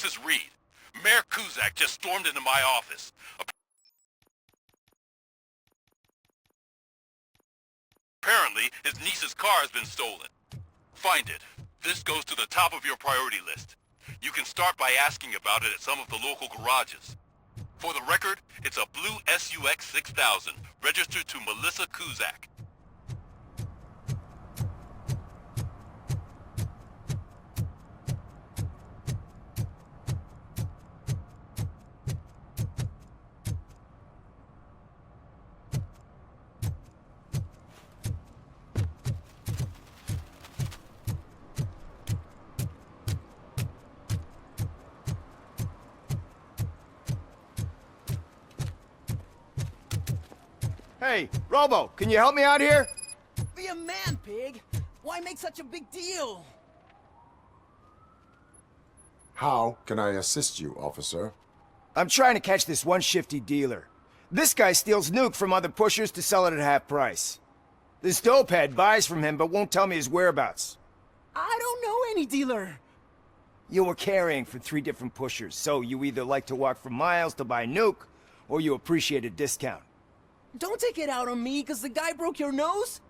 This is Reed. Mayor Kuzak just stormed into my office. Apparently, his niece's car has been stolen. Find it. This goes to the top of your priority list. You can start by asking about it at some of the local garages. For the record, it's a blue SUX 6000, registered to Melissa Kuzak. Hey, Robo, can you help me out here? Be a man, pig! Why make such a big deal? How can I assist you, officer? I'm trying to catch this one shifty dealer. This guy steals nuke from other pushers to sell it at half price. This dopehead buys from him but won't tell me his whereabouts. I don't know any dealer. You were carrying for 3 different pushers, so you either like to walk for miles to buy nuke, or you appreciate a discount. Don't take it out on me because the guy broke your nose?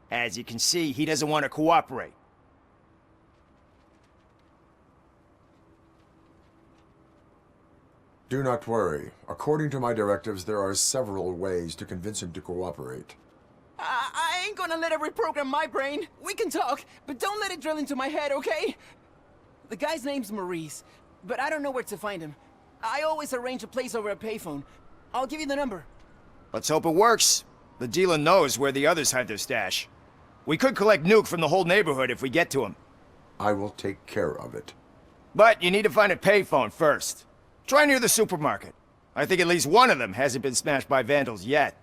As you can see, he doesn't want to cooperate. Do not worry. According to my directives, there are several ways to convince him to cooperate. I ain't gonna let it reprogram my brain. We can talk, but don't let it drill into my head, okay? The guy's name's Maurice, but I don't know where to find him. I always arrange a place over a payphone. I'll give you the number. Let's hope it works. The dealer knows where the others hide their stash. We could collect nuke from the whole neighborhood if we get to him. I will take care of it. But you need to find a payphone first. Try near the supermarket. I think at least one of them hasn't been smashed by vandals yet.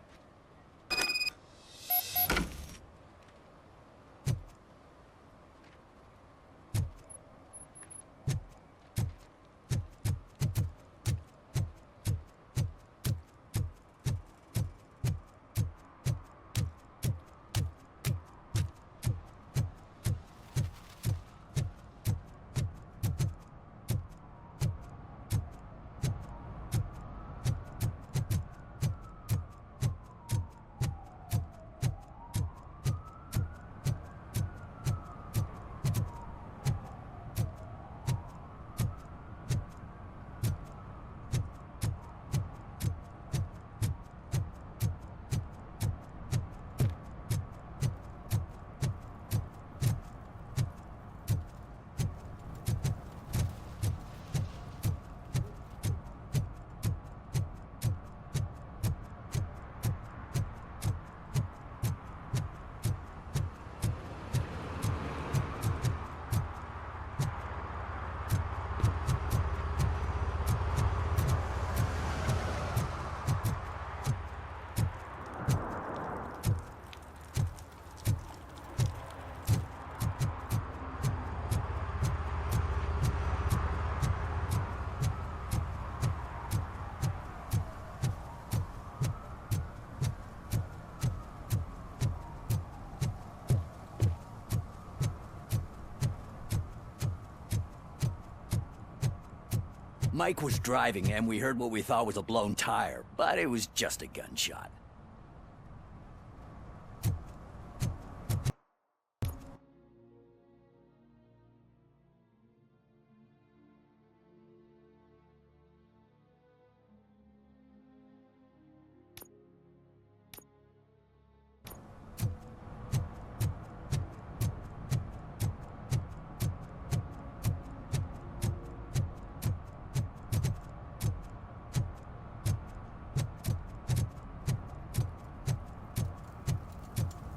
Mike was driving and we heard what we thought was a blown tire, but it was just a gunshot.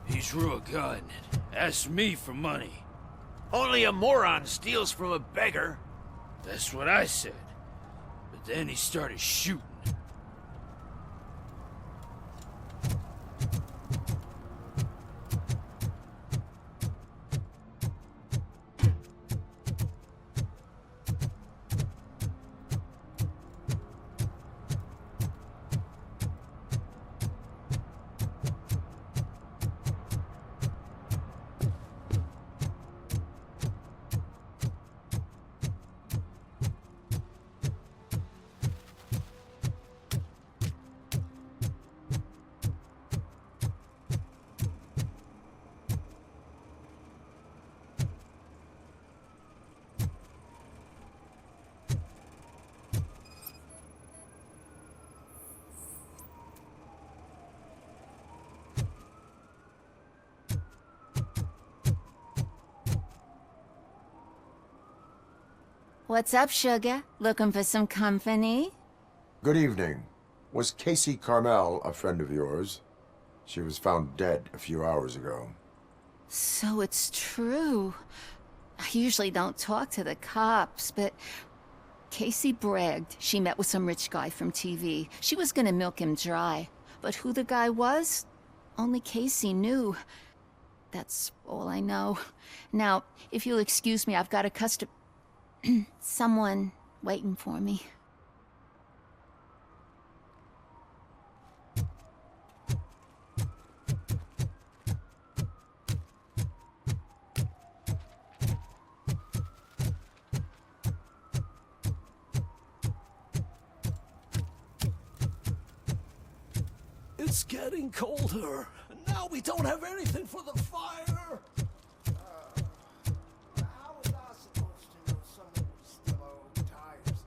He drew a gun and asked me for money. Only a moron steals from a beggar. That's what I said. But then he started shooting. What's up, sugar? Looking for some company? Good evening. Was Casey Carmel a friend of yours? She was found dead a few hours ago. So it's true. I usually don't talk to the cops, but Casey bragged she met with some rich guy from TV. She was gonna milk him dry. But who the guy was? Only Casey knew. That's all I know. Now, if you'll excuse me, I've got a someone waiting for me. It's getting colder, and now we don't have anything for the fire. How was I supposed to know someone was still old tires?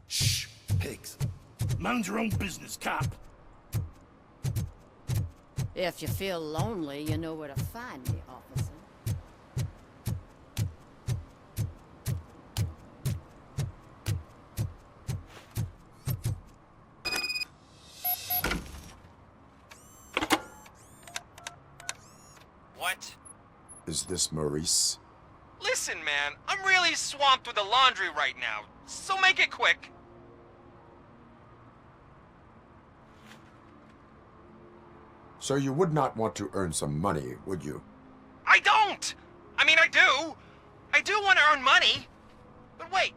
Shh, pigs. Mind your own business, cop. If you feel lonely, you know where to find me, officer. What? Is this Maurice? Listen, man, I'm really swamped with the laundry right now, so make it quick. So you would not want to earn some money, would you? I don't! I mean, I do. I do want to earn money. But wait.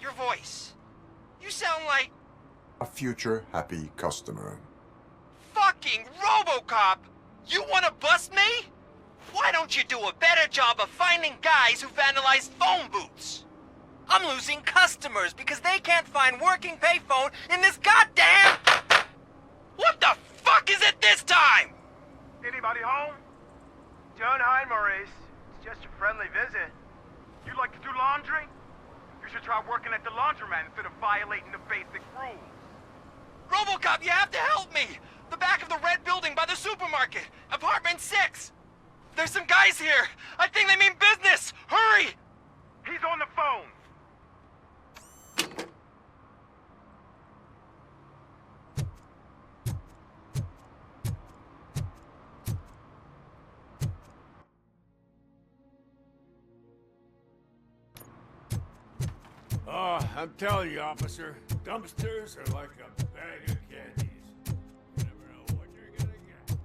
Your voice. You sound like A future happy customer. fucking Robocop! You want to bust me? Why don't you do a better job of finding guys who vandalized phone booths? I'm losing customers because they can't find working payphone in this goddamn... What the fuck is it this time? Anybody home? Don't hide, Maurice. It's just a friendly visit. You like to do laundry? You should try working at the laundromat instead of violating the basic rules. Robocop, you have to help me! The back of the red building by the supermarket. Apartment 6. There's some guys here. I think they mean business. Hurry! He's on the phone. Oh, I'm telling you, officer, dumpsters are like a bag of candies. You never know what you're gonna get.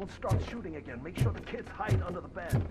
someone starts shooting again, make sure the kids hide under the bed.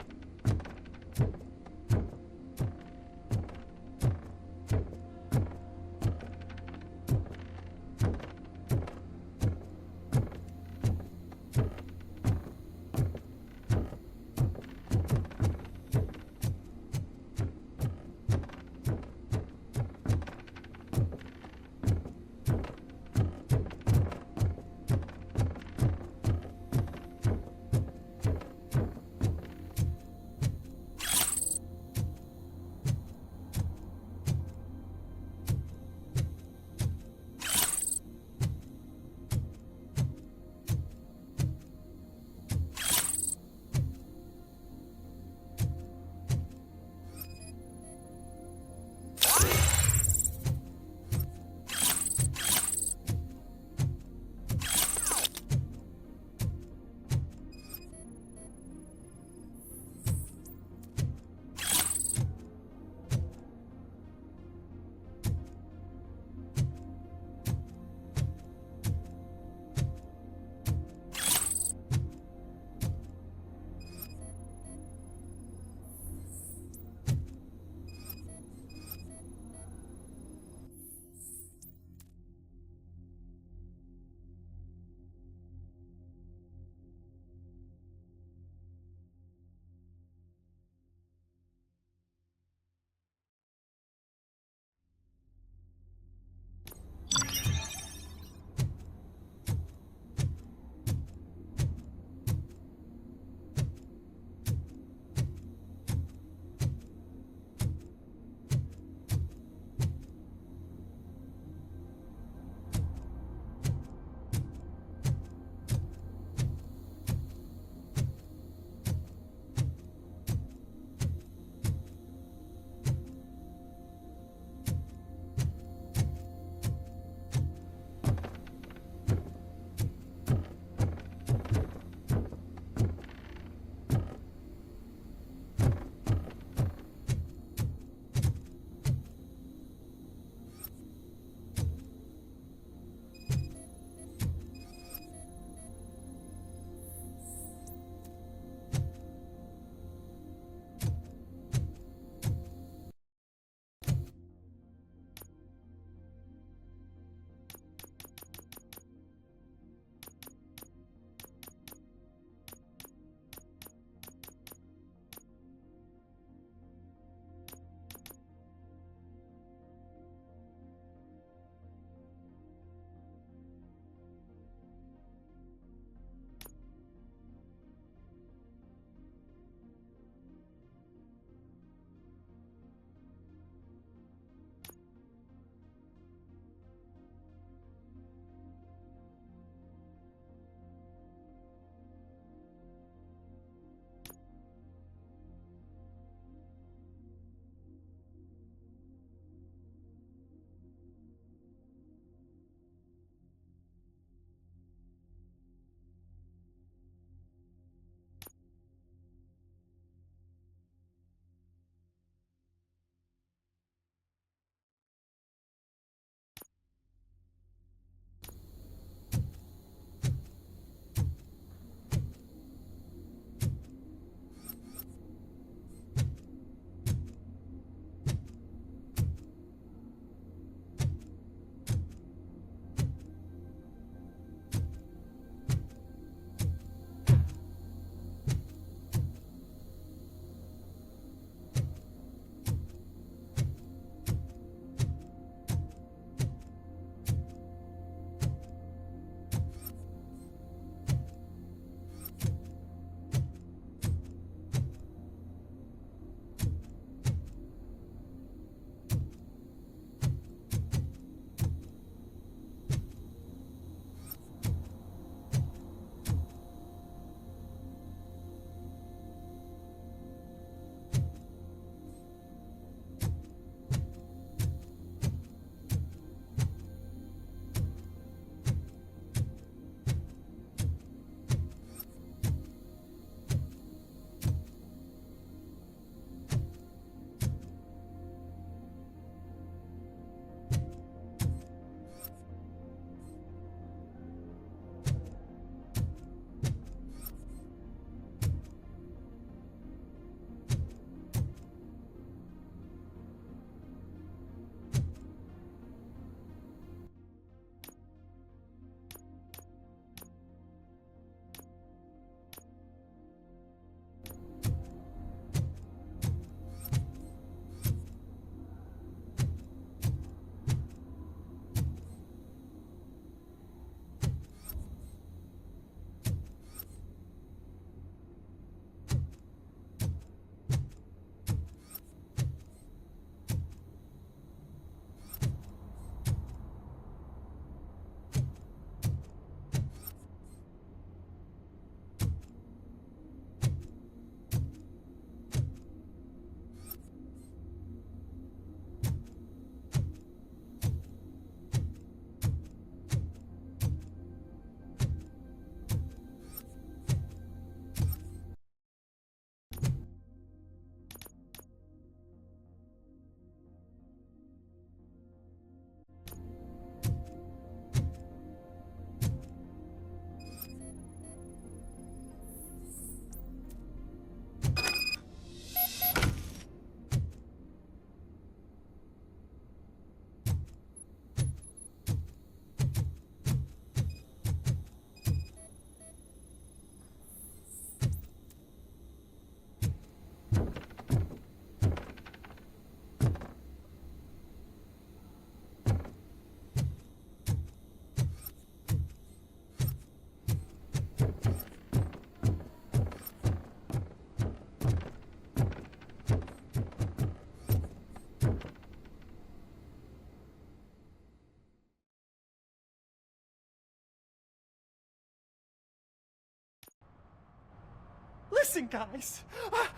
Listen, guys.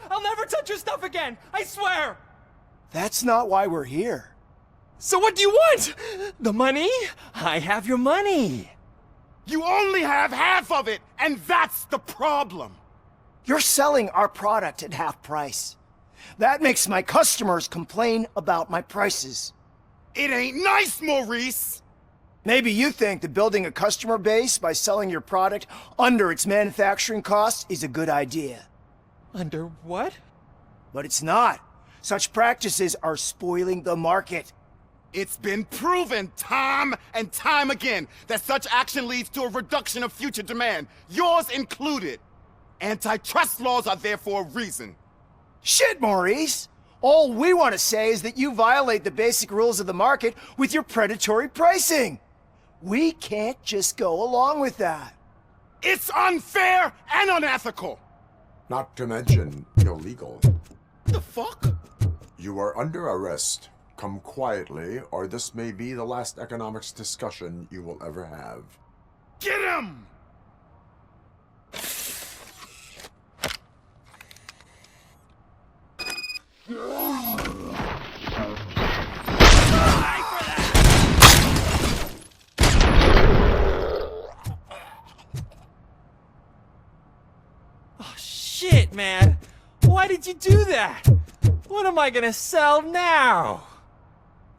I'll never touch your stuff again. I swear. That's not why we're here. So what do you want? The money? I have your money. You only have half of it, and that's the problem. You're selling our product at half price. That makes my customers complain about my prices. It ain't nice, Maurice! Maybe you think that building a customer base by selling your product under its manufacturing costs is a good idea. Under what? But it's not. Such practices are spoiling the market. It's been proven time and time again that such action leads to a reduction of future demand, yours included. Antitrust laws are there for a reason. Shit, Maurice! All we want to say is that you violate the basic rules of the market with your predatory pricing. We can't just go along with that. It's unfair and unethical! Not to mention illegal. The fuck? You are under arrest. Come quietly, or this may be the last economics discussion you will ever have. Get him! Oh, shit, man. Why did you do that? What am I gonna sell now?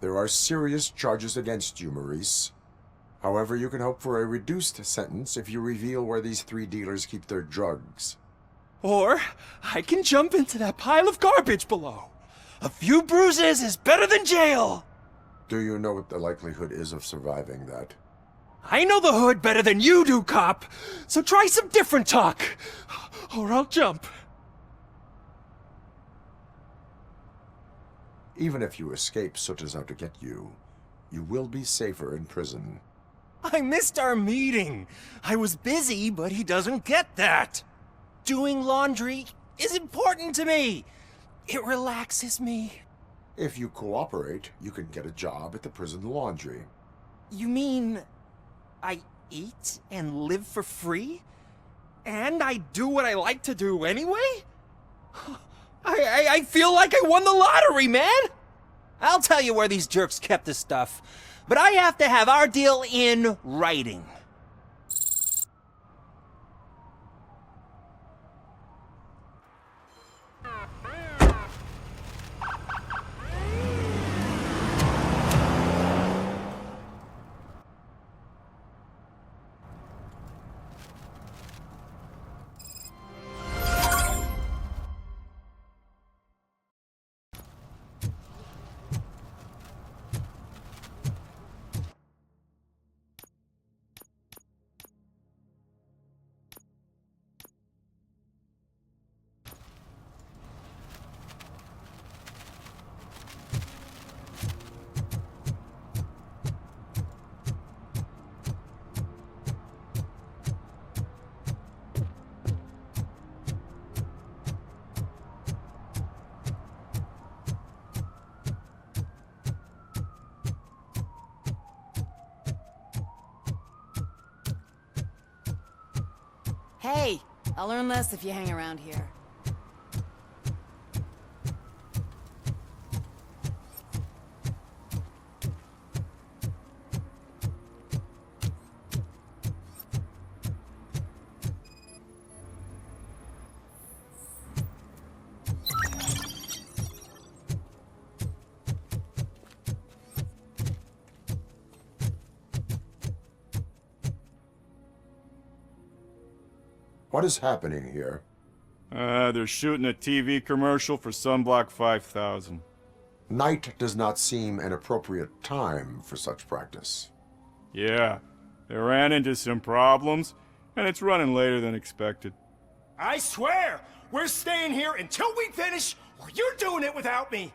There are serious charges against you, Maurice. However, you can hope for a reduced sentence if you reveal where these 3 dealers keep their drugs. Or I can jump into that pile of garbage below. A few bruises is better than jail. Do you know what the likelihood is of surviving that? I know the hood better than you do, cop. So try some different talk, or I'll jump. Even if you escape Soot is out to get you, you will be safer in prison. I missed our meeting. I was busy, but he doesn't get that. Doing laundry is important to me. It relaxes me. If you cooperate, you can get a job at the prison laundry. You mean I eat and live for free? And I do what I like to do anyway? I feel like I won the lottery, man! I'll tell you where these jerks kept the stuff, but I have to have our deal in writing. Hey, I'll earn less if you hang around here. What is happening here? They're shooting a TV commercial for Sunblock 5000. Night does not seem an appropriate time for such practice. Yeah, they ran into some problems, and it's running later than expected. I swear, we're staying here until we finish, or you're doing it without me.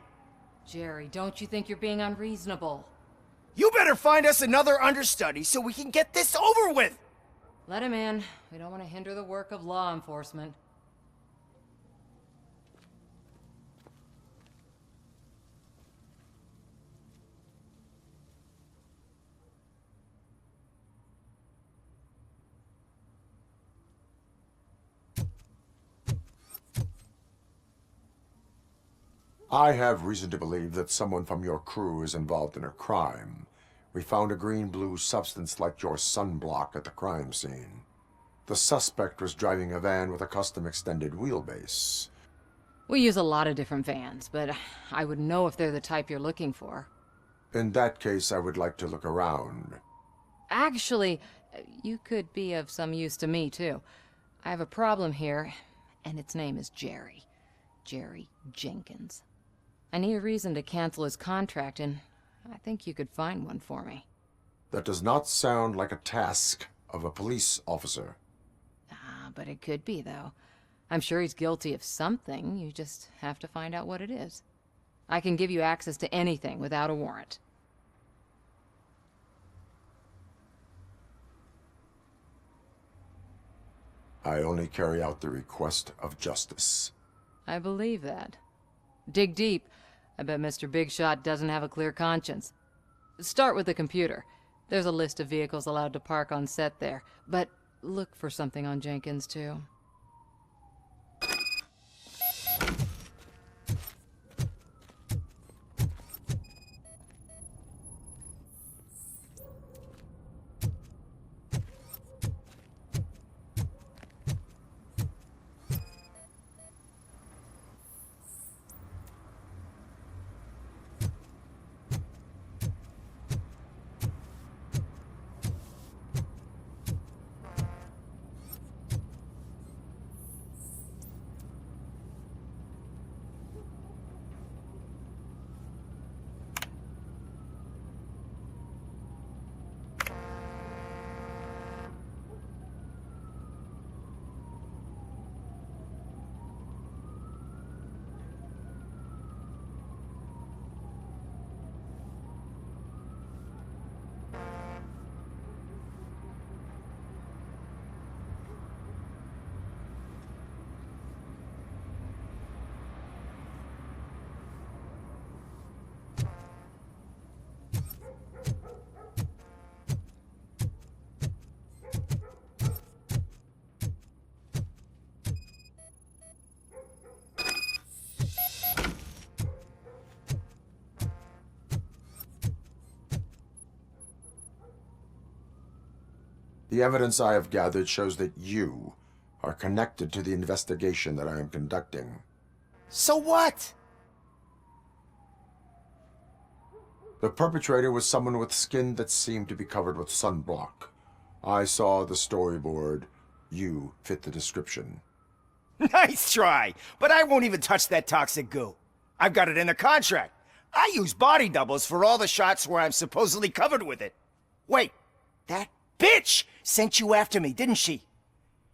Jerry, don't you think you're being unreasonable? You better find us another understudy so we can get this over with. Let him in. We don't want to hinder the work of law enforcement. I have reason to believe that someone from your crew is involved in a crime. We found a green-blue substance like your sunblock at the crime scene. The suspect was driving a van with a custom extended wheelbase. We use a lot of different vans, but I wouldn't know if they're the type you're looking for. In that case, I would like to look around. Actually, you could be of some use to me, too. I have a problem here, and its name is Jerry. Jerry Jenkins. I need a reason to cancel his contract, and I think you could find one for me. That does not sound like a task of a police officer. But it could be, though. I'm sure he's guilty of something. You just have to find out what it is. I can give you access to anything without a warrant. I only carry out the request of justice. I believe that. Dig deep. I bet Mr. Big Shot doesn't have a clear conscience. Start with the computer. There's a list of vehicles allowed to park on set there, but look for something on Jenkins, too. The evidence I have gathered shows that you are connected to the investigation that I am conducting. So what? The perpetrator was someone with skin that seemed to be covered with sunblock. I saw the storyboard. You fit the description. Nice try, but I won't even touch that toxic goo. I've got it in the contract. I use body doubles for all the shots where I'm supposedly covered with it. Wait, that bitch sent you after me, didn't she?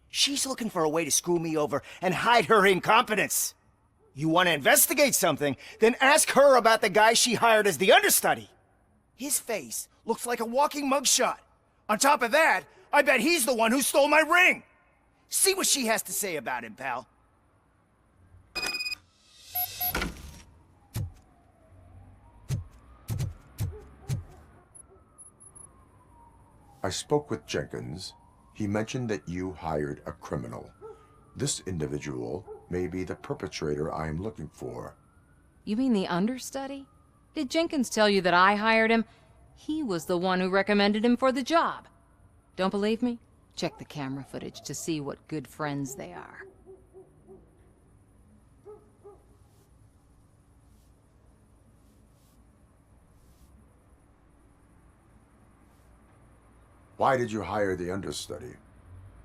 She's looking for a way to screw me over and hide her incompetence. You want to investigate something, then ask her about the guy she hired as the understudy. His face looks like a walking mugshot. On top of that, I bet he's the one who stole my ring. See what she has to say about him, pal. I spoke with Jenkins. He mentioned that you hired a criminal. This individual may be the perpetrator I am looking for. You mean the understudy? Did Jenkins tell you that I hired him? He was the one who recommended him for the job. Don't believe me? Check the camera footage to see what good friends they are. Why did you hire the understudy?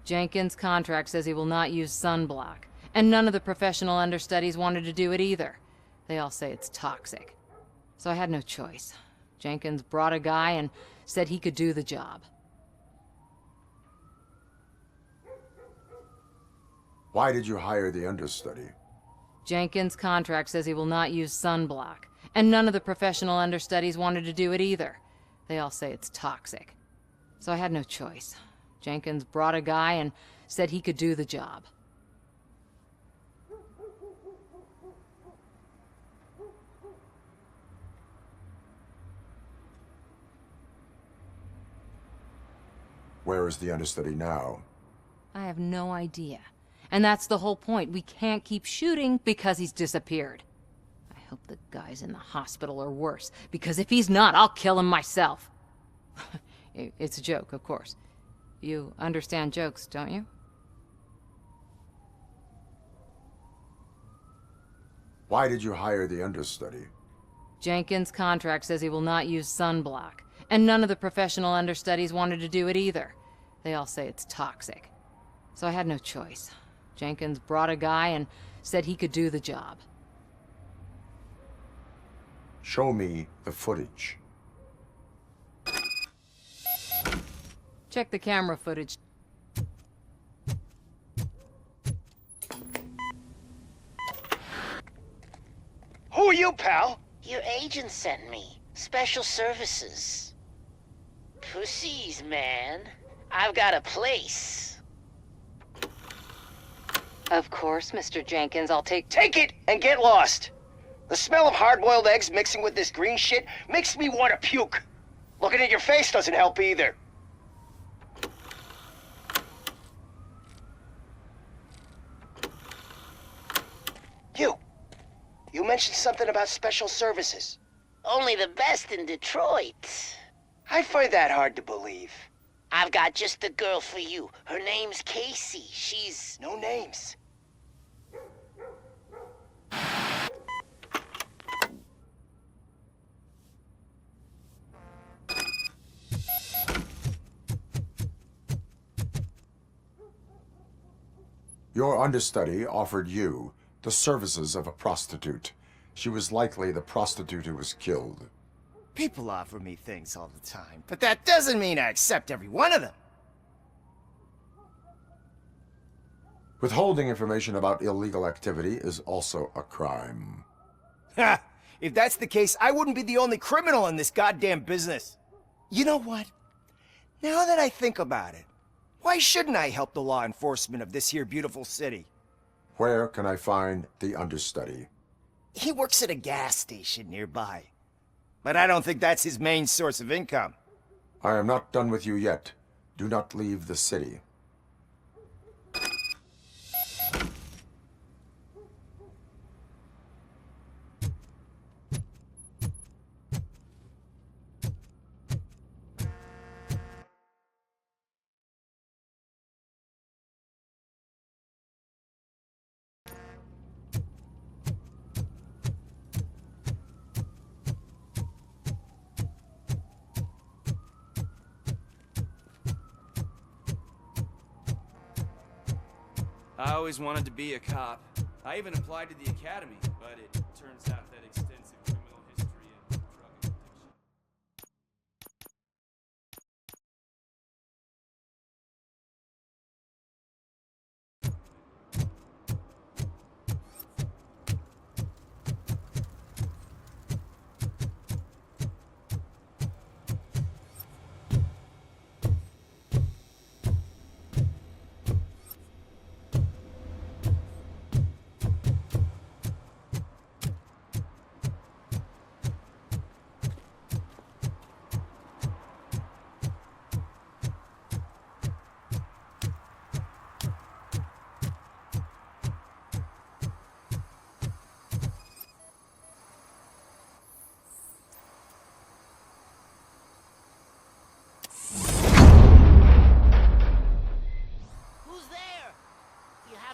Jenkins' contract says he will not use sunblock, and none of the professional understudies wanted to do it either. They all say it's toxic. So I had no choice. Jenkins brought a guy and said he could do the job. Why did you hire the understudy? Jenkins' contract says he will not use sunblock, and none of the professional understudies wanted to do it either. They all say it's toxic. So I had no choice. Jenkins brought a guy and said he could do the job. Where is the understudy now? I have no idea. And that's the whole point. We can't keep shooting because he's disappeared. I hope the guy's in the hospital or worse, because if he's not, I'll kill him myself. It's a joke, of course. You understand jokes, don't you? Why did you hire the understudy? Jenkins' contract says he will not use sunblock, and none of the professional understudies wanted to do it either. They all say it's toxic. So I had no choice. Jenkins brought a guy and said he could do the job. Show me the footage. Check the camera footage. Who are you, pal? Your agent sent me. Special services. Pussies, man. I've got a place. Of course, Mr. Jenkins, I'll take Take it and get lost. The smell of hard-boiled eggs mixing with this green shit makes me want to puke. Looking at your face doesn't help either. You mentioned something about special services. Only the best in Detroit. I find that hard to believe. I've got just the girl for you. Her name's Casey. She's... No names. Your understudy offered you the services of a prostitute. She was likely the prostitute who was killed. People offer me things all the time, but that doesn't mean I accept every one of them. Withholding information about illegal activity is also a crime. Ha! If that's the case, I wouldn't be the only criminal in this goddamn business. You know what? Now that I think about it, why shouldn't I help the law enforcement of this here beautiful city? Where can I find the understudy? He works at a gas station nearby. But I don't think that's his main source of income. I am not done with you yet. Do not leave the city. I always wanted to be a cop. I even applied to the academy, but it turns out that extensive criminal history and drug addiction.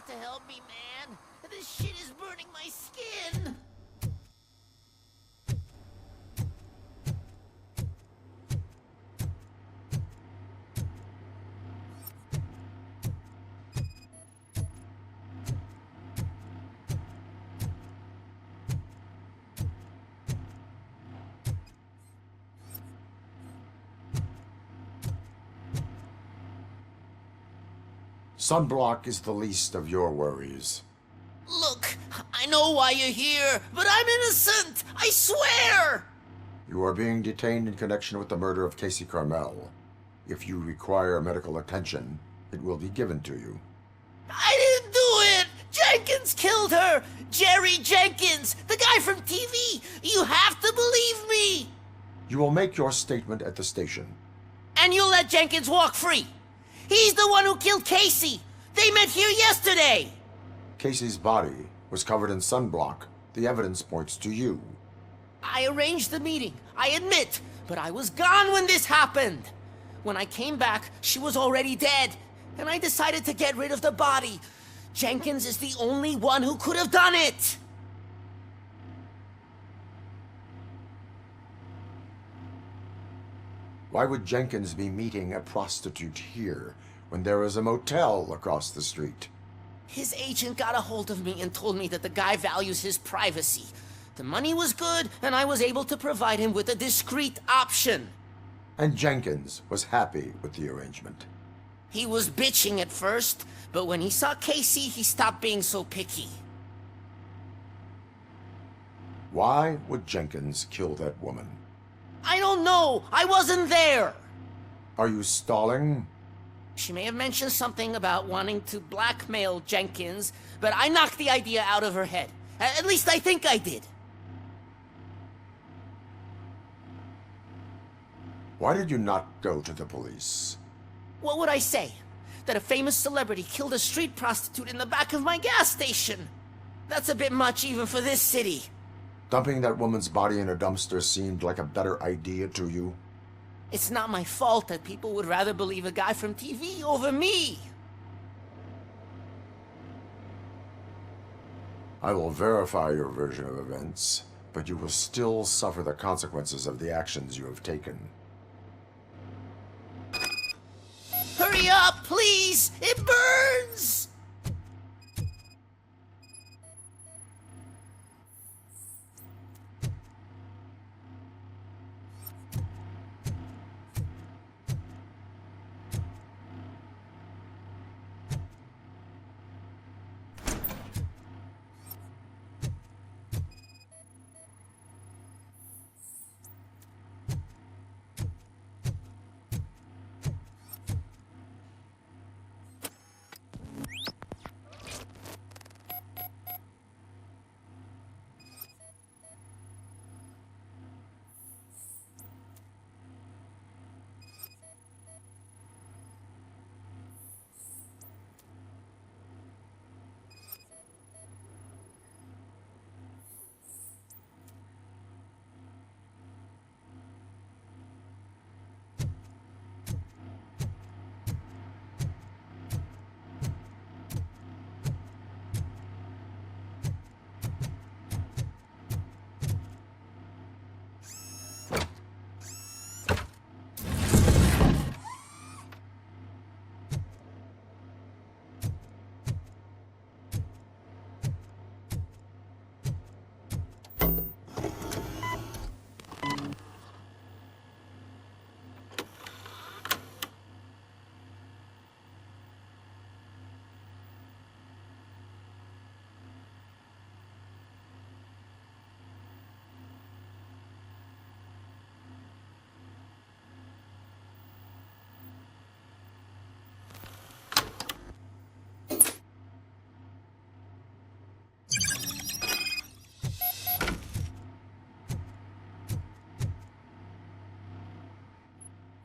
To help me, man. This shit is burning my skin. Sunblock is the least of your worries. Look, I know why you're here, but I'm innocent! I swear! You are being detained in connection with the murder of Casey Carmel. If you require medical attention, it will be given to you. I didn't do it! Jenkins killed her! Jerry Jenkins, the guy from TV! You have to believe me! You will make your statement at the station. And you'll let Jenkins walk free! He's the one who killed Casey! They met here yesterday! Casey's body was covered in sunblock The evidence points to you. I arranged the meeting, I admit, but I was gone when this happened. When I came back, she was already dead, and I decided to get rid of the body. Jenkins is the only one who could have done it! Why would Jenkins be meeting a prostitute here when there is a motel across the street? His agent got a hold of me and told me that the guy values his privacy. The money was good, and I was able to provide him with a discreet option. And Jenkins was happy with the arrangement. He was bitching at first, but when he saw Casey, he stopped being so picky. Why would Jenkins kill that woman? I don't know! I wasn't there! Are you stalling? She may have mentioned something about wanting to blackmail Jenkins, but I knocked the idea out of her head. At least I think I did. Why did you not go to the police? What would I say? That a famous celebrity killed a street prostitute in the back of my gas station? That's a bit much even for this city. Dumping that woman's body in a dumpster seemed like a better idea to you? It's not my fault that people would rather believe a guy from TV over me. I will verify your version of events, but you will still suffer the consequences of the actions you have taken. Hurry up, please! It burns!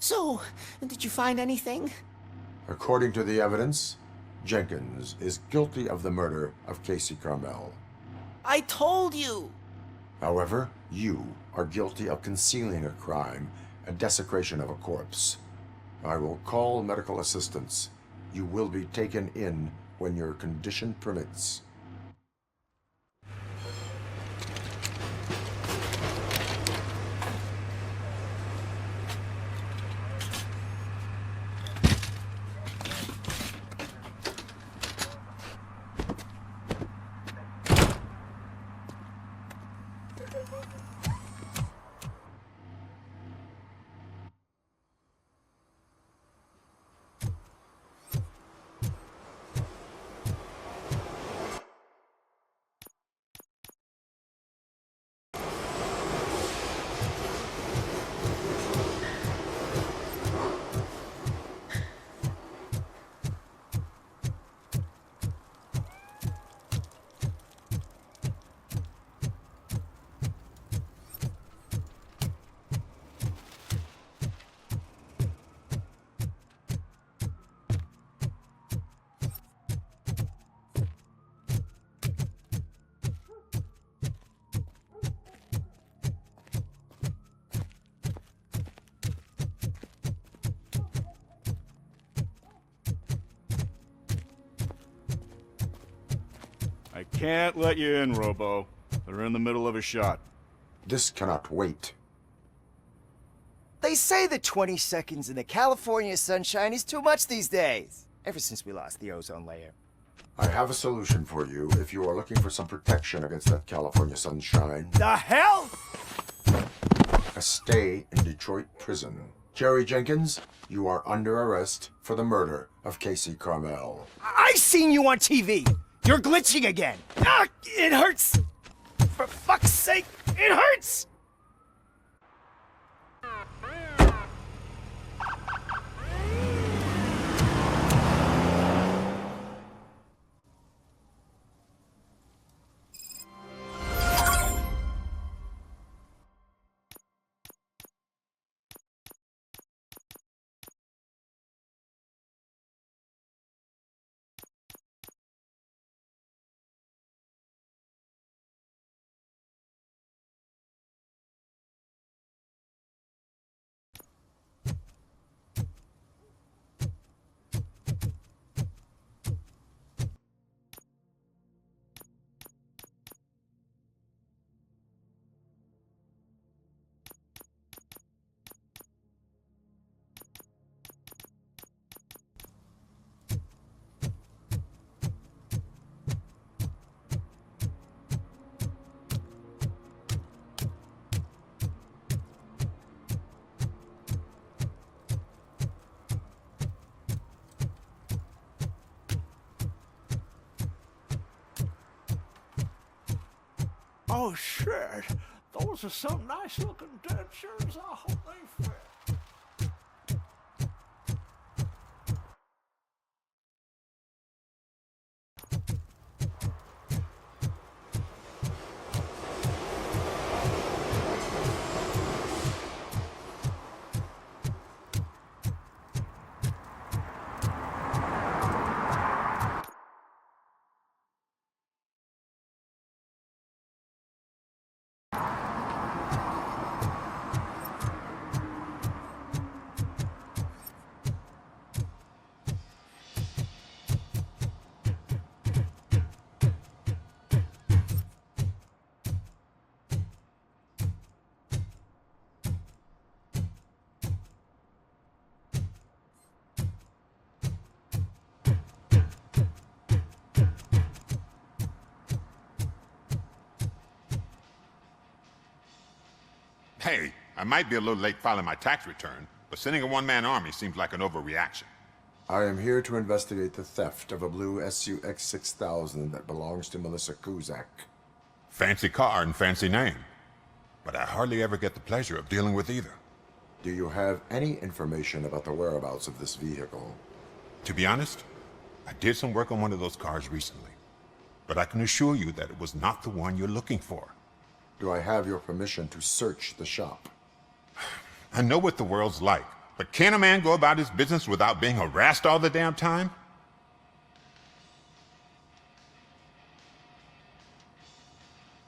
So, did you find anything? According to the evidence, Jenkins is guilty of the murder of Casey Carmel. I told you! However, you are guilty of concealing a crime and desecration of a corpse. I will call medical assistance. You will be taken in when your condition permits. can't let you in, Robo. They're in the middle of a shot. This cannot wait. They say that 20 seconds in the California sunshine is too much these days. Ever since we lost the ozone layer. I have a solution for you if you are looking for some protection against that California sunshine. The hell? A stay in Detroit prison. Jerry Jenkins, you are under arrest for the murder of Casey Carmel. I seen you on TV. You're glitching again. Ah, it hurts. For fuck's sake, it hurts. Oh, shit. Those are some nice-looking dentures. I hope they fit. Hey, I might be a little late filing my tax return, but sending a one-man army seems like an overreaction. I am here to investigate the theft of a blue SUX 6000 that belongs to Melissa Kuzak. Fancy car and fancy name, but I hardly ever get the pleasure of dealing with either. Do you have any information about the whereabouts of this vehicle? To be honest, I did some work on one of those cars recently, but I can assure you that it was not the one you're looking for. Do I have your permission to search the shop? I know what the world's like, but can a man go about his business without being harassed all the damn time?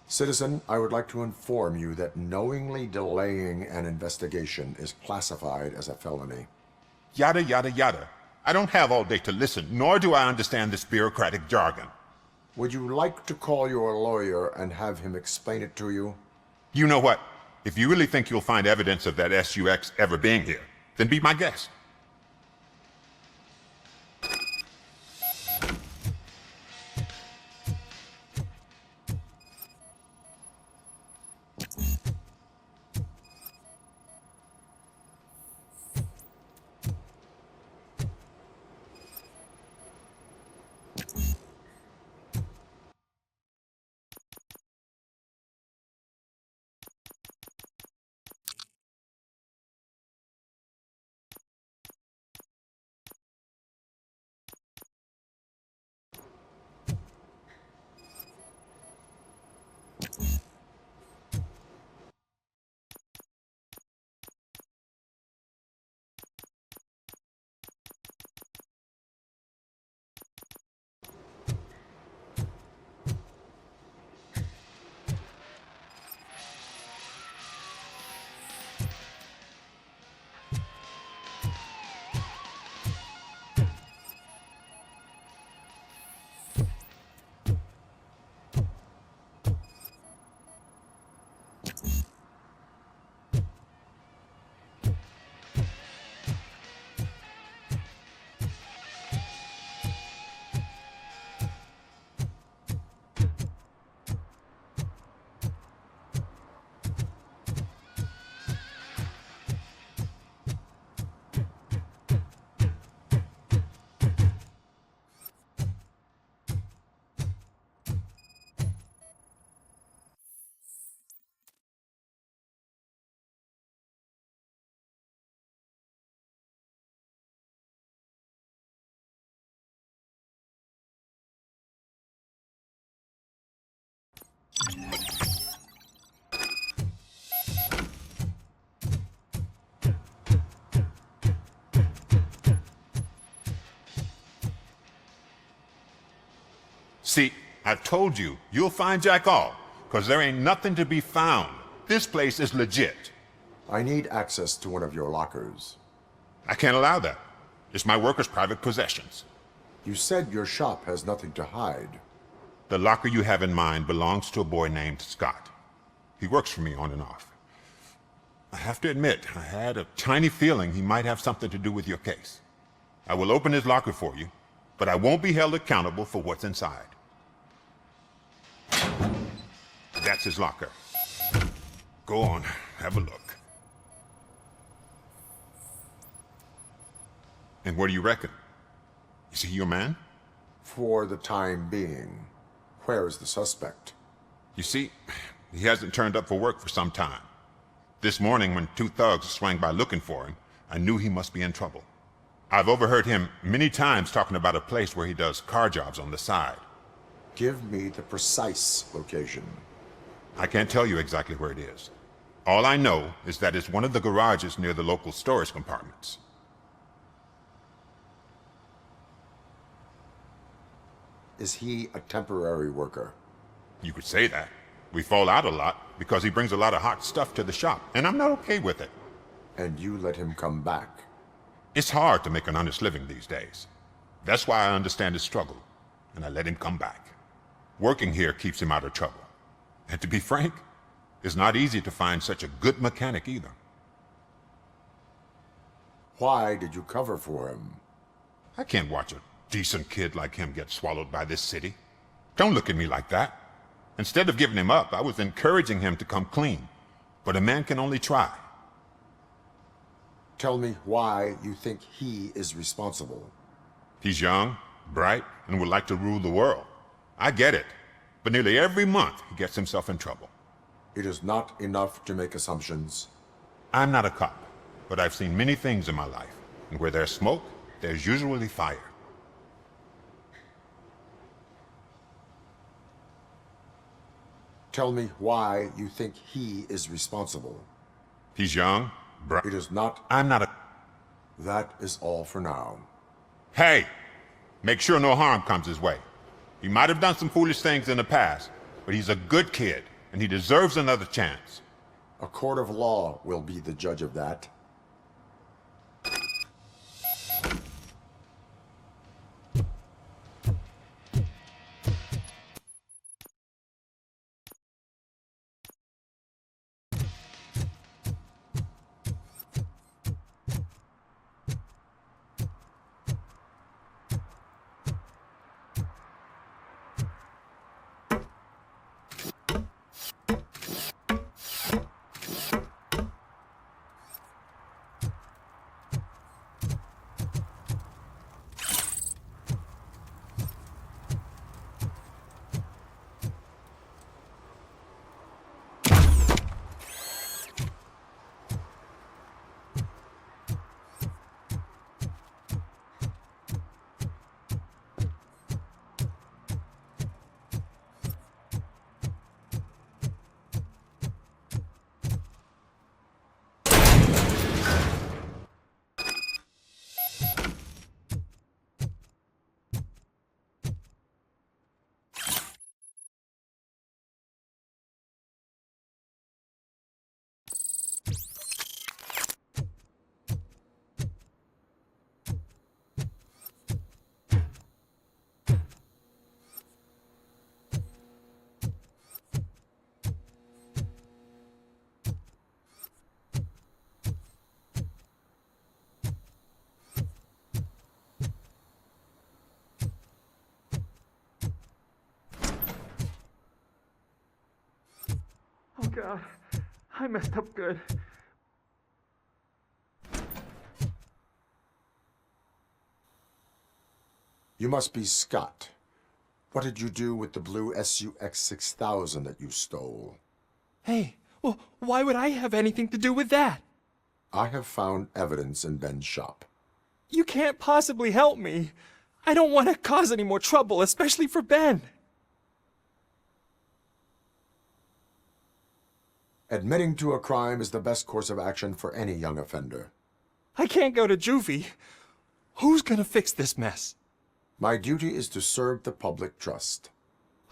Citizen, I would like to inform you that knowingly delaying an investigation is classified as a felony. Yada, yada, yada. I don't have all day to listen, nor do I understand this bureaucratic jargon. Would you like to call your lawyer and have him explain it to you? You know what? If you really think you'll find evidence of that SUX ever being here, then be my guest. See, I told you, you'll find Jack all, because there ain't nothing to be found. This place is legit. I need access to one of your lockers. I can't allow that. It's my workers' private possessions. You said your shop has nothing to hide. The locker you have in mind belongs to a boy named Scott. He works for me on and off. I have to admit, I had a tiny feeling he might have something to do with your case. I will open his locker for you, but I won't be held accountable for what's inside. That's his locker. Go on, have a look. And what do you reckon? Is he your man? For the time being. Where is the suspect? You see, he hasn't turned up for work for some time. This morning, when 2 thugs swang by looking for him, I knew he must be in trouble. I've overheard him many times talking about a place where he does car jobs on the side. Give me the precise location. I can't tell you exactly where it is. All I know is that it's one of the garages near the local storage compartments. Is he a temporary worker? You could say that. We fall out a lot because he brings a lot of hot stuff to the shop, and I'm not okay with it. And you let him come back? It's hard to make an honest living these days. That's why I understand his struggle, and I let him come back. Working here keeps him out of trouble. And to be frank, it's not easy to find such a good mechanic either. Why did you cover for him? I can't watch a decent kid like him get swallowed by this city. Don't look at me like that. Instead of giving him up, I was encouraging him to come clean. But a man can only try. Tell me why you think he is responsible. He's young, bright, and would like to rule the world. I get it. But nearly every month, he gets himself in trouble. It is not enough to make assumptions. I'm not a cop, but I've seen many things in my life. And where there's smoke, there's usually fire. Tell me why you think he is responsible. He's young, bright. It is not... I'm not a... That is all for now. Hey! Make sure no harm comes his way. He might have done some foolish things in the past, but he's a good kid, and he deserves another chance. A court of law will be the judge of that. Oh God, I messed up good. You must be Scott. What did you do with the blue SUX 6000 that you stole? Hey, well, why would I have anything to do with that? I have found evidence in Ben's shop. You can't possibly help me. I don't want to cause any more trouble, especially for Ben. Admitting to a crime is the best course of action for any young offender. I can't go to juvie. Who's gonna fix this mess? My duty is to serve the public trust.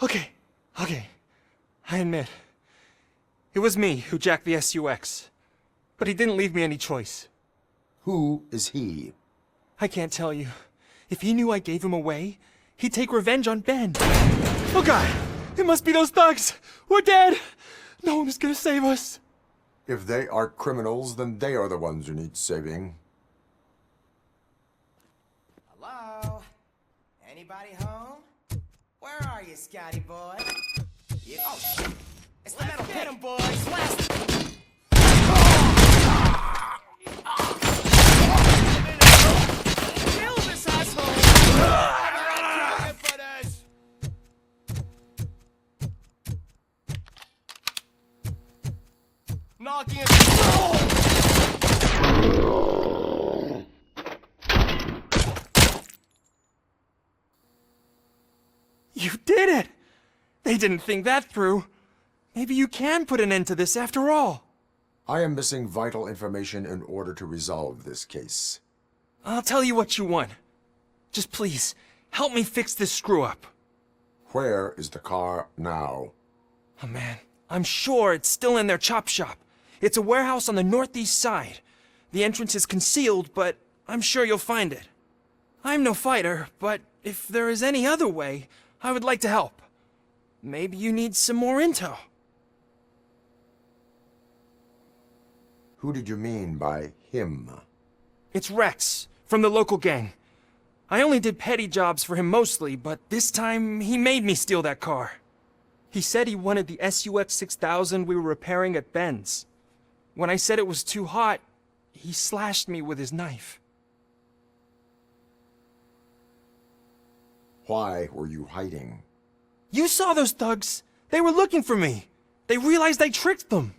Okay. I admit. It was me who jacked the SUX. But he didn't leave me any choice. Who is he? I can't tell you. If he knew I gave him away, he'd take revenge on Ben. Oh God! It must be those thugs! We're dead! No one is gonna save us. If they are criminals, then they are the ones who need saving. Hello? Anybody home? Where are you, Scotty boy? Oh, shit. It's the metal hit 'em, boys! Blast! Kill this asshole! Knocking it. You did it! They didn't think that through. Maybe you can put an end to this after all. I am missing vital information in order to resolve this case. I'll tell you what you want. Just please, help me fix this screw-up. Where is the car now? Oh man, I'm sure it's still in their chop shop. It's a warehouse on the northeast side. The entrance is concealed, but I'm sure you'll find it. I'm no fighter, but if there is any other way, I would like to help. Maybe you need some more intel. Who did you mean by him? It's Rex, from the local gang. I only did petty jobs for him mostly, but this time he made me steal that car. He said he wanted the SUX 6000 we were repairing at Ben's. When I said it was too hot, he slashed me with his knife. Why were you hiding? You saw those thugs! They were looking for me! They realized I tricked them!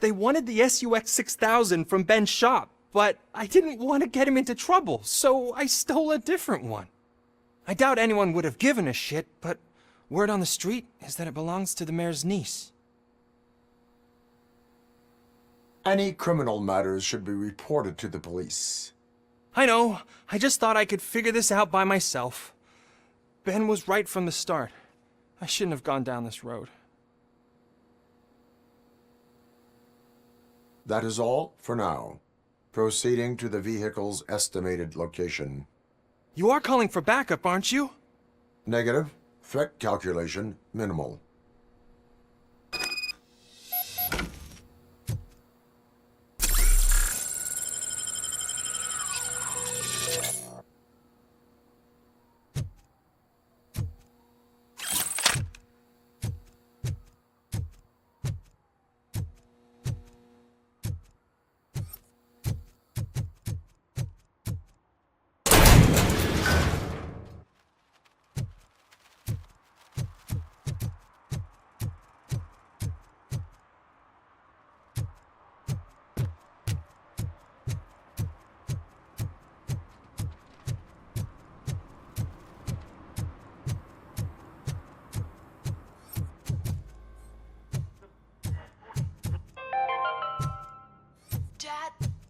They wanted the SUX 6000 from Ben's shop, but I didn't want to get him into trouble, so I stole a different one. I doubt anyone would have given a shit, but word on the street is that it belongs to the mayor's niece. Any criminal matters should be reported to the police. I know. I just thought I could figure this out by myself. Ben was right from the start. I shouldn't have gone down this road. That is all for now. Proceeding to the vehicle's estimated location. You are calling for backup, aren't you? Negative. Threat calculation minimal.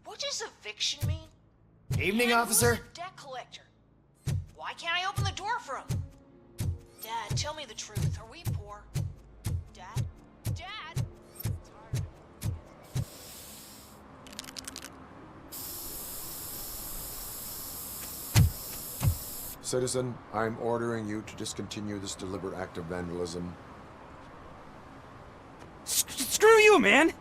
What does eviction mean? Evening, And officer. who's a debt collector? Why can't I open the door for him? Dad, tell me the truth. Are we poor? Dad? Dad? Citizen, I'm ordering you to discontinue this deliberate act of vandalism. Screw you, man!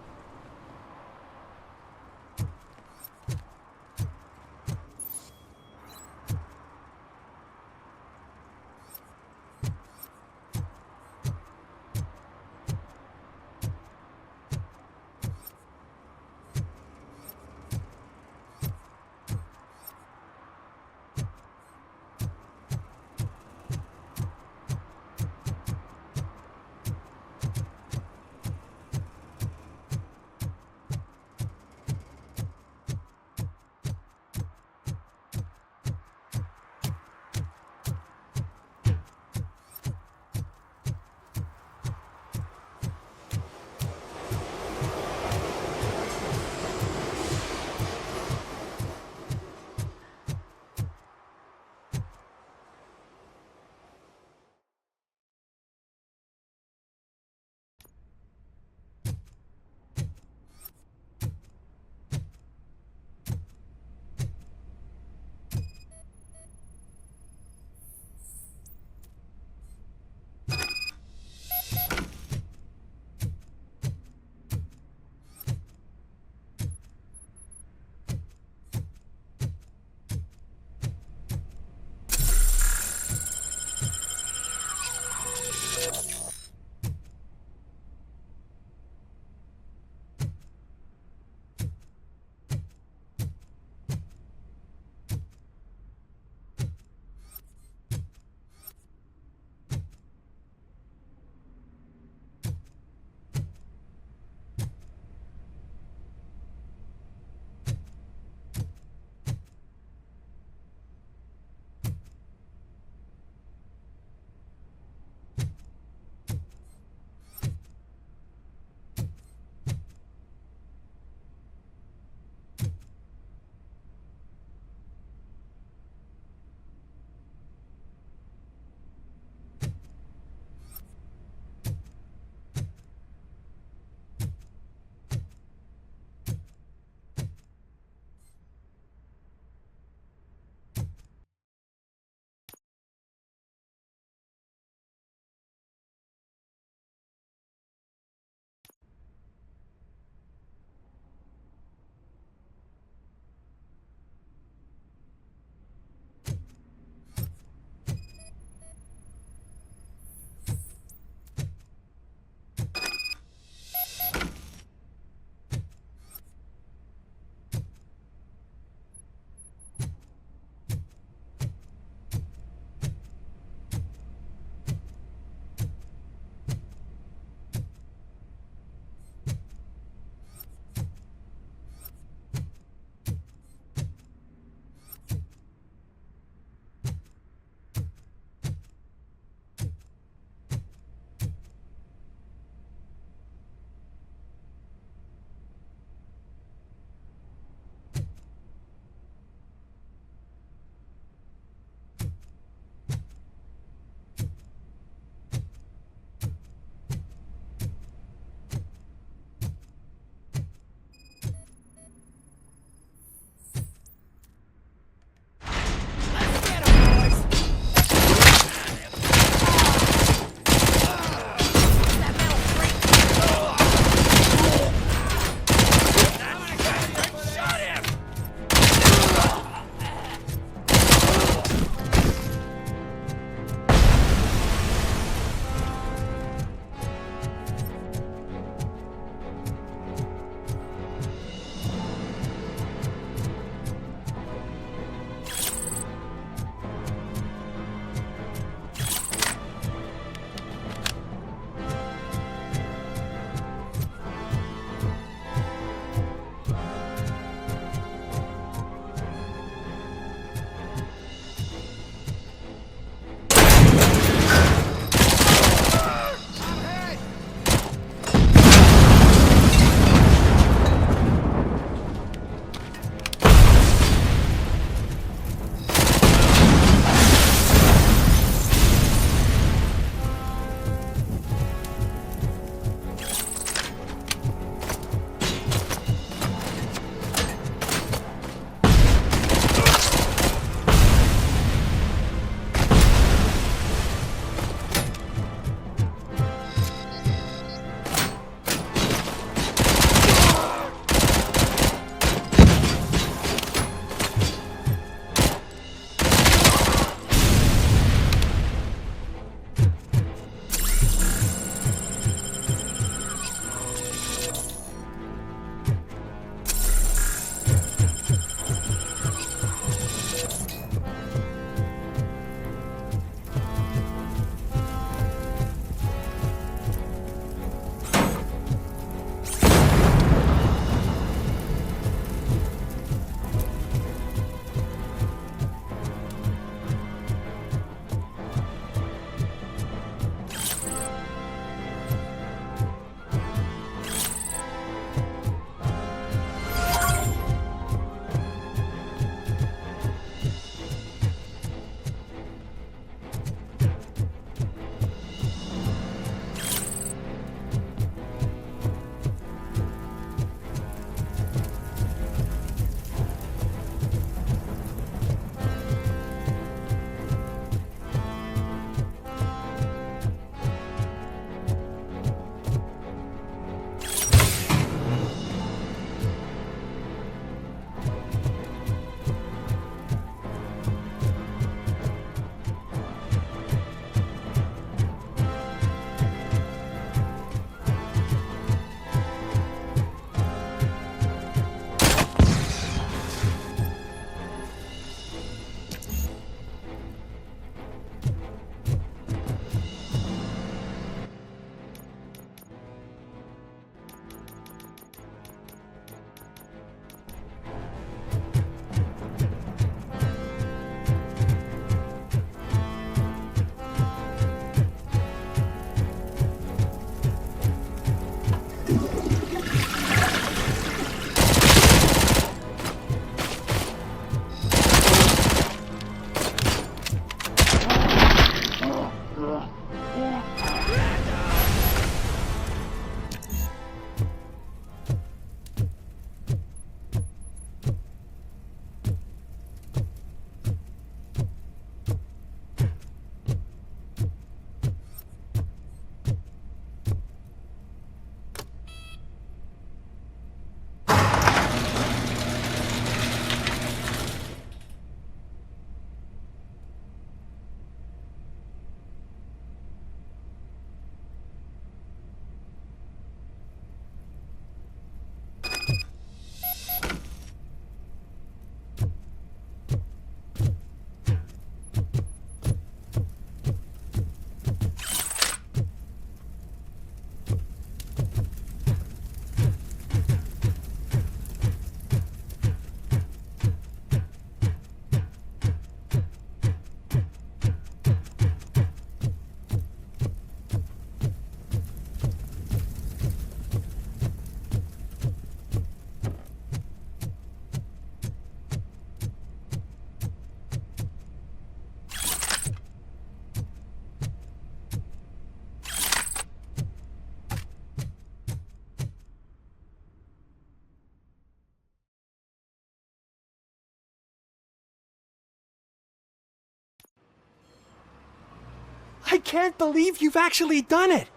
I can't believe you've actually done it!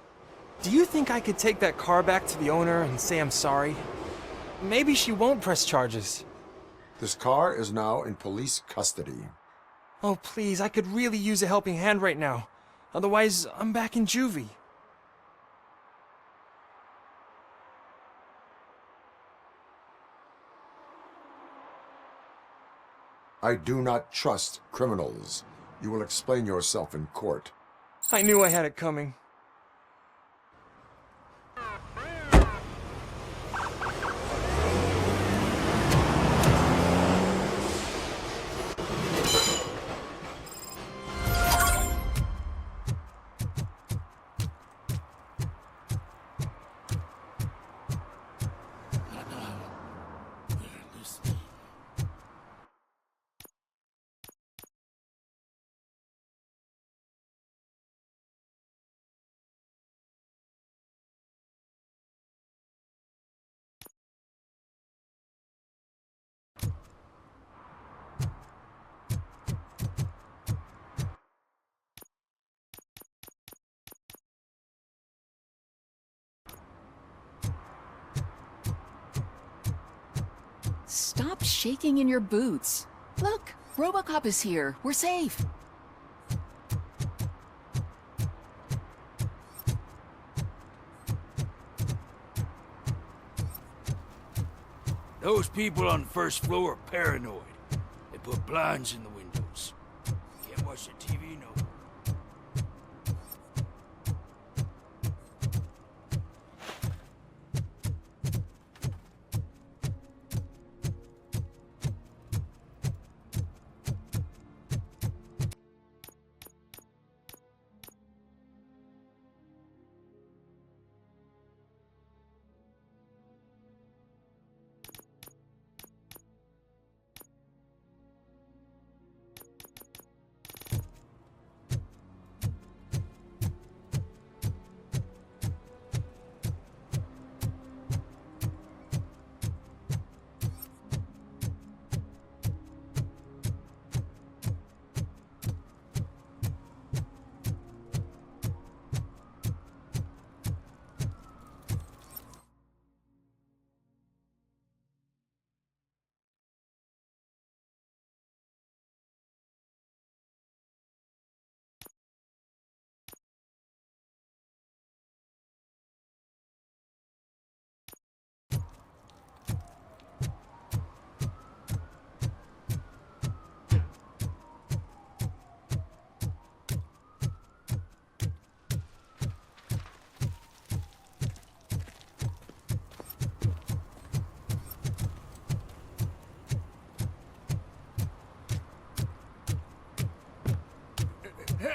Do you think I could take that car back to the owner and say I'm sorry? Maybe she won't press charges. This car is now in police custody. Oh, please, I could really use a helping hand right now. Otherwise, I'm back in juvie. I do not trust criminals. You will explain yourself in court. I knew I had it coming. Stop shaking in your boots. Look, Robocop is here. We're safe. Those people on the first floor are paranoid. They put blinds in the windows. Can't watch the TV no more.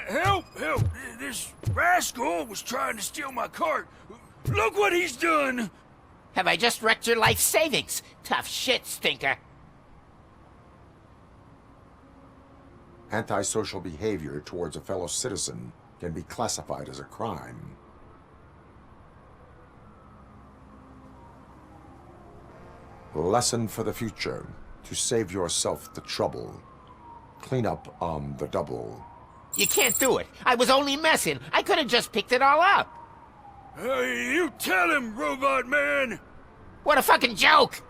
Help! Help! This rascal was trying to steal my cart. Look what he's done! Have I just wrecked your life savings? Tough shit, stinker. Antisocial behavior towards a fellow citizen can be classified as a crime. Lesson for the future. To save yourself the trouble. Clean up on the double. You can't do it. I was only messing. I could have just picked it all up. You tell him, Robot Man! What a fucking joke!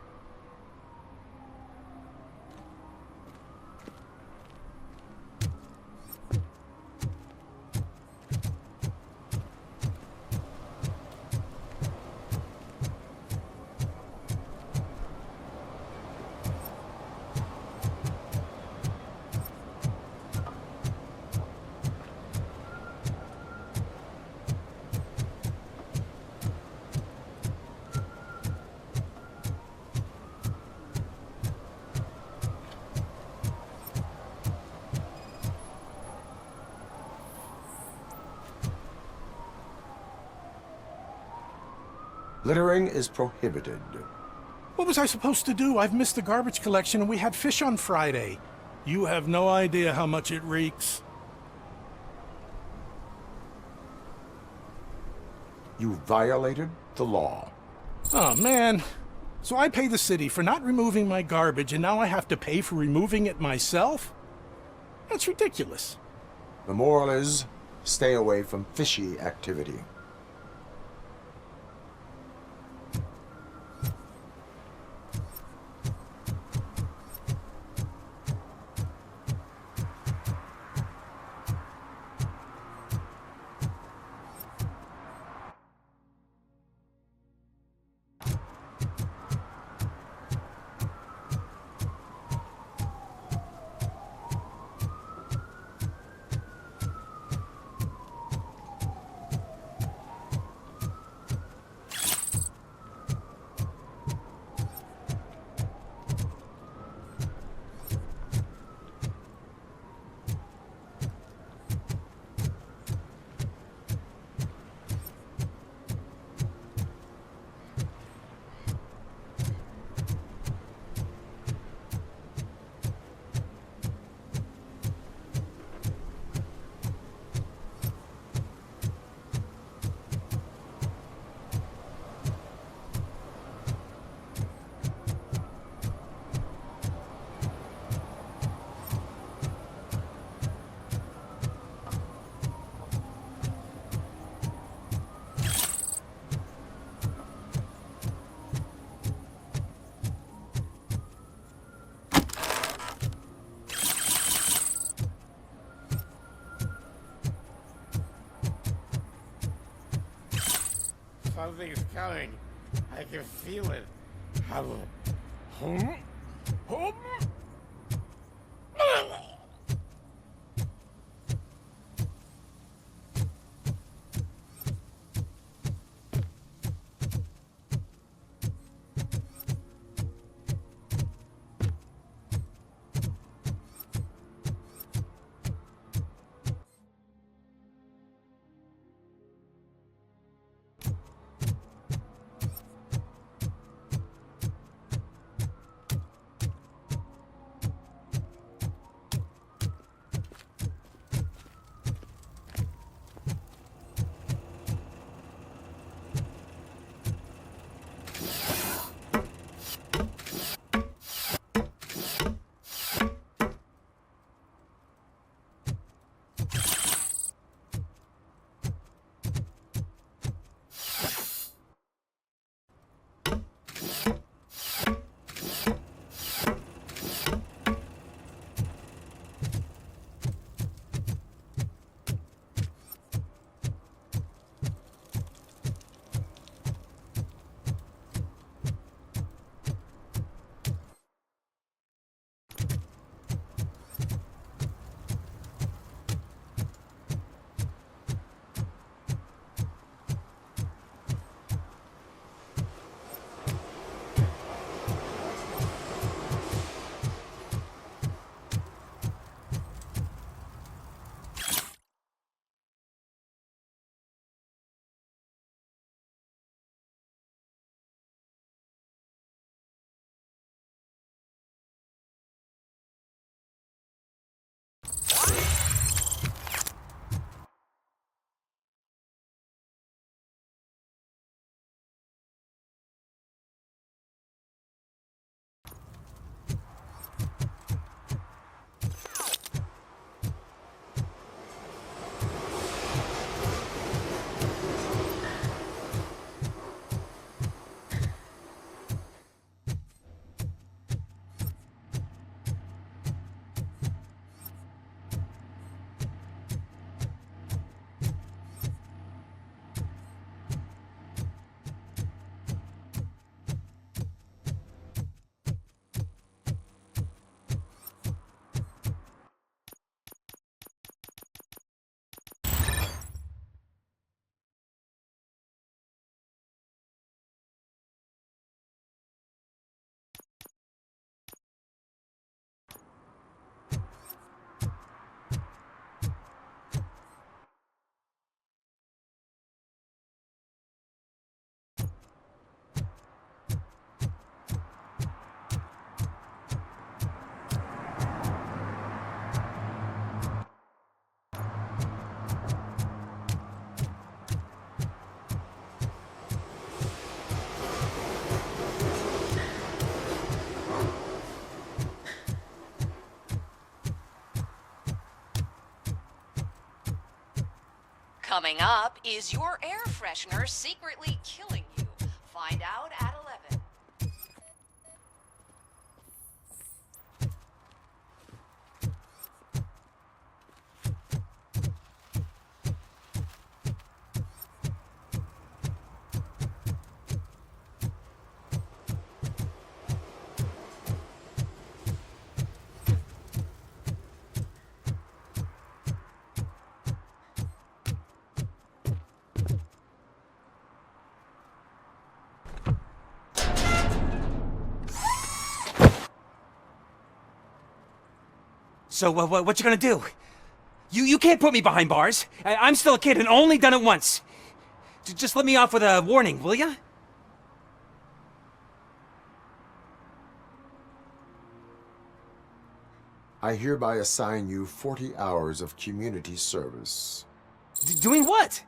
Littering is prohibited. What was I supposed to do? I've missed the garbage collection and we had fish on Friday. You have no idea how much it reeks. You violated the law. Oh, man. So I pay the city for not removing my garbage and now I have to pay for removing it myself? That's ridiculous. The moral is, Stay away from fishy activity. Something's coming. I can feel it. Hum? Hum? Coming up, is your air freshener secretly killing you? Find out at 11. So, what you gonna do? You can't put me behind bars. I'm still a kid and only done it once. Just let me off with a warning, will ya? I hereby assign you 40 hours of community service. Doing what?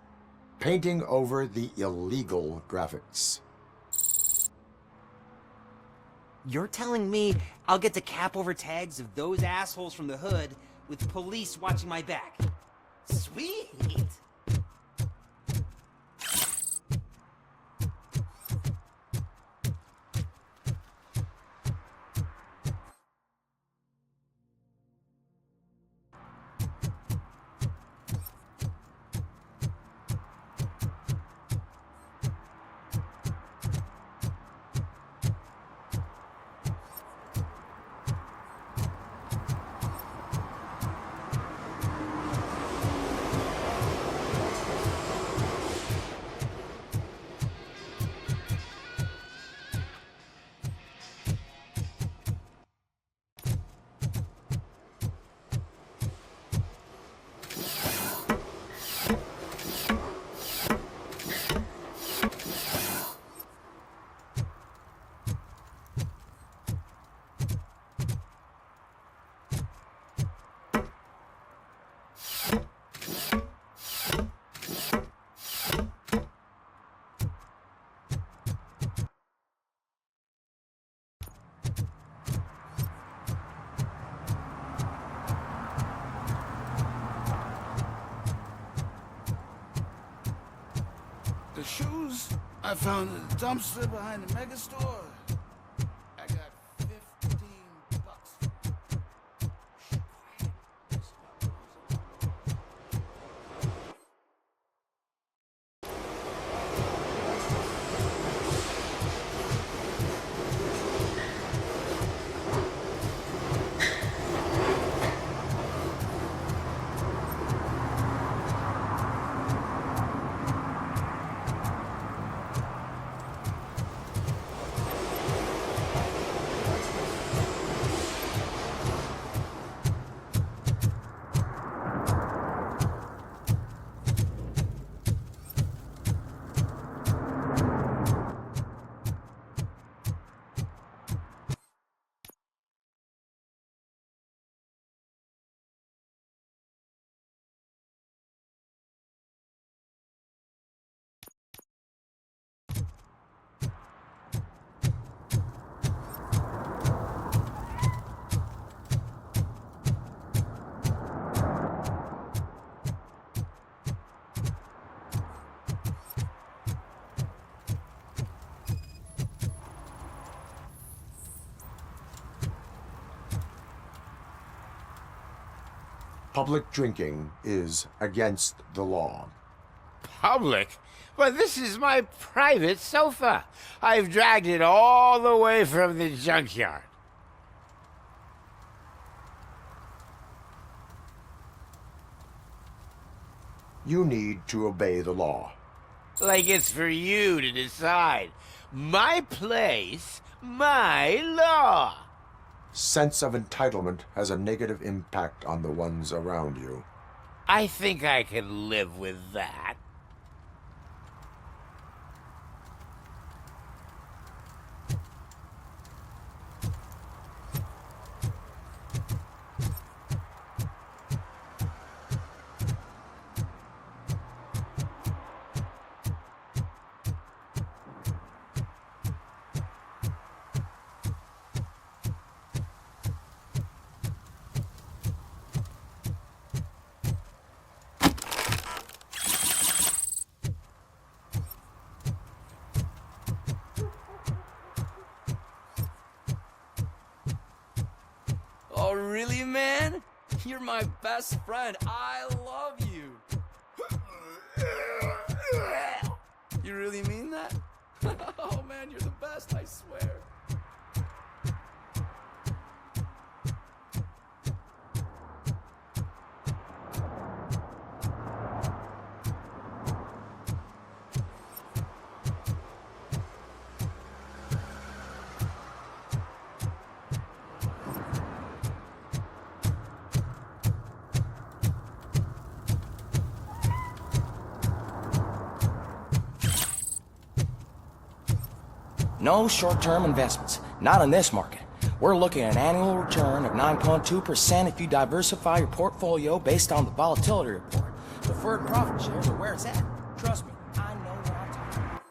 Painting over the illegal graphics. You're telling me I'll get to cap over tags of those assholes from the hood with police watching my back? Sweet! The shoes I found in the dumpster behind the mega store. I got 15 bucks. Public drinking is against the law. Public? But this is my private sofa. I've dragged it all the way from the junkyard. You need to obey the law. Like it's for you to decide. My place, my law. Sense of entitlement has a negative impact on the ones around you. I think I can live with that. You're my best friend. I love you. You really mean that? Oh man, you're the best, I swear. No short-term investments. Not in this market. We're looking at an annual return of 9.2% if you diversify your portfolio based on the volatility report. Deferred profit shares are where it's at. Trust me, I know what I'm talking about.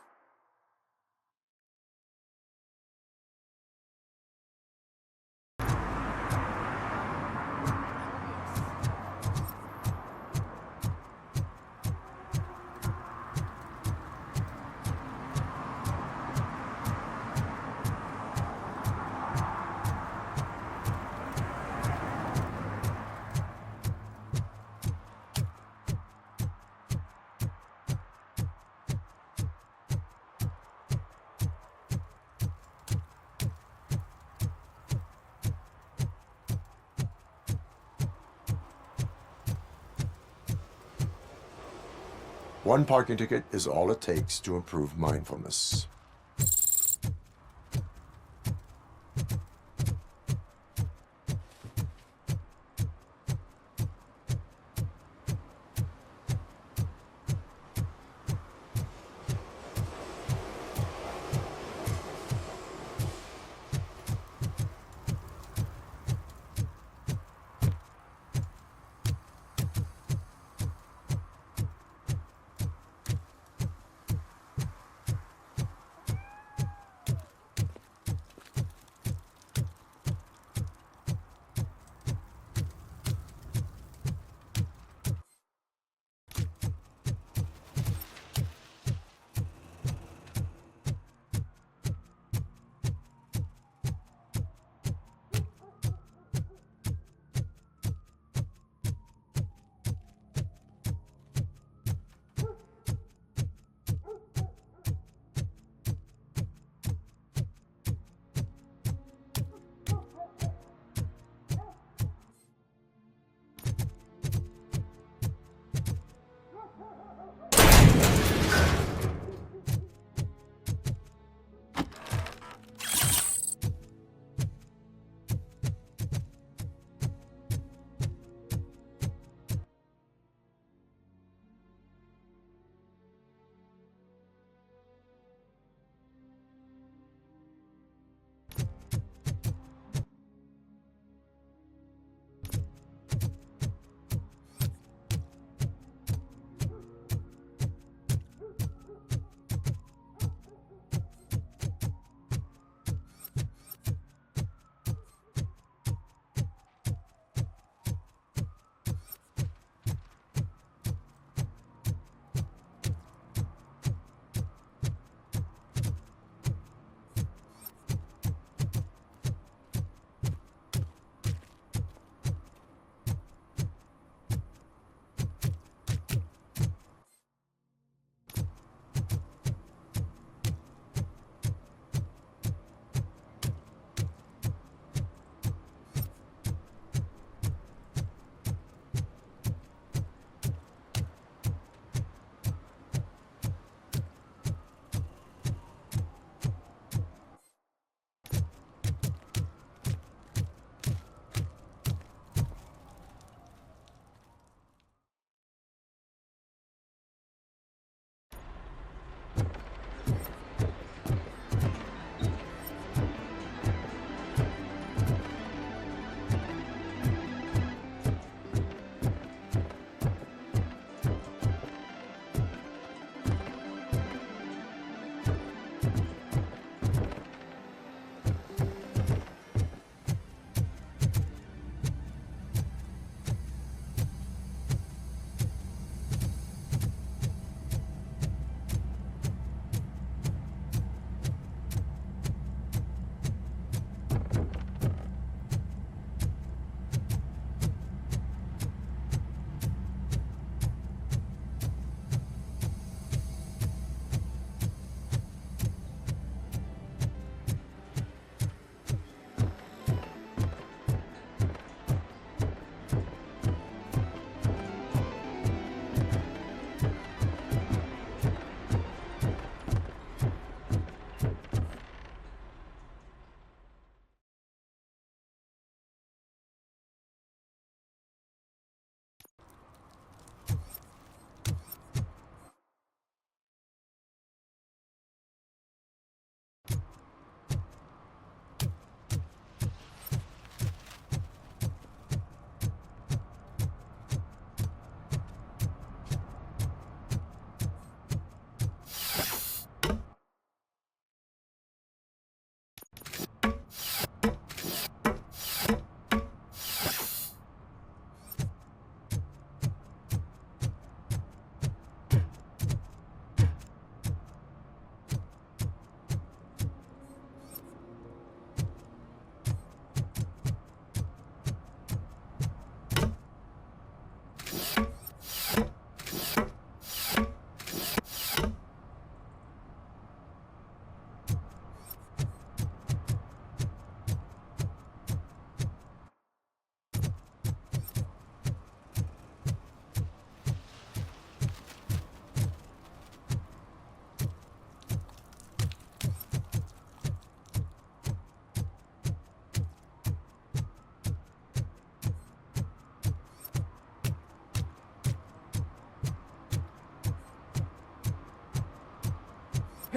One parking ticket is all it takes to improve mindfulness.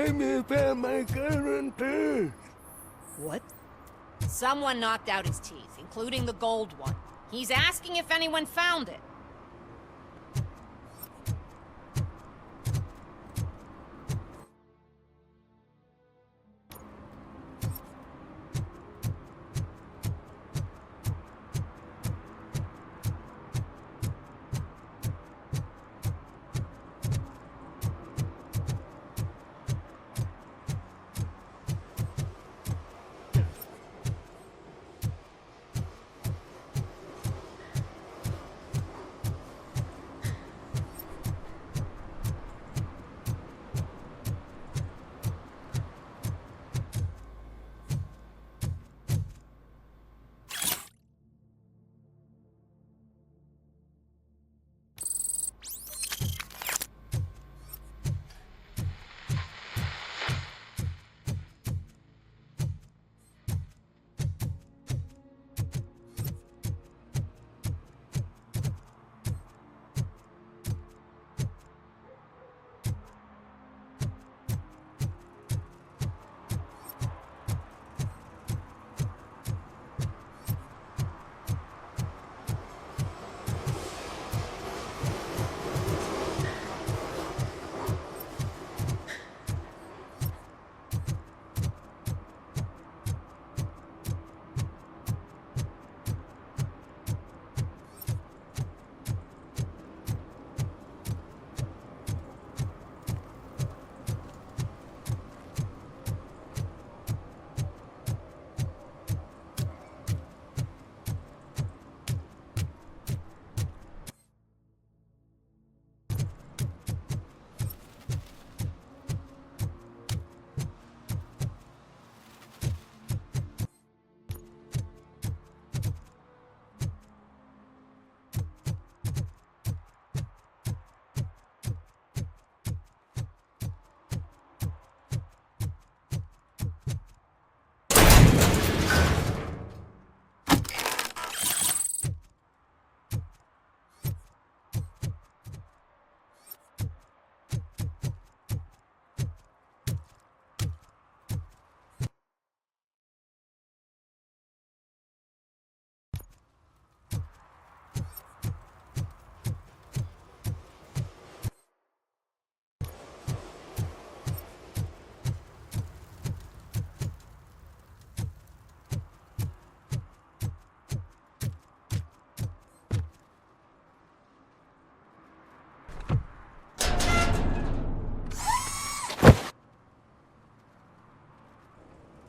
me found my gun and purse. What? Someone knocked out his teeth, including the gold one. He's asking if anyone found it.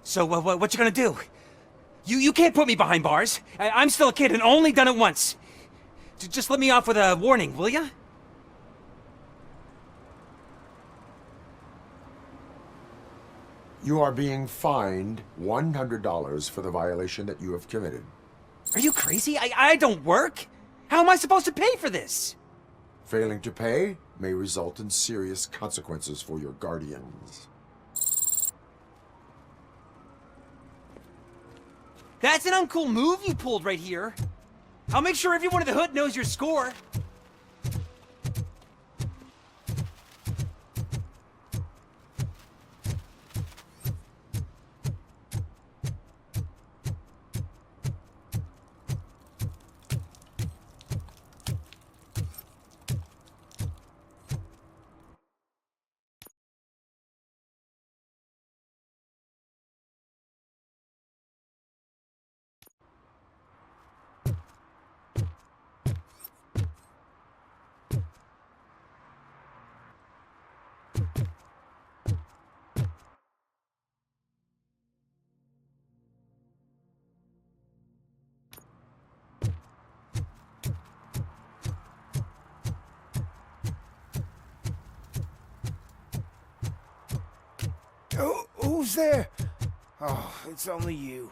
So, what you gonna do? You can't put me behind bars. I'm still a kid and only done it once. Just let me off with a warning, will ya? You are being fined $100 for the violation that you have committed. Are you crazy? I don't work. How am I supposed to pay for this? Failing to pay may result in serious consequences for your guardians. That's an uncool move you pulled right here. I'll make sure everyone in the hood knows your score. Who's there? Oh, it's only you.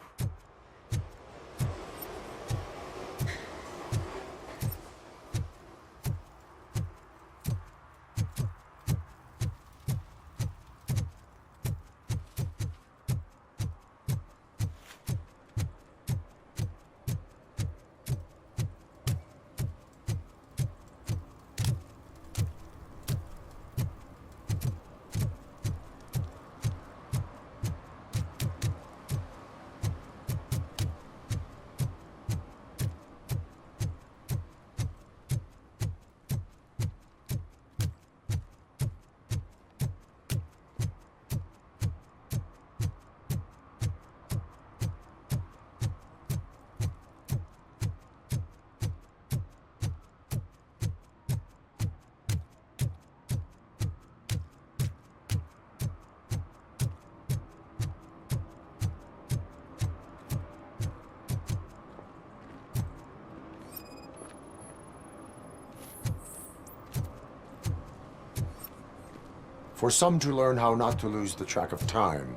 For some to learn how not to lose the track of time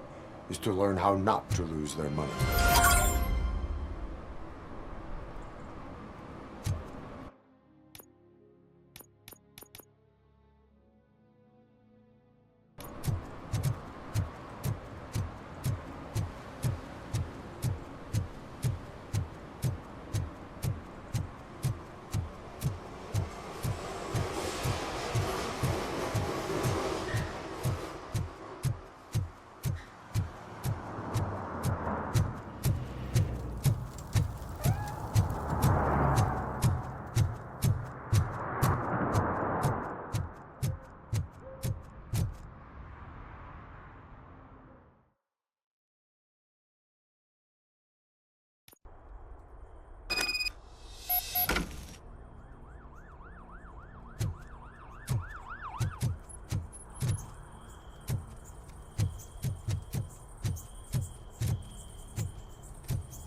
is to learn how not to lose their money.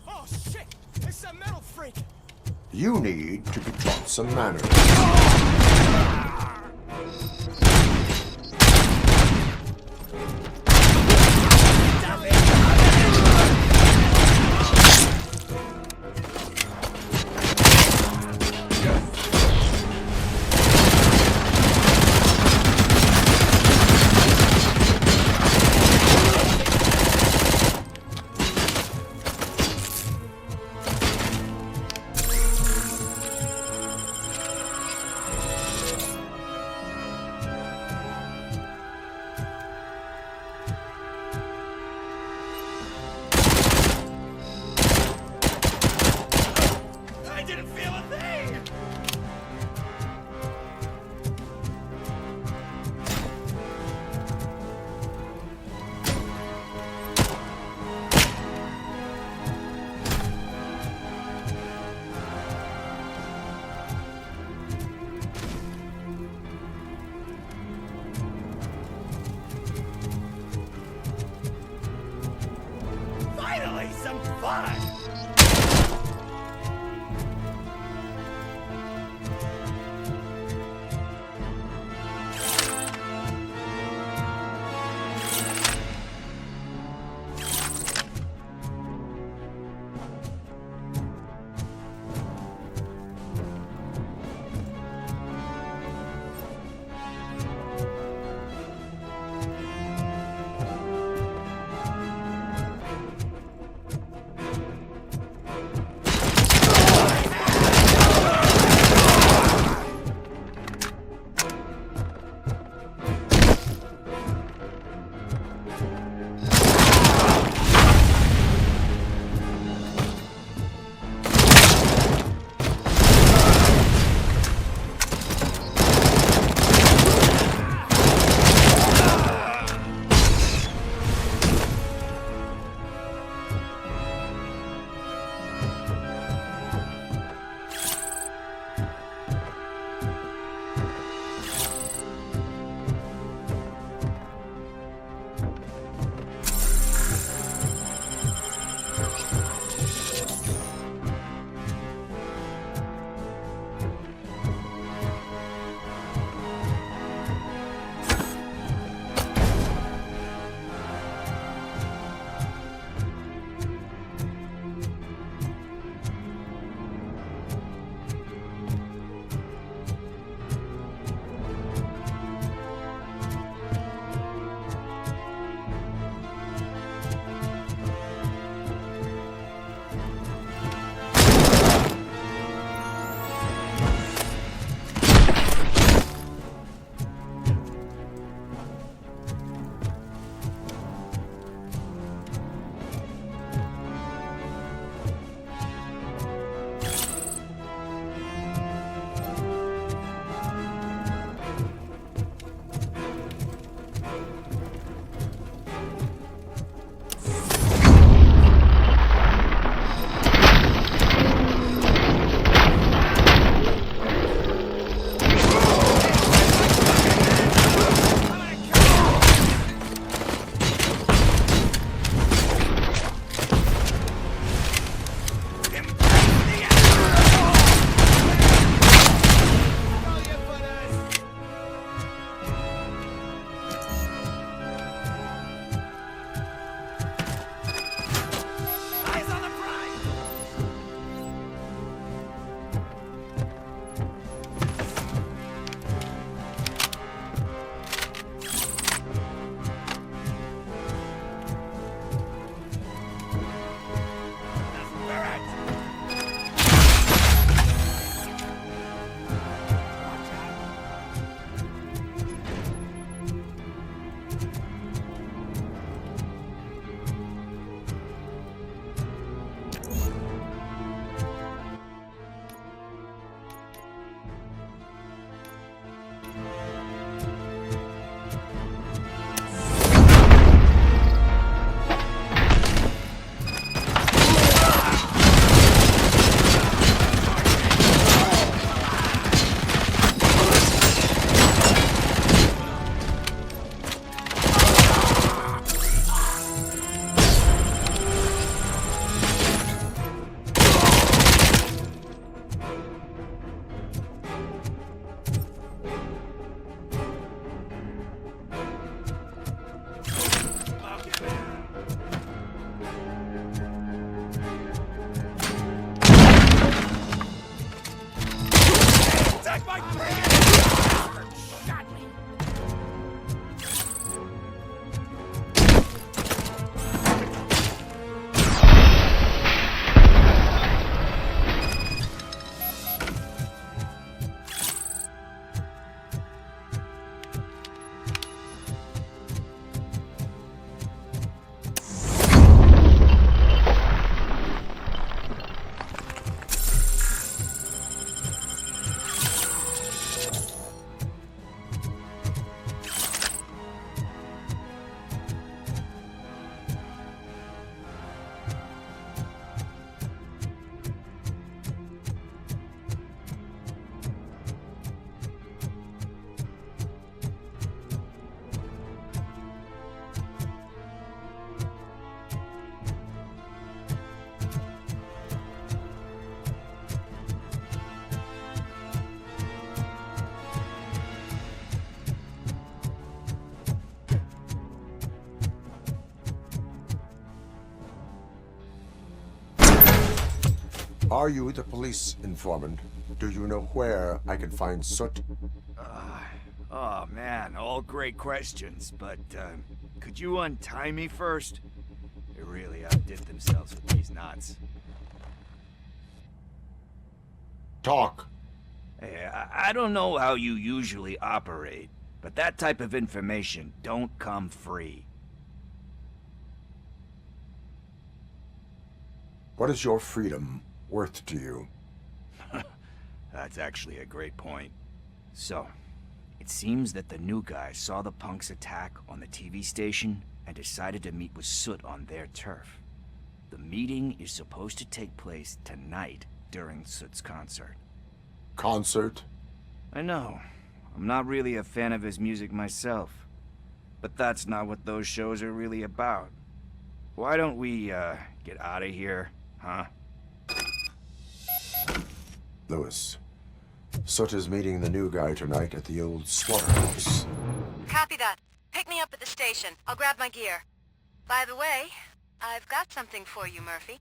Oh shit! It's that metal freak! You need to be taught some manners. I didn't feel a thing! Finally, some fun! Are you the police informant? Do you know where I can find Soot? Oh man, all great questions, but could you untie me first? They really outdid themselves with these knots. Talk. Hey, I don't know how you usually operate, but that type of information don't come free. What is your freedom worth to you? That's actually a great point. So, it seems that the new guy saw the punks attack on the TV station and decided to meet with Soot on their turf. The meeting is supposed to take place tonight during Soot's concert. Concert? I know. I'm not really a fan of his music myself. But that's not what those shows are really about. Why don't we, get out of here, huh? Lewis, Soot is meeting the new guy tonight at the old slaughterhouse. Copy that. Pick me up at the station. I'll grab my gear. By the way, I've got something for you, Murphy.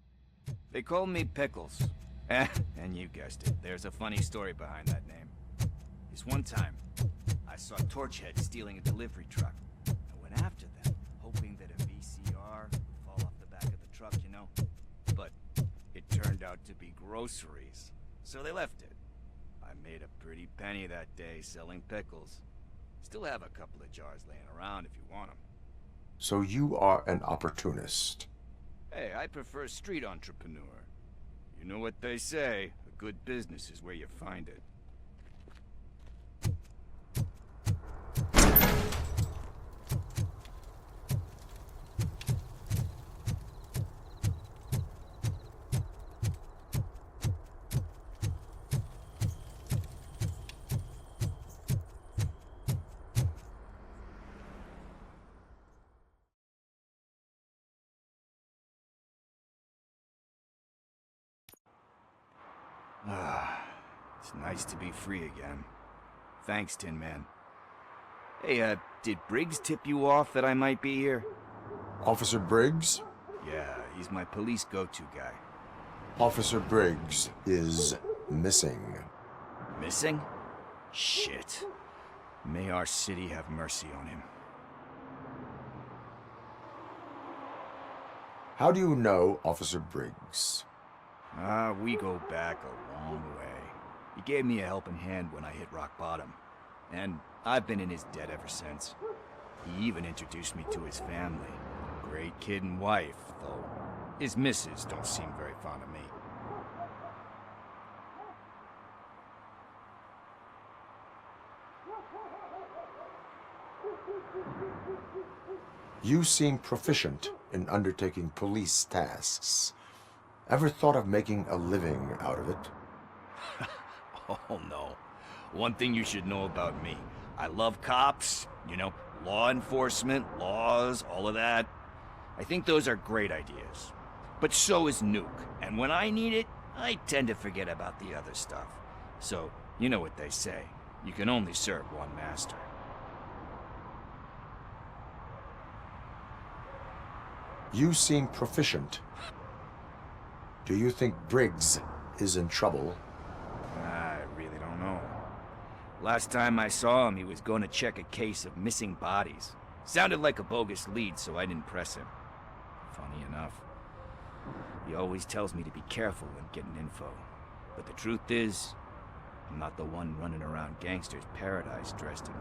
They call me Pickles. And you guessed it, there's a funny story behind that name. This one time, I saw Torchhead stealing a delivery truck. I went after them, hoping that a VCR would fall off the back of the truck, you know? But it turned out to be groceries, so they left it. I made a pretty penny that day selling pickles. Still have a couple of jars laying around if you want them. So you are an opportunist. Hey, I prefer street entrepreneur. You know what they say, a good business is where you find it. It's nice to be free again. Thanks, Tin Man. Hey, did Briggs tip you off that I might be here? Officer Briggs? Yeah, he's my police go-to guy. Officer Briggs is missing. Missing? Shit. May our city have mercy on him. How do you know Officer Briggs? We go back a long way. He gave me a helping hand when I hit rock bottom. And I've been in his debt ever since. He even introduced me to his family. Great kid and wife, though his missus don't seem very fond of me. You seem proficient in undertaking police tasks. Ever thought of making a living out of it? Oh no. One thing you should know about me. I love cops, you know, law enforcement, laws, all of that. I think those are great ideas. But so is Nuke, and when I need it, I tend to forget about the other stuff. So, you know what they say. You can only serve one master. You seem proficient. Do you think Briggs is in trouble? I really don't know. Last time I saw him, he was going to check a case of missing bodies. Sounded like a bogus lead, so I didn't press him. Funny enough. He always tells me to be careful when getting info. But the truth is, I'm not the one running around Gangster's Paradise dressed in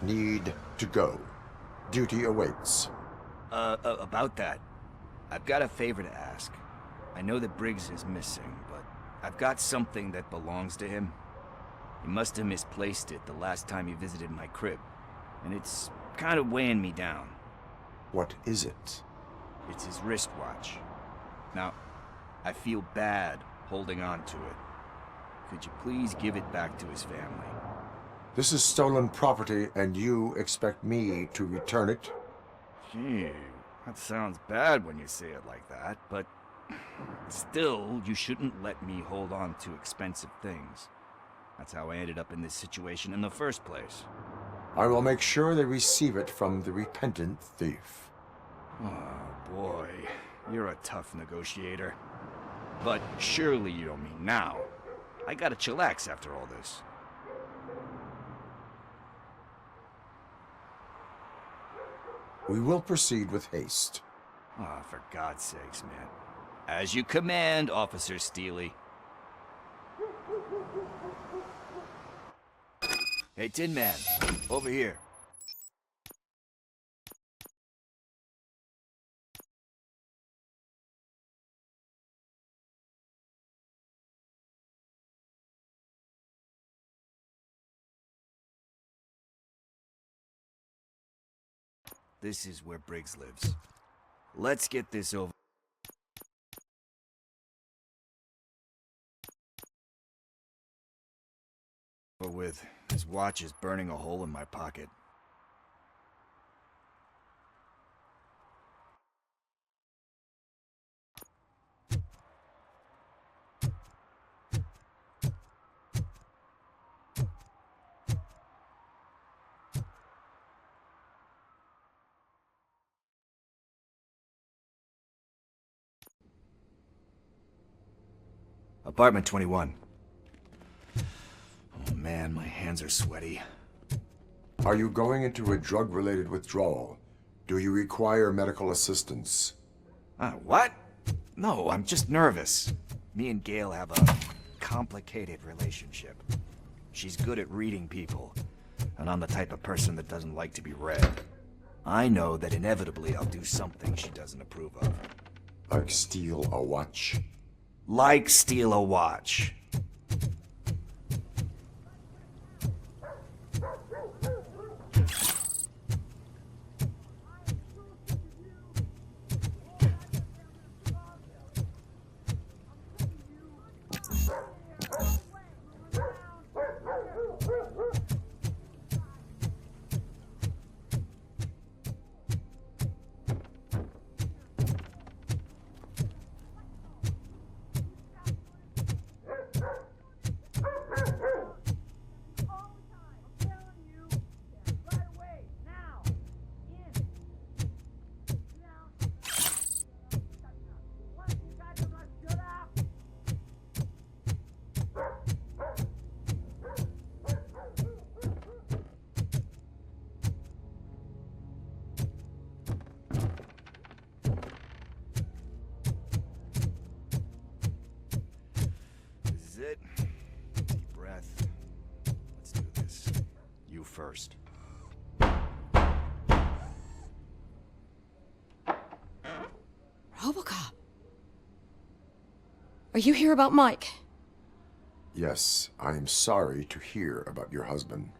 blue. Need to go. Duty awaits. About that, I've got a favor to ask. I know that Briggs is missing, but I've got something that belongs to him. He must have misplaced it the last time he visited my crib, and it's kind of weighing me down. What is it? It's his wristwatch. Now, I feel bad holding on to it. Could you please give it back to his family? This is stolen property, and you expect me to return it? Gee, that sounds bad when you say it like that, but still, you shouldn't let me hold on to expensive things. That's how I ended up in this situation in the first place. I will make sure they receive it from the repentant thief. Oh, boy. You're a tough negotiator. But surely you don't mean now. I gotta chillax after all this. We will proceed with haste. Oh, for God's sakes, man. As you command, Officer Steely. Hey, Tin Man. Over here. This is where Briggs lives. Let's get this over with. His watch is burning a hole in my pocket. Apartment 21. Oh man, my hands are sweaty. Are you going into a drug-related withdrawal? Do you require medical assistance? What? No, I'm just nervous. Me and Gail have a complicated relationship. She's good at reading people, and I'm the type of person that doesn't like to be read. I know that inevitably I'll do something she doesn't approve of. Like steal a watch? Like steal a watch. It. Deep breath. Let's do this. You first. Robocop. Are you here about Mike? Yes, I am sorry to hear about your husband.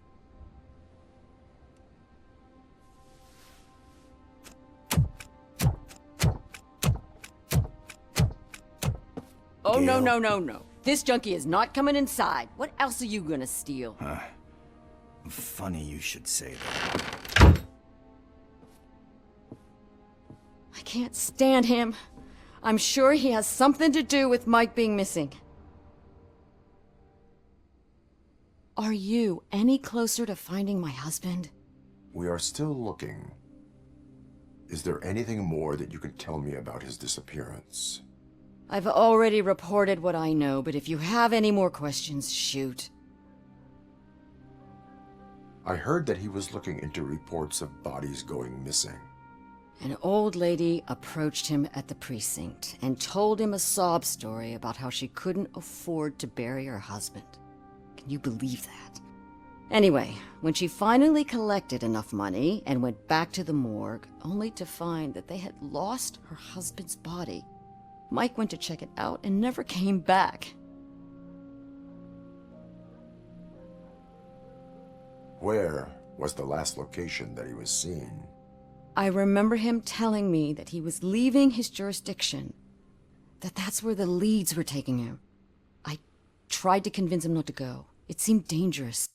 Oh, no, no, no, no. This junkie is not coming inside. What else are you gonna steal? Funny you should say that. I can't stand him. I'm sure he has something to do with Mike being missing. Are you any closer to finding my husband? We are still looking. Is there anything more that you can tell me about his disappearance? I've already reported what I know, but if you have any more questions, shoot. I heard that he was looking into reports of bodies going missing. An old lady approached him at the precinct and told him a sob story about how she couldn't afford to bury her husband. Can you believe that? Anyway, when she finally collected enough money and went back to the morgue, only to find that they had lost her husband's body, Mike went to check it out and never came back. Where was the last location that he was seen? I remember him telling me that he was leaving his jurisdiction, that that's where the leads were taking him. I tried to convince him not to go. It seemed dangerous.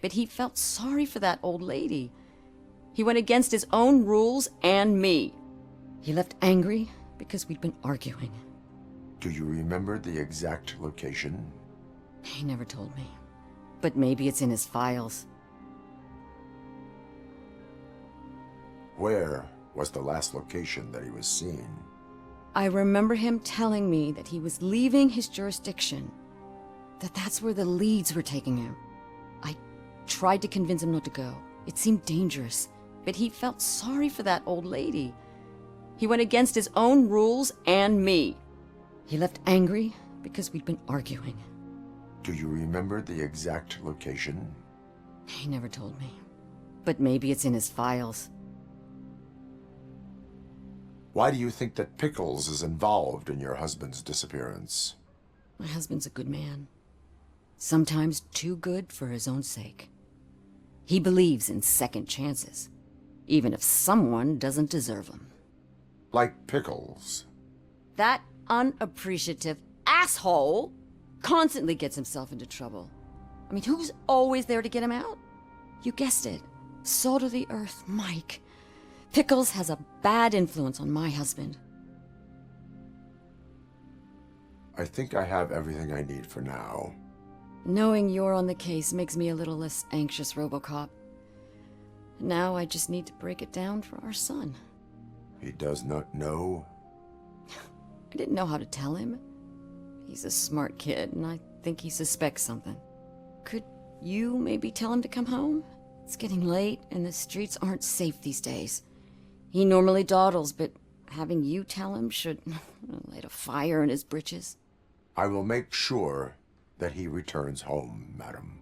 But he felt sorry for that old lady. He went against his own rules and me. He left angry because we'd been arguing. Do you remember the exact location? He never told me. But maybe it's in his files. Where was the last location that he was seen? I remember him telling me that he was leaving his jurisdiction, that's where the leads were taking him. I tried to convince him not to go. It seemed dangerous, but he felt sorry for that old lady. He went against his own rules and me. He left angry because we'd been arguing. Do you remember the exact location? He never told me. But maybe it's in his files. Why do you think that Pickles is involved in your husband's disappearance? My husband's a good man. Sometimes too good for his own sake. He believes in second chances, even if someone doesn't deserve them. Like Pickles. That unappreciative asshole constantly gets himself into trouble. I mean, who's always there to get him out? You guessed it. Salt of the earth, Mike. Pickles has a bad influence on my husband. I think I have everything I need for now. Knowing you're on the case makes me a little less anxious, Robocop. Now I just need to break it down for our son. He does not know? I didn't know how to tell him. He's a smart kid, and I think he suspects something. Could you maybe tell him to come home? It's getting late, and the streets aren't safe these days. He normally dawdles, but having you tell him should light a fire in his britches. I will make sure that he returns home, madam.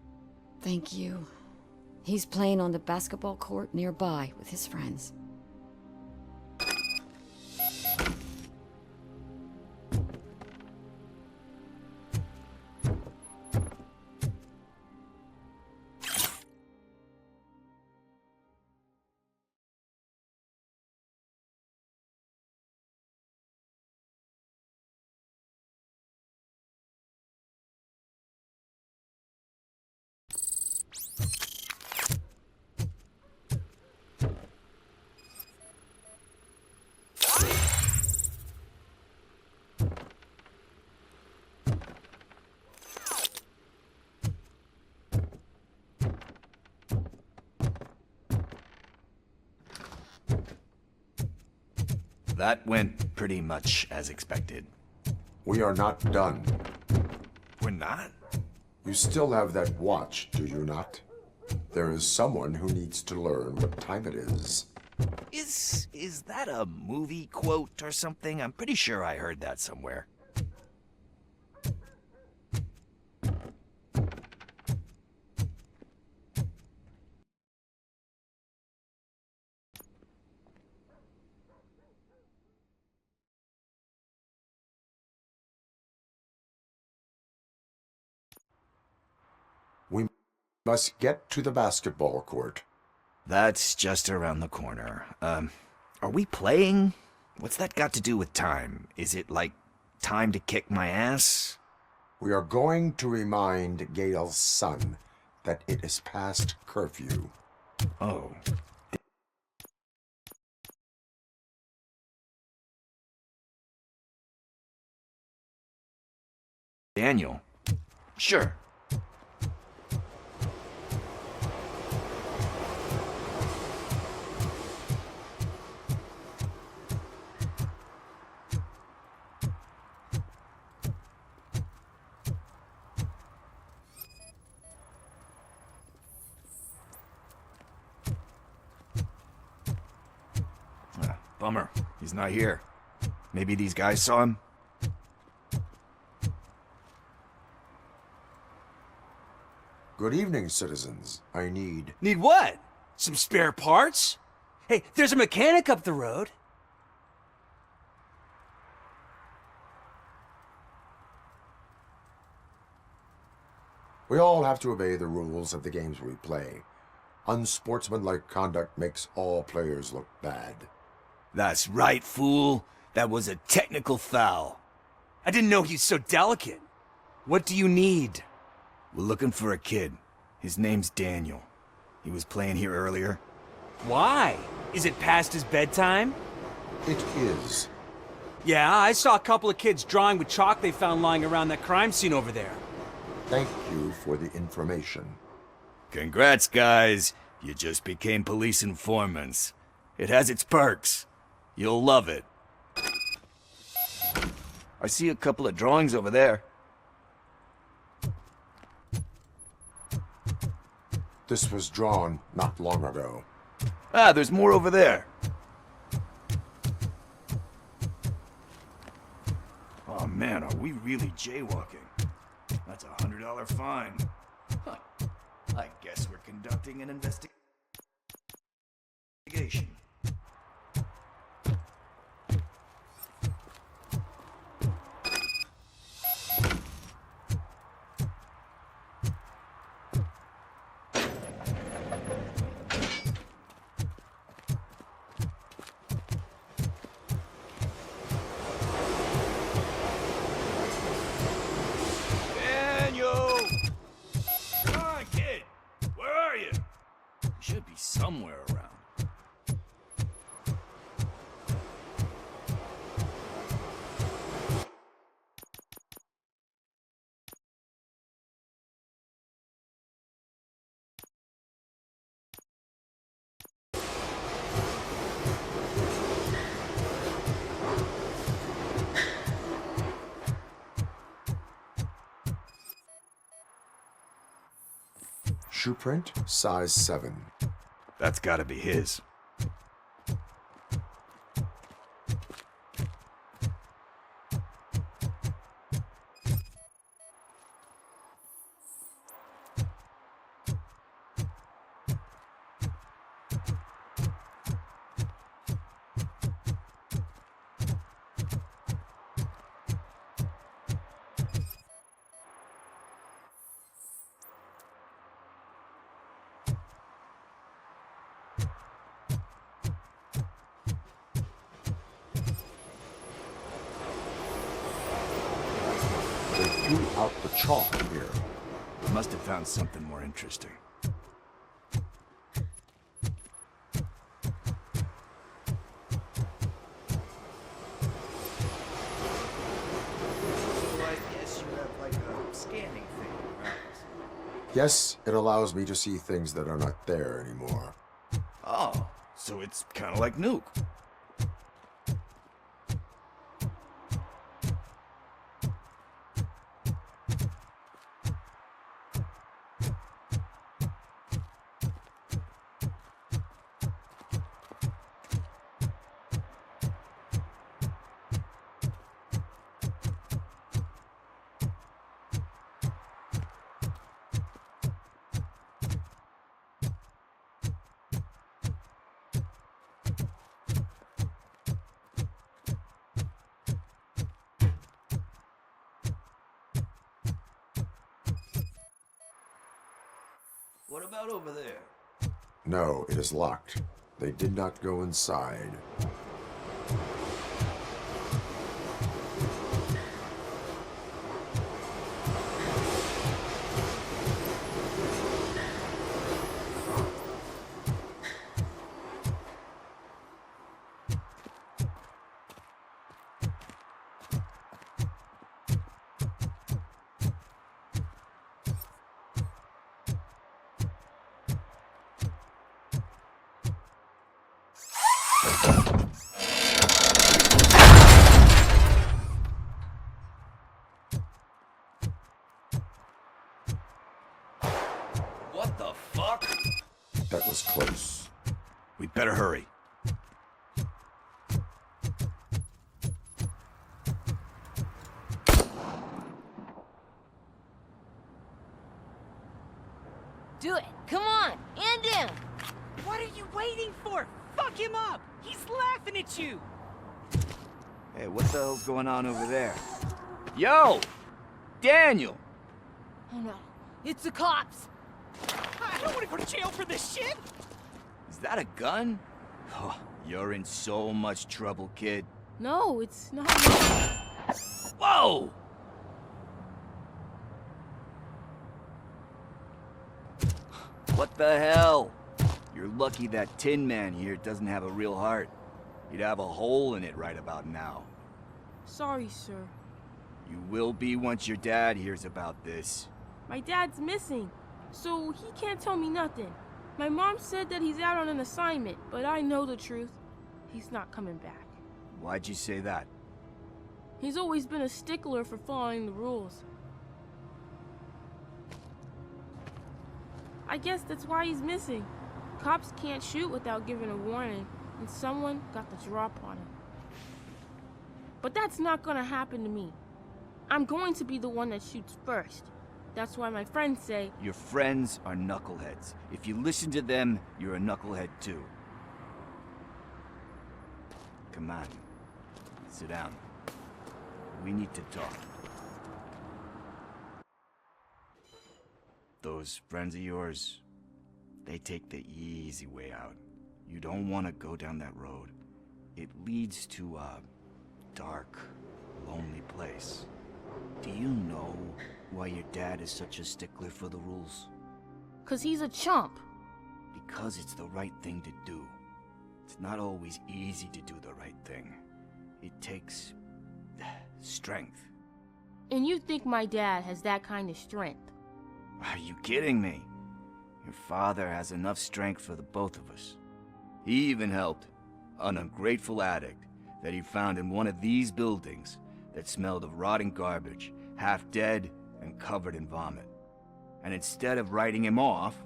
Thank you. He's playing on the basketball court nearby with his friends. That went pretty much as expected. We are not done. We're not? You still have that watch, do you not? There is someone who needs to learn what time it is. Is that a movie quote or something? I'm pretty sure I heard that somewhere. We must get to the basketball court. That's just around the corner. Are we playing? What's that got to do with time? Is it like time to kick my ass? We are going to remind Gail's son that it is past curfew. Oh. Daniel. Sure. Bummer. He's not here. Maybe these guys saw him? Good evening, citizens. I need... Need what? Some spare parts? Hey, there's a mechanic up the road. We all have to obey the rules of the games we play. Unsportsmanlike conduct makes all players look bad. That's right, fool. That was a technical foul. I didn't know he's so delicate. What do you need? We're looking for a kid. His name's Daniel. He was playing here earlier. Why? Is it past his bedtime? It is. Yeah, I saw a couple of kids drawing with chalk they found lying around that crime scene over there. Thank you for the information. Congrats, guys. You just became police informants. It has its perks. You'll love it. I see a couple of drawings over there. This was drawn not long ago. Ah, there's more over there. Oh man, are we really jaywalking? That's a $100 fine. Huh. I guess we're conducting an investigation. Somewhere around. Shoe print, size 7. That's gotta be his. They threw out the chalk here. Must have found something more interesting. Yes, it allows me to see things that are not there anymore. Oh, so it's kind of like Nuke. What about over there? No, it is locked. They did not go inside. What the fuck? That was close. We better hurry. Do it. Come on. And him. What are you waiting for? Fuck him up! He's laughing at you! Hey, what the hell's going on over there? Yo! Daniel! Oh no. It's the cops. I don't want to go to jail for this shit! Is that a gun? Oh, you're in so much trouble, kid. No, it's not. Whoa! What the hell? You're lucky that Tin Man here doesn't have a real heart. He'd have a hole in it right about now. Sorry, sir. You will be once your dad hears about this. My dad's missing, so he can't tell me nothing. My mom said that he's out on an assignment, but I know the truth. He's not coming back. Why'd you say that? He's always been a stickler for following the rules. I guess that's why he's missing. Cops can't shoot without giving a warning, and someone got the drop on him. But that's not gonna happen to me. I'm going to be the one that shoots first. That's why my friends say... Your friends are knuckleheads. If you listen to them, you're a knucklehead too. Come on. Sit down. We need to talk. Those friends of yours, they take the easy way out. You don't want to go down that road. It leads to a dark, lonely place. Do you know why your dad is such a stickler for the rules? 'Cause he's a chump. Because it's the right thing to do. It's not always easy to do the right thing. It takes strength. And you think my dad has that kind of strength? Are you kidding me? Your father has enough strength for the both of us. He even helped an ungrateful addict that he found in one of these buildings that smelled of rotting garbage, half dead and covered in vomit. And instead of writing him off,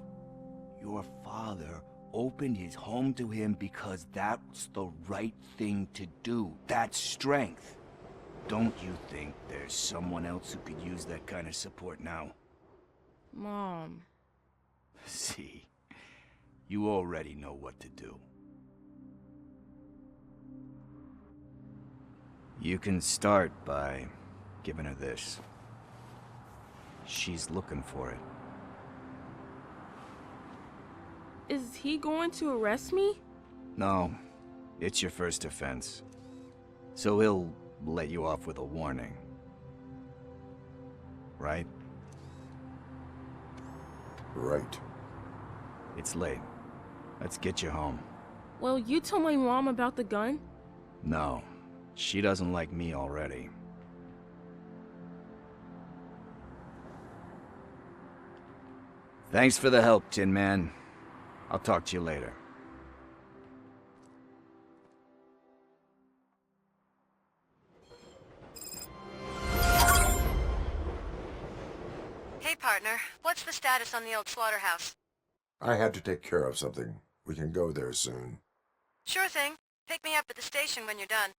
your father opened his home to him because that's the right thing to do. That's strength. Don't you think there's someone else who could use that kind of support now? Mom. See, you already know what to do. You can start by giving her this. She's looking for it. Is he going to arrest me? No, it's your first offense. So he'll let you off with a warning. Right? Right. It's late. Let's get you home. Well, you told my mom about the gun? No, she doesn't like me already. Thanks for the help, Tin Man. I'll talk to you later. Hey, partner. What's the status on the old slaughterhouse? I had to take care of something. We can go there soon. Sure thing. Pick me up at the station when you're done.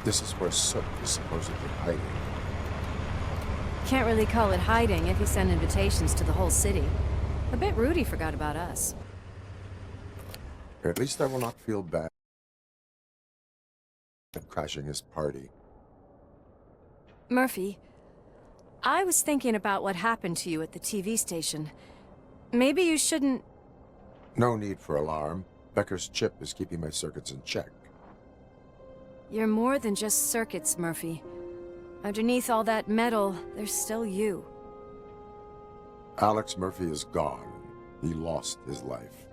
This is where Sook is supposedly hiding. Can't really call it hiding if he sent invitations to the whole city. A bit rude he forgot about us. At least I will not feel bad at crashing his party. Murphy, I was thinking about what happened to you at the TV station. Maybe you shouldn't... No need for alarm. Becker's chip is keeping my circuits in check. You're more than just circuits, Murphy. Underneath all that metal, there's still you. Alex Murphy is gone. He lost his life.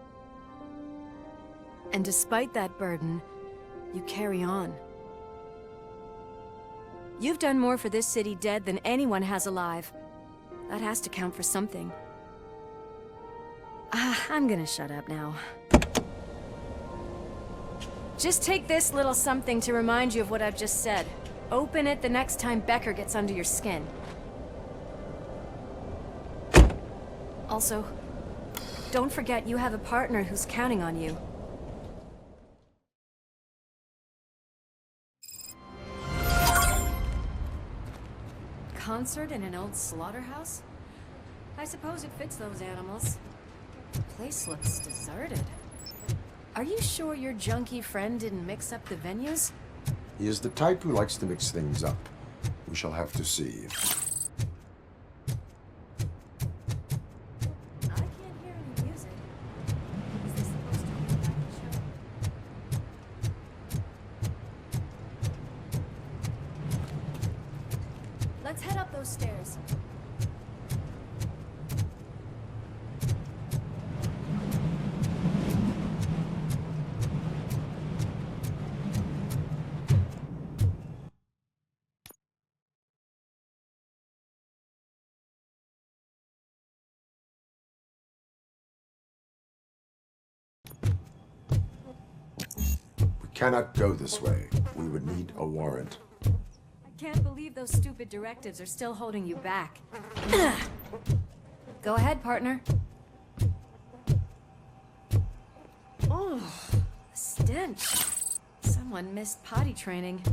And despite that burden, you carry on. You've done more for this city dead than anyone has alive. That has to count for something. I'm gonna shut up now. Just take this little something to remind you of what I've just said. Open it the next time Becker gets under your skin. Also, don't forget you have a partner who's counting on you. Concert in an old slaughterhouse? I suppose it fits those animals. The place looks deserted. Are you sure your junkie friend didn't mix up the venues? He is the type who likes to mix things up. We shall have to see. I can't hear any music. Is this supposed to be a private show? Let's head up those stairs. We cannot go this way. We would need a warrant. I can't believe those stupid directives are still holding you back. Go ahead, partner. Oh, the stench. Someone missed potty training.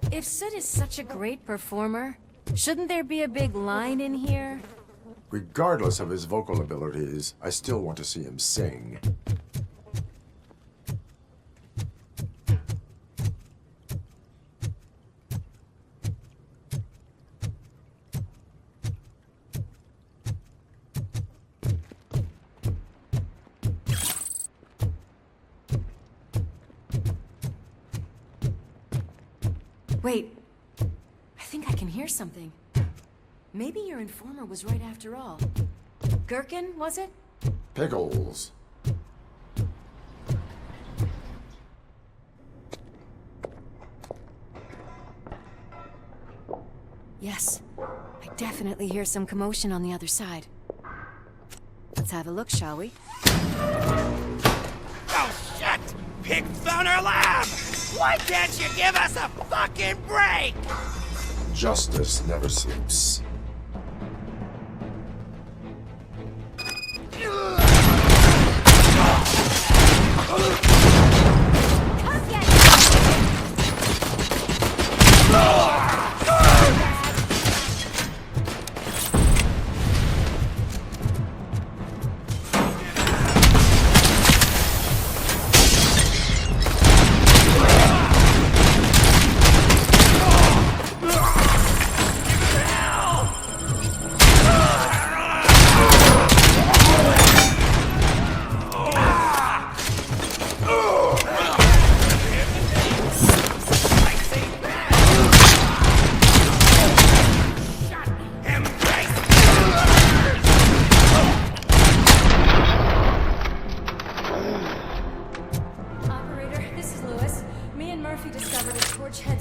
If Sid is such a great performer, shouldn't there be a big line in here? Regardless of his vocal abilities, I still want to see him sing. Wait, I think I can hear something. Maybe your informer was right after all. Gherkin, was it? Pickles. Yes, I definitely hear some commotion on the other side. Let's have a look, shall we? Oh, shit! Pig found our lab! Why can't you give us a fucking break? Justice never sleeps.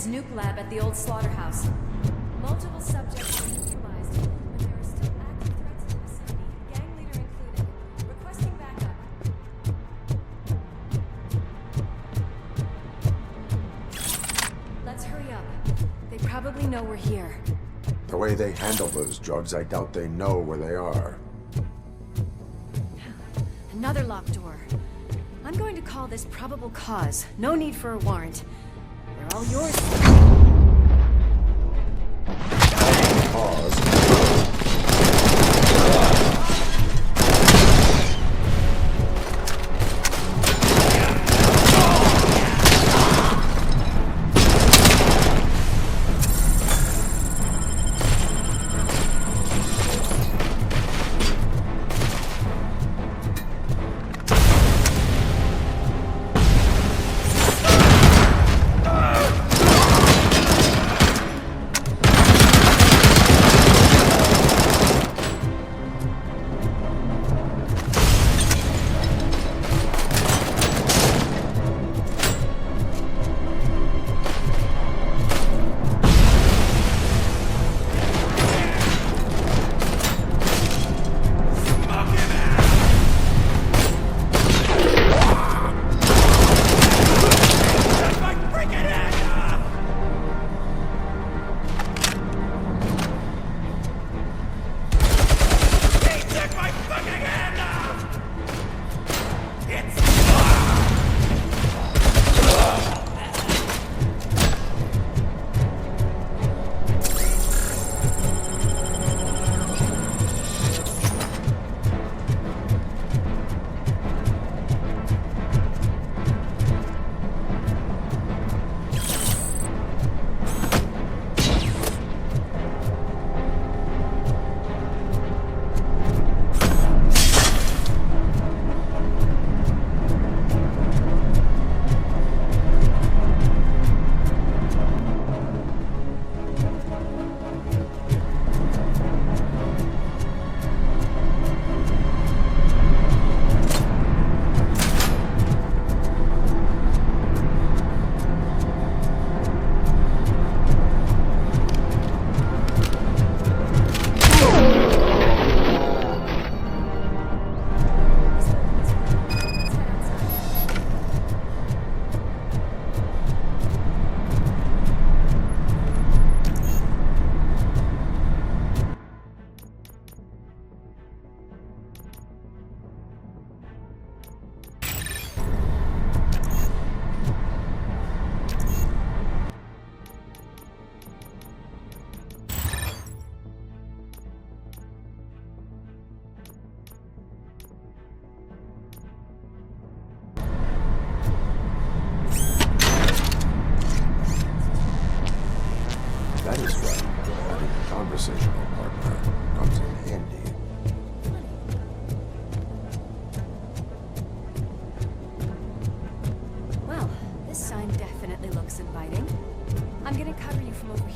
nuke lab at the old slaughterhouse. Multiple subjects were neutralized, but there are still active threats in the vicinity, gang leader included. Requesting backup. Let's hurry up. They probably know we're here. The way they handle those drugs, I doubt they know where they are. Another locked door. I'm going to call this probable cause. No need for a warrant. They're all yours.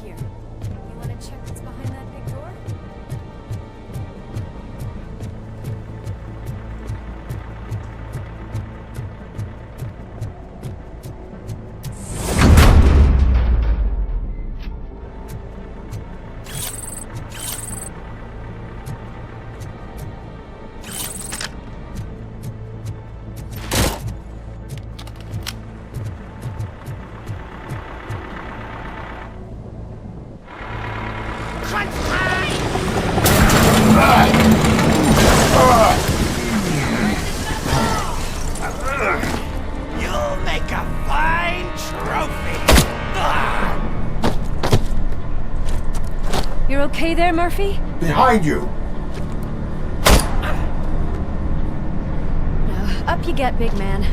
here. You want to check what's behind that big door? You'll make a fine trophy. You're okay there, Murphy? Behind you! No, up you get, big man.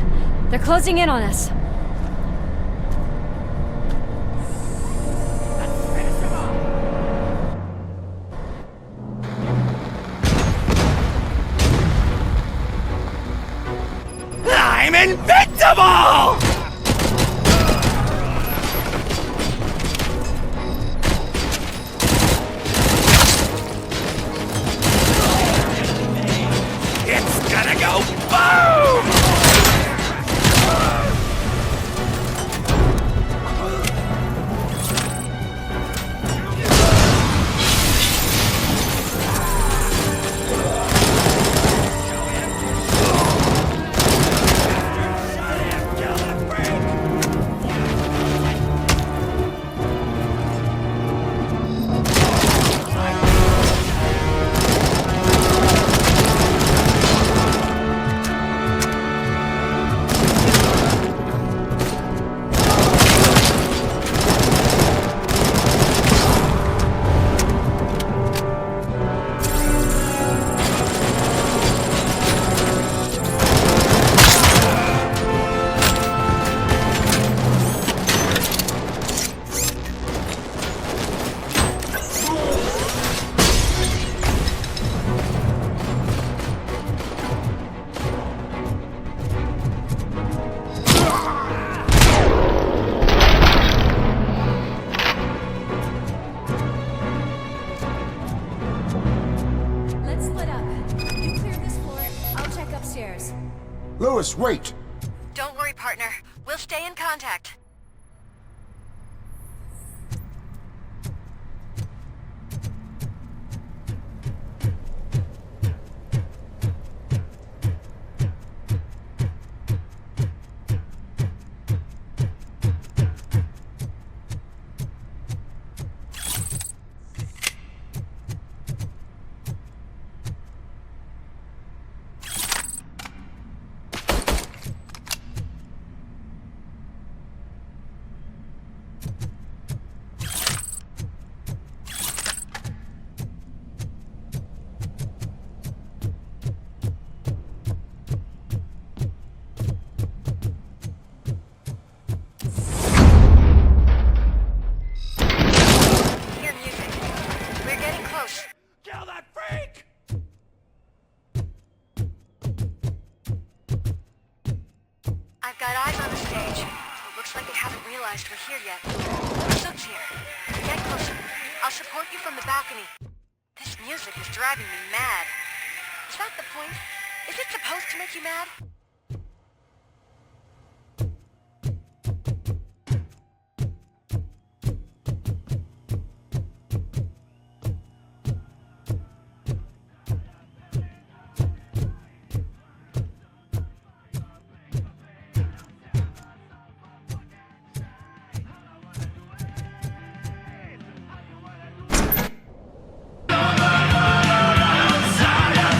They're closing in on us. I'm invincible! It's gonna go boom! Let's split up. You clear this floor, I'll check upstairs. Lewis, wait! Don't worry, partner. We'll stay in contact. Hear music. We're getting close. Kill that freak! I've got eyes on the stage. It looks like they haven't realized we're here yet. Sook's here. Get closer. I'll support you from the balcony. This music is driving me mad. Is that the point? Is it supposed to make you mad? Outside of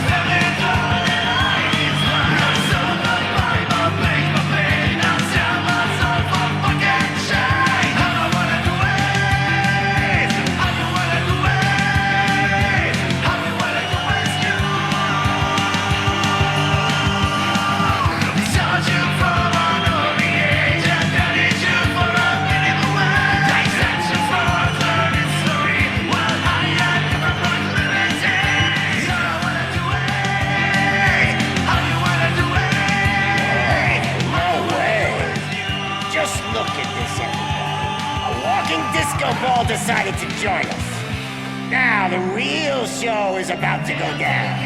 decided to join us. Now the real show is about to go down.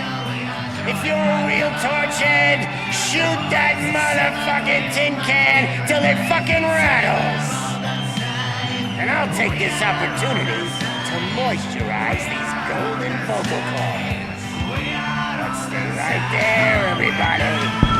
If you're a real torchhead, shoot that motherfucking tin can till it fucking rattles. And I'll take this opportunity to moisturize these golden vocal cords. But stay right there, everybody.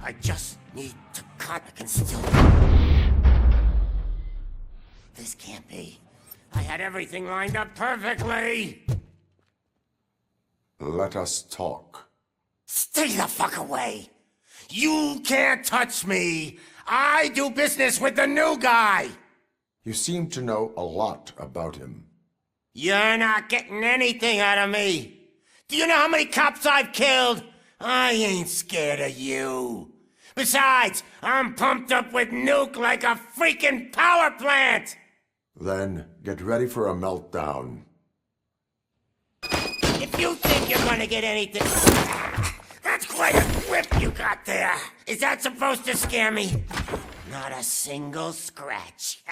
I just need to cut. I can still... This can't be. I had everything lined up perfectly! Let us talk. Stay the fuck away! You can't touch me! I do business with the new guy! You seem to know a lot about him. You're not getting anything out of me! Do you know how many cops I've killed? I ain't scared of you. Besides, I'm pumped up with nuke like a freaking power plant! Then get ready for a meltdown. If you think you're gonna get anything... That's quite a whip you got there. Is that supposed to scare me? Not a single scratch.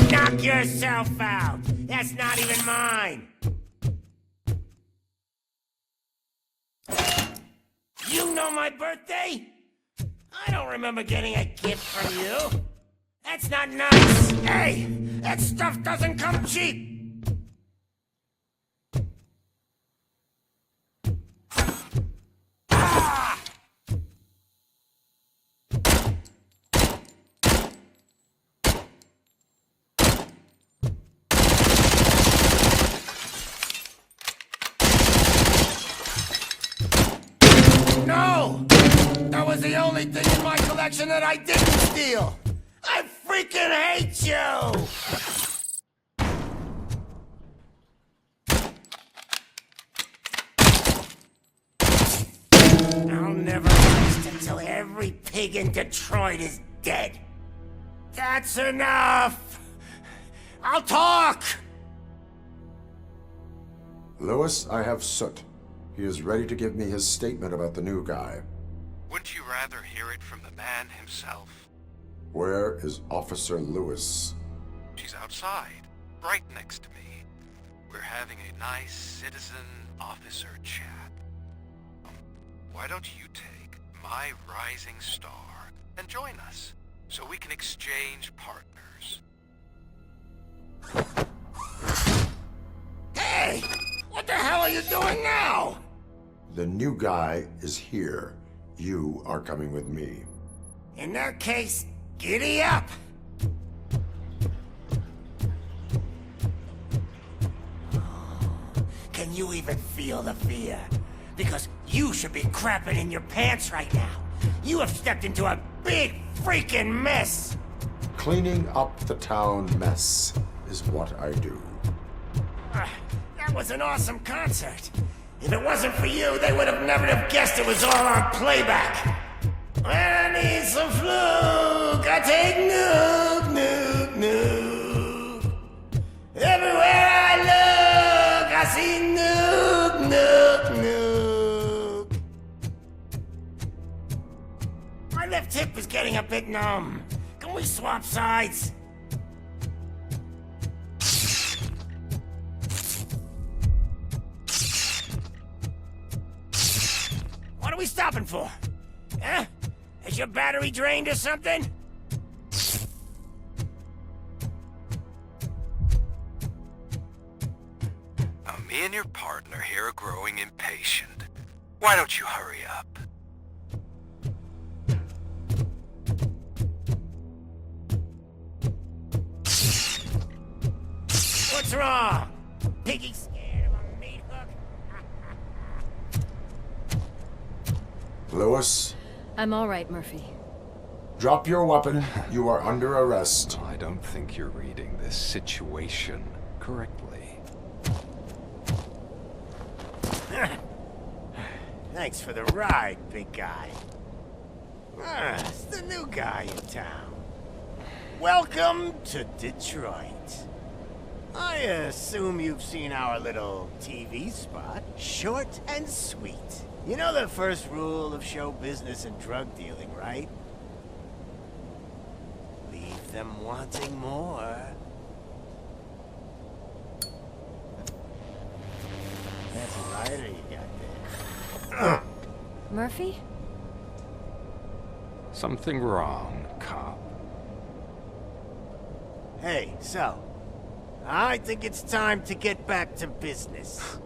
Knock yourself out! That's not even mine! You know my birthday? I don't remember getting a gift from you. That's not nice! Hey! That stuff doesn't come cheap! No! That was the only thing in my collection that I didn't steal! I freaking hate you! I'll never rest until every pig in Detroit is dead. That's enough! I'll talk! Lewis, I have Soot. He is ready to give me his statement about the new guy. Wouldn't you rather hear it from the man himself? Where is Officer Lewis? She's outside, right next to me. We're having a nice citizen-officer chat. Why don't you take my rising star and join us, so we can exchange partners? Hey! What the hell are you doing now? The new guy is here. You are coming with me. In that case, giddy up! Can you even feel the fear? Because you should be crapping in your pants right now. You have stepped into a big freaking mess! Cleaning up the town mess is what I do. That was an awesome concert. If it wasn't for you, they would have never have guessed it was all on playback. When I need some fluke, I take Nuke, Nuke, Nuke. Everywhere I look, I see Nuke, Nuke, Nuke. My left hip is getting a bit numb. Can we swap sides? What are we stopping for? Huh? Is your battery drained or something? Now, me and your partner here are growing impatient. Why don't you hurry up? What's wrong? Piggy scared of a meat hook? Lewis, I'm all right, Murphy. drop your weapon. You are under arrest. I don't think you're reading this situation correctly. Thanks for the ride, big guy. It's the new guy in town. Welcome to Detroit. I assume you've seen our little TV spot. Short and sweet. You know the first rule of show business and drug dealing, right? Leave them wanting more. That's a rider you got there. Murphy? Something wrong, cop. Hey, so, I think it's time to get back to business.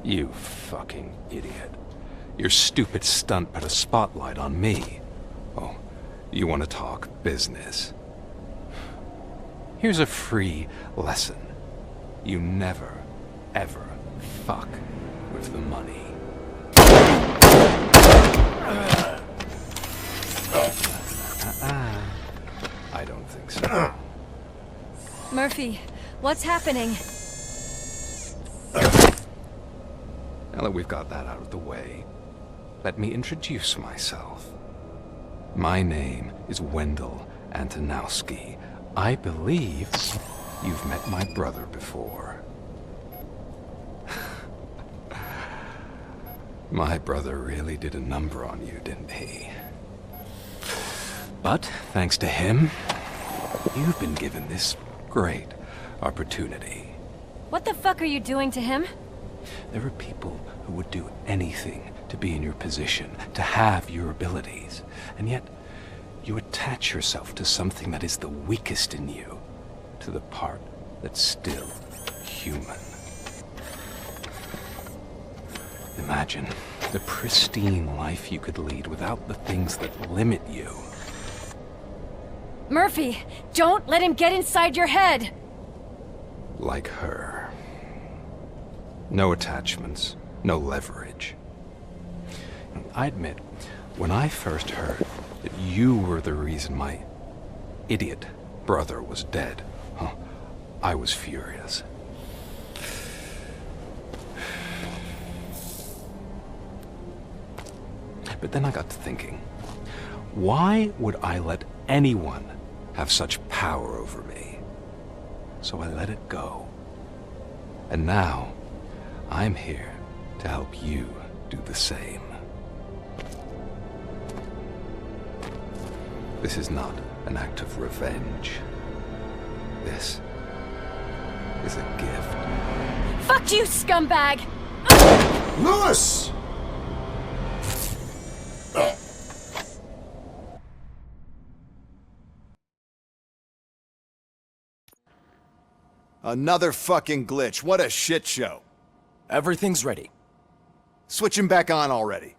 You fucking idiot. Your stupid stunt put a spotlight on me. Oh, you want to talk business? Here's a free lesson. You never, ever fuck with the money. I don't think so. Murphy, what's happening? Now that we've got that out of the way, let me introduce myself. My name is Wendell Antonowski. I believe you've met my brother before. My brother really did a number on you, didn't he? But, thanks to him, you've been given this great opportunity. What the fuck are you doing to him? There are people who would do anything to be in your position, to have your abilities, and yet you attach yourself to something that is the weakest in you, to the part that's still human. Imagine the pristine life you could lead without the things that limit you. Murphy, don't let him get inside your head! Like her. No attachments, no leverage. I admit, when I first heard that you were the reason my idiot brother was dead, I was furious. But then I got to thinking, why would I let anyone have such power over me? So I let it go. And now, I'm here to help you do the same. This is not an act of revenge. This is a gift. Fuck you, scumbag! Lewis! Another fucking glitch. What a shit show. Everything's ready. Switch him back on already.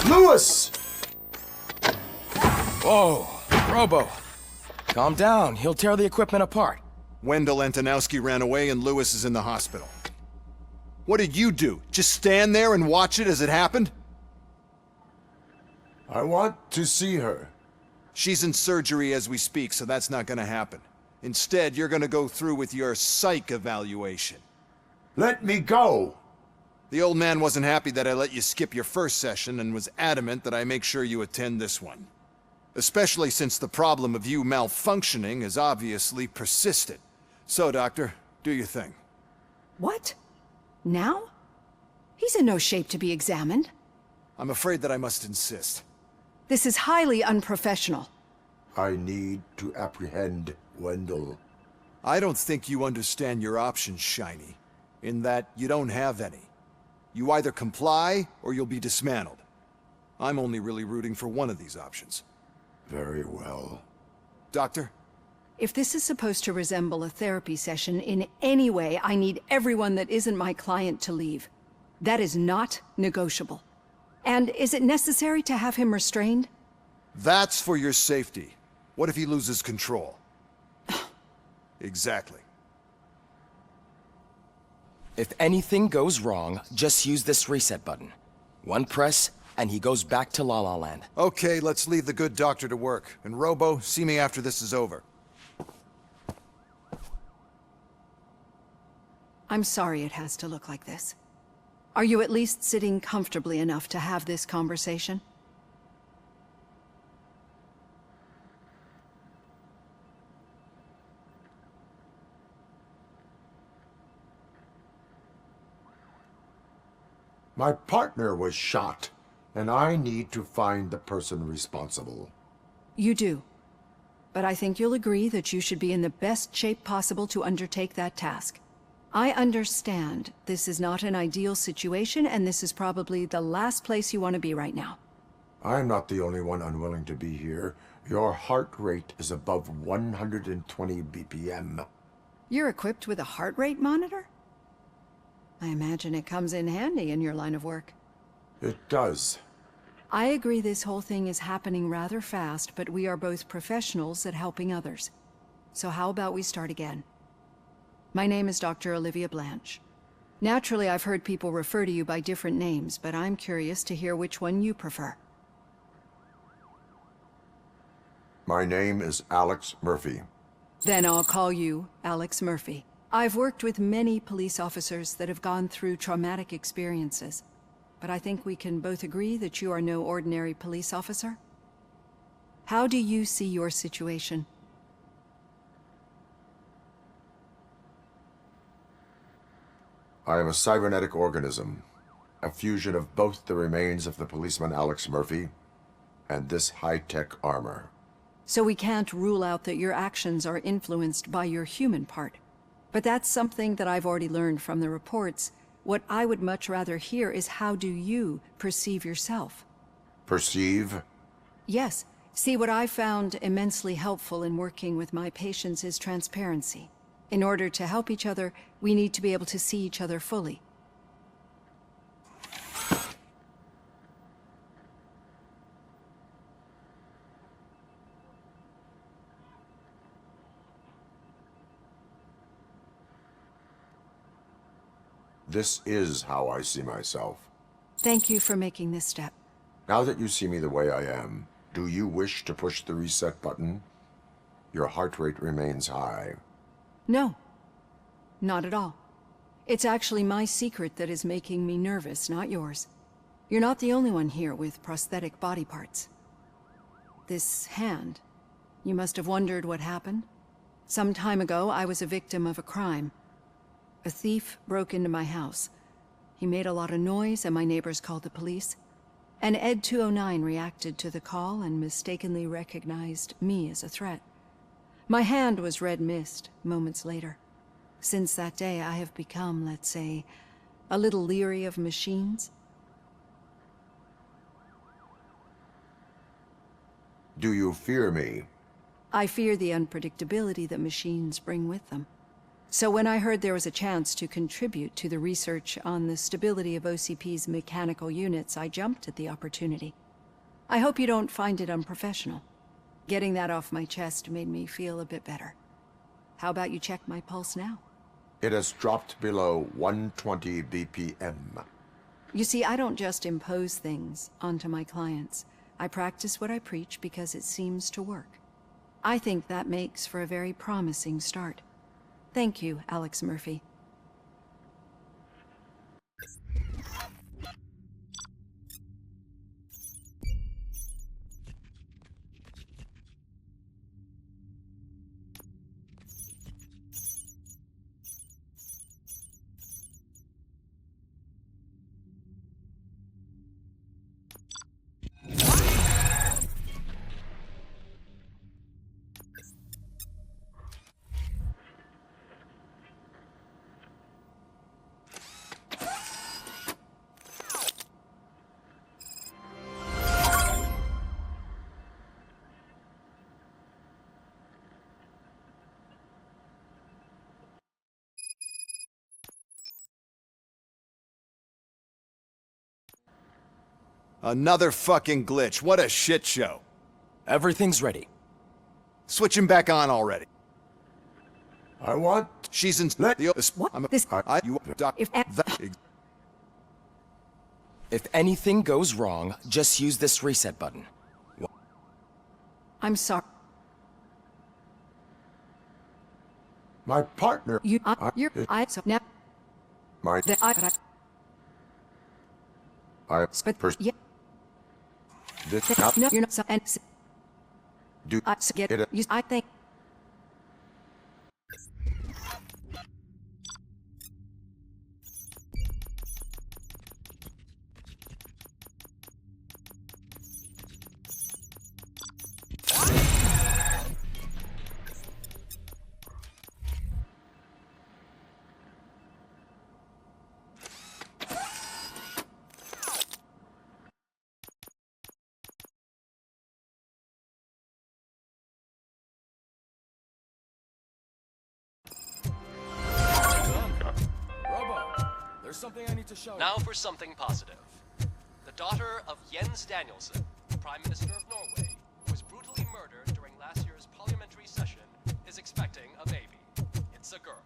Lewis! Whoa, Robo. Calm down. He'll tear the equipment apart. Wendell Antonowski ran away and Lewis is in the hospital. What did you do? Just stand there and watch it as it happened? I want to see her. She's in surgery as we speak, so that's not gonna happen. Instead, you're gonna go through with your psych evaluation. Let me go! The old man wasn't happy that I let you skip your first session and was adamant that I make sure you attend this one. Especially since the problem of you malfunctioning has obviously persisted. So, Doctor, do your thing. What? Now? He's in no shape to be examined. I'm afraid that I must insist. This is highly unprofessional. I need to apprehend Wendell. I don't think you understand your options, Shiny. In that you don't have any. You either comply, or you'll be dismantled. I'm only really rooting for one of these options. Very well. Doctor? If this is supposed to resemble a therapy session in any way, I need everyone that isn't my client to leave. That is not negotiable. And is it necessary to have him restrained? That's for your safety. What if he loses control? Exactly. If anything goes wrong, just use this reset button. One press, and he goes back to La La Land. Okay, let's leave the good doctor to work. And Robo, see me after this is over. I'm sorry it has to look like this. Are you at least sitting comfortably enough to have this conversation? My partner was shot, and I need to find the person responsible. You do. But I think you'll agree that you should be in the best shape possible to undertake that task. I understand this is not an ideal situation, and this is probably the last place you want to be right now. I'm not the only one unwilling to be here. Your heart rate is above 120 BPM. You're equipped with a heart rate monitor? I imagine it comes in handy in your line of work. It does. I agree this whole thing is happening rather fast, but we are both professionals at helping others. So how about we start again? My name is Dr. Olivia Blanche. Naturally, I've heard people refer to you by different names, but I'm curious to hear which one you prefer. My name is Alex Murphy. Then I'll call you Alex Murphy. I've worked with many police officers that have gone through traumatic experiences, but I think we can both agree that you are no ordinary police officer. How do you see your situation? I am a cybernetic organism, a fusion of both the remains of the policeman Alex Murphy and this high-tech armor. So we can't rule out that your actions are influenced by your human part. But that's something that I've already learned from the reports. What I would much rather hear is how do you perceive yourself? Perceive? Yes. See, what I found immensely helpful in working with my patients is transparency. In order to help each other, we need to be able to see each other fully. This is how I see myself. Thank you for making this step. Now that you see me the way I am, do you wish to push the reset button? Your heart rate remains high. No, not at all. It's actually my secret that is making me nervous, not yours. You're not the only one here with prosthetic body parts. This hand, you must have wondered what happened. Some time ago, I was a victim of a crime. A thief broke into my house. He made a lot of noise and my neighbors called the police. An Ed 209 reacted to the call and mistakenly recognized me as a threat. My hand was red mist moments later. Since that day, I have become, let's say, a little leery of machines. Do you fear me? I fear the unpredictability that machines bring with them. So when I heard there was a chance to contribute to the research on the stability of OCP's mechanical units, I jumped at the opportunity. I hope you don't find it unprofessional. Getting that off my chest made me feel a bit better. How about you check my pulse now? It has dropped below 120 BPM. You see, I don't just impose things onto my clients. I practice what I preach because it seems to work. I think that makes for a very promising start. Thank you, Alex Murphy. Another fucking glitch. What a shit show. Everything's ready. Switch him back on already. I want... She's in... Let... What? I'm a... This... you... If anything goes wrong, just use this reset button. I'm sorry. My partner... You... you're... so now... My... But... Yeah... This... Not... No, you're not... So, and... Do... Get it... You... I think... There's something I need to show you. Now for something positive. The daughter of Jens Danielson, Prime Minister of Norway, who was brutally murdered during last year's parliamentary session, is expecting a baby. It's a girl.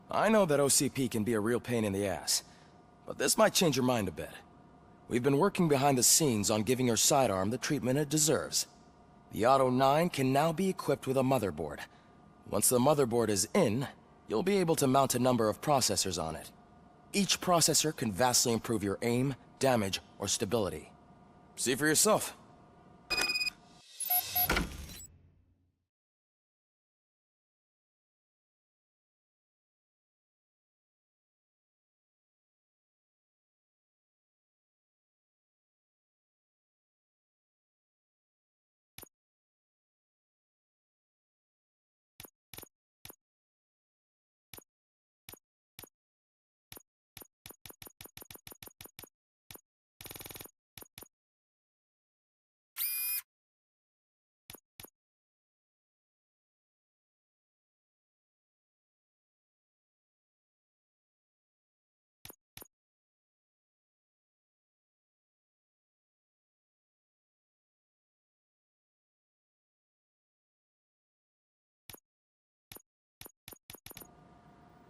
I know that OCP can be a real pain in the ass, but this might change your mind a bit. We've been working behind the scenes on giving your sidearm the treatment it deserves. The Auto 9 can now be equipped with a motherboard. Once the motherboard is in, you'll be able to mount a number of processors on it. Each processor can vastly improve your aim, damage, or stability. See for yourself.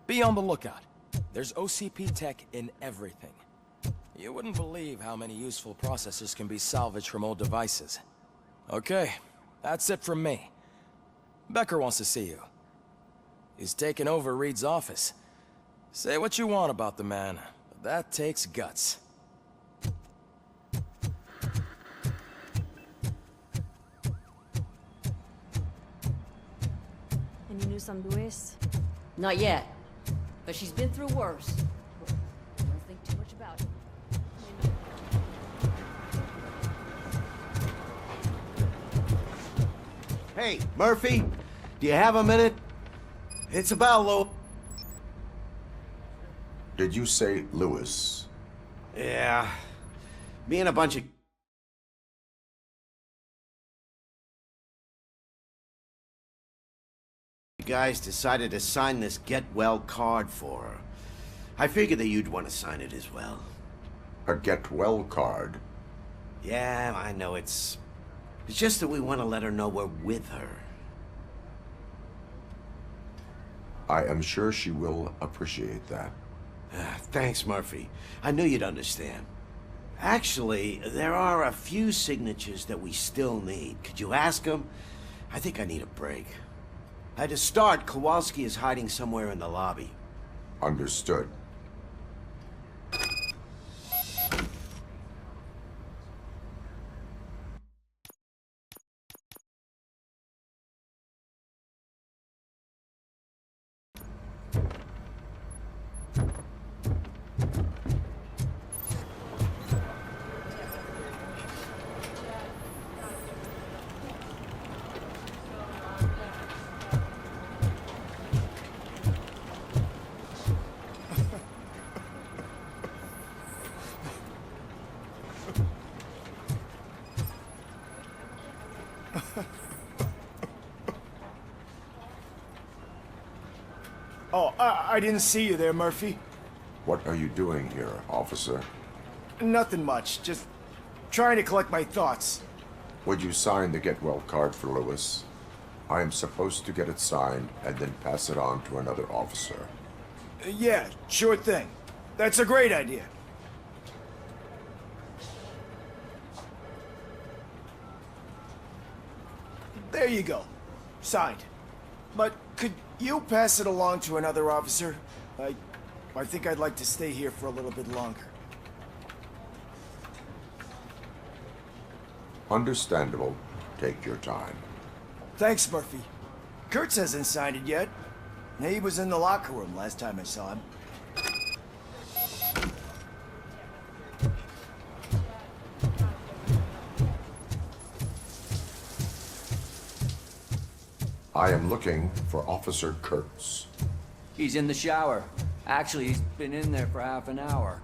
Be on the lookout. There's OCP tech in everything. You wouldn't believe how many useful processors can be salvaged from old devices. Okay, that's it from me. Becker wants to see you. He's taken over Reed's office. Say what you want about the man, but that takes guts. Any news on Luis? Not yet. But she's been through worse. Don't think too much about it. Hey, Murphy, do you have a minute? It's about Did you say Lewis? Yeah. Me and a bunch of guys decided to sign this get well card for her. I figured that you'd want to sign it as well. A get well card? Yeah, I know it's just that we want to let her know we're with her. I am sure she will appreciate that. Thanks, Murphy. I knew you'd understand. Actually, there are a few signatures that we still need. Could you ask them? I think I need a break. To start, Kowalski is hiding somewhere in the lobby. Understood. Oh, I didn't see you there, Murphy. What are you doing here, officer? Nothing much, just trying to collect my thoughts. Would you sign the get well card for Lewis? I am supposed to get it signed and then pass it on to another officer. Yeah, sure thing. That's a great idea. There you go. Signed. But could you pass it along to another officer? I think I'd like to stay here for a little bit longer. Understandable. Take your time. Thanks, Murphy. Kurtz hasn't signed it yet. He was in the locker room last time I saw him. I am looking for Officer Kurtz. He's in the shower. Actually, he's been in there for half an hour.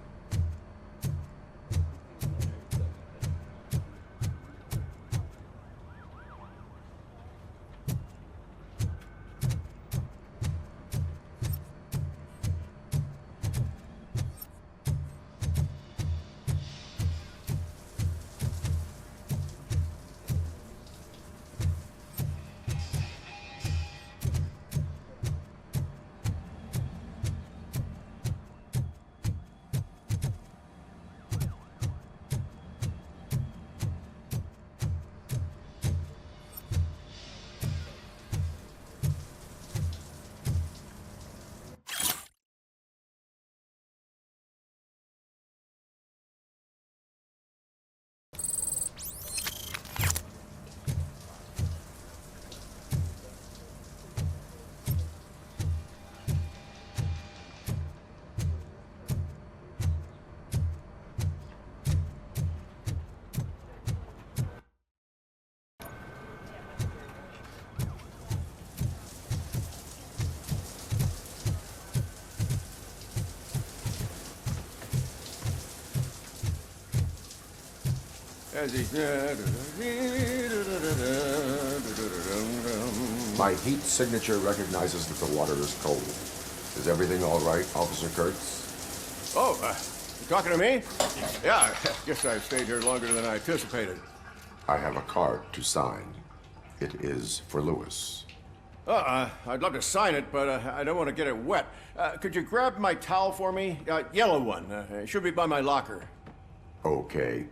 My heat signature recognizes that the water is cold. Is everything all right, Officer Kurtz? Oh, you talking to me? Yeah, guess I stayed here longer than I anticipated. I have a card to sign. It is for Lewis. I'd love to sign it, but I don't want to get it wet. Could you grab my towel for me? Yellow one. It should be by my locker. Okay.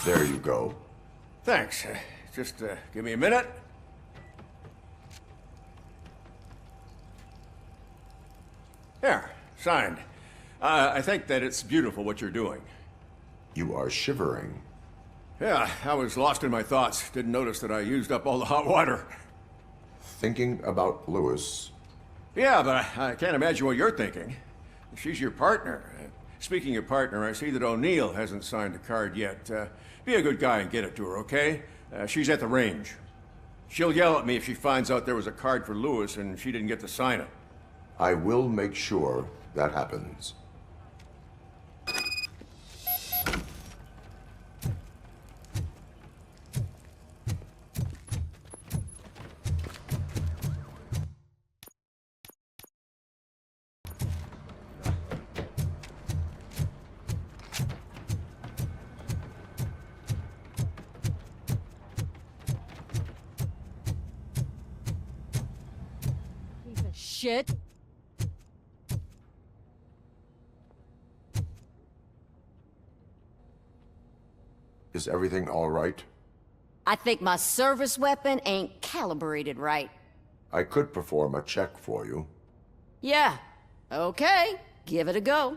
There you go. Thanks. Just give me a minute. There, signed. I think that it's beautiful what you're doing. You are shivering. Yeah, I was lost in my thoughts. Didn't notice that I used up all the hot water. Thinking about Lewis. Yeah, but I can't imagine what you're thinking. She's your partner. Speaking of partner, I see that O'Neill hasn't signed a card yet. Be a good guy and get it to her, okay? She's at the range. She'll yell at me if she finds out there was a card for Lewis and she didn't get to sign it. I will make sure that happens. Shit. Is everything all right? I think my service weapon ain't calibrated right. I could perform a check for you. Yeah. Okay. Give it a go.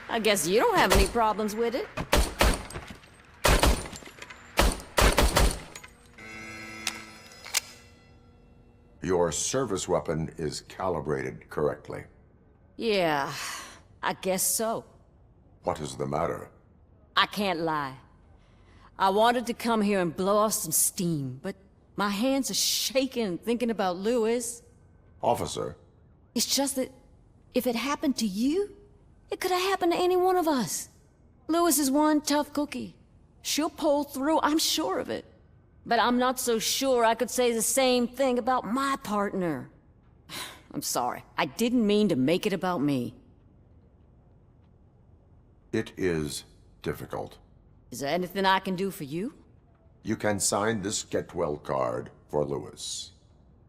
I guess you don't have any problems with it. Your service weapon is calibrated correctly. Yeah, I guess so. What is the matter? I can't lie. I wanted to come here and blow off some steam, but my hands are shaking thinking about Lewis. Officer. It's just that if it happened to you, it could have happened to any one of us. Lewis is one tough cookie. She'll pull through, I'm sure of it. But I'm not so sure I could say the same thing about my partner. I'm sorry. I didn't mean to make it about me. It is difficult. Is there anything I can do for you? You can sign this Get Well card for Lewis.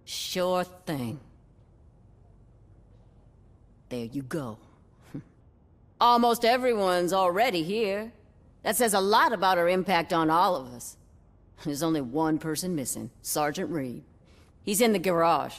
Sure thing. There you go. Almost everyone's already here. That says a lot about her impact on all of us. There's only one person missing, Sergeant Reed. He's in the garage.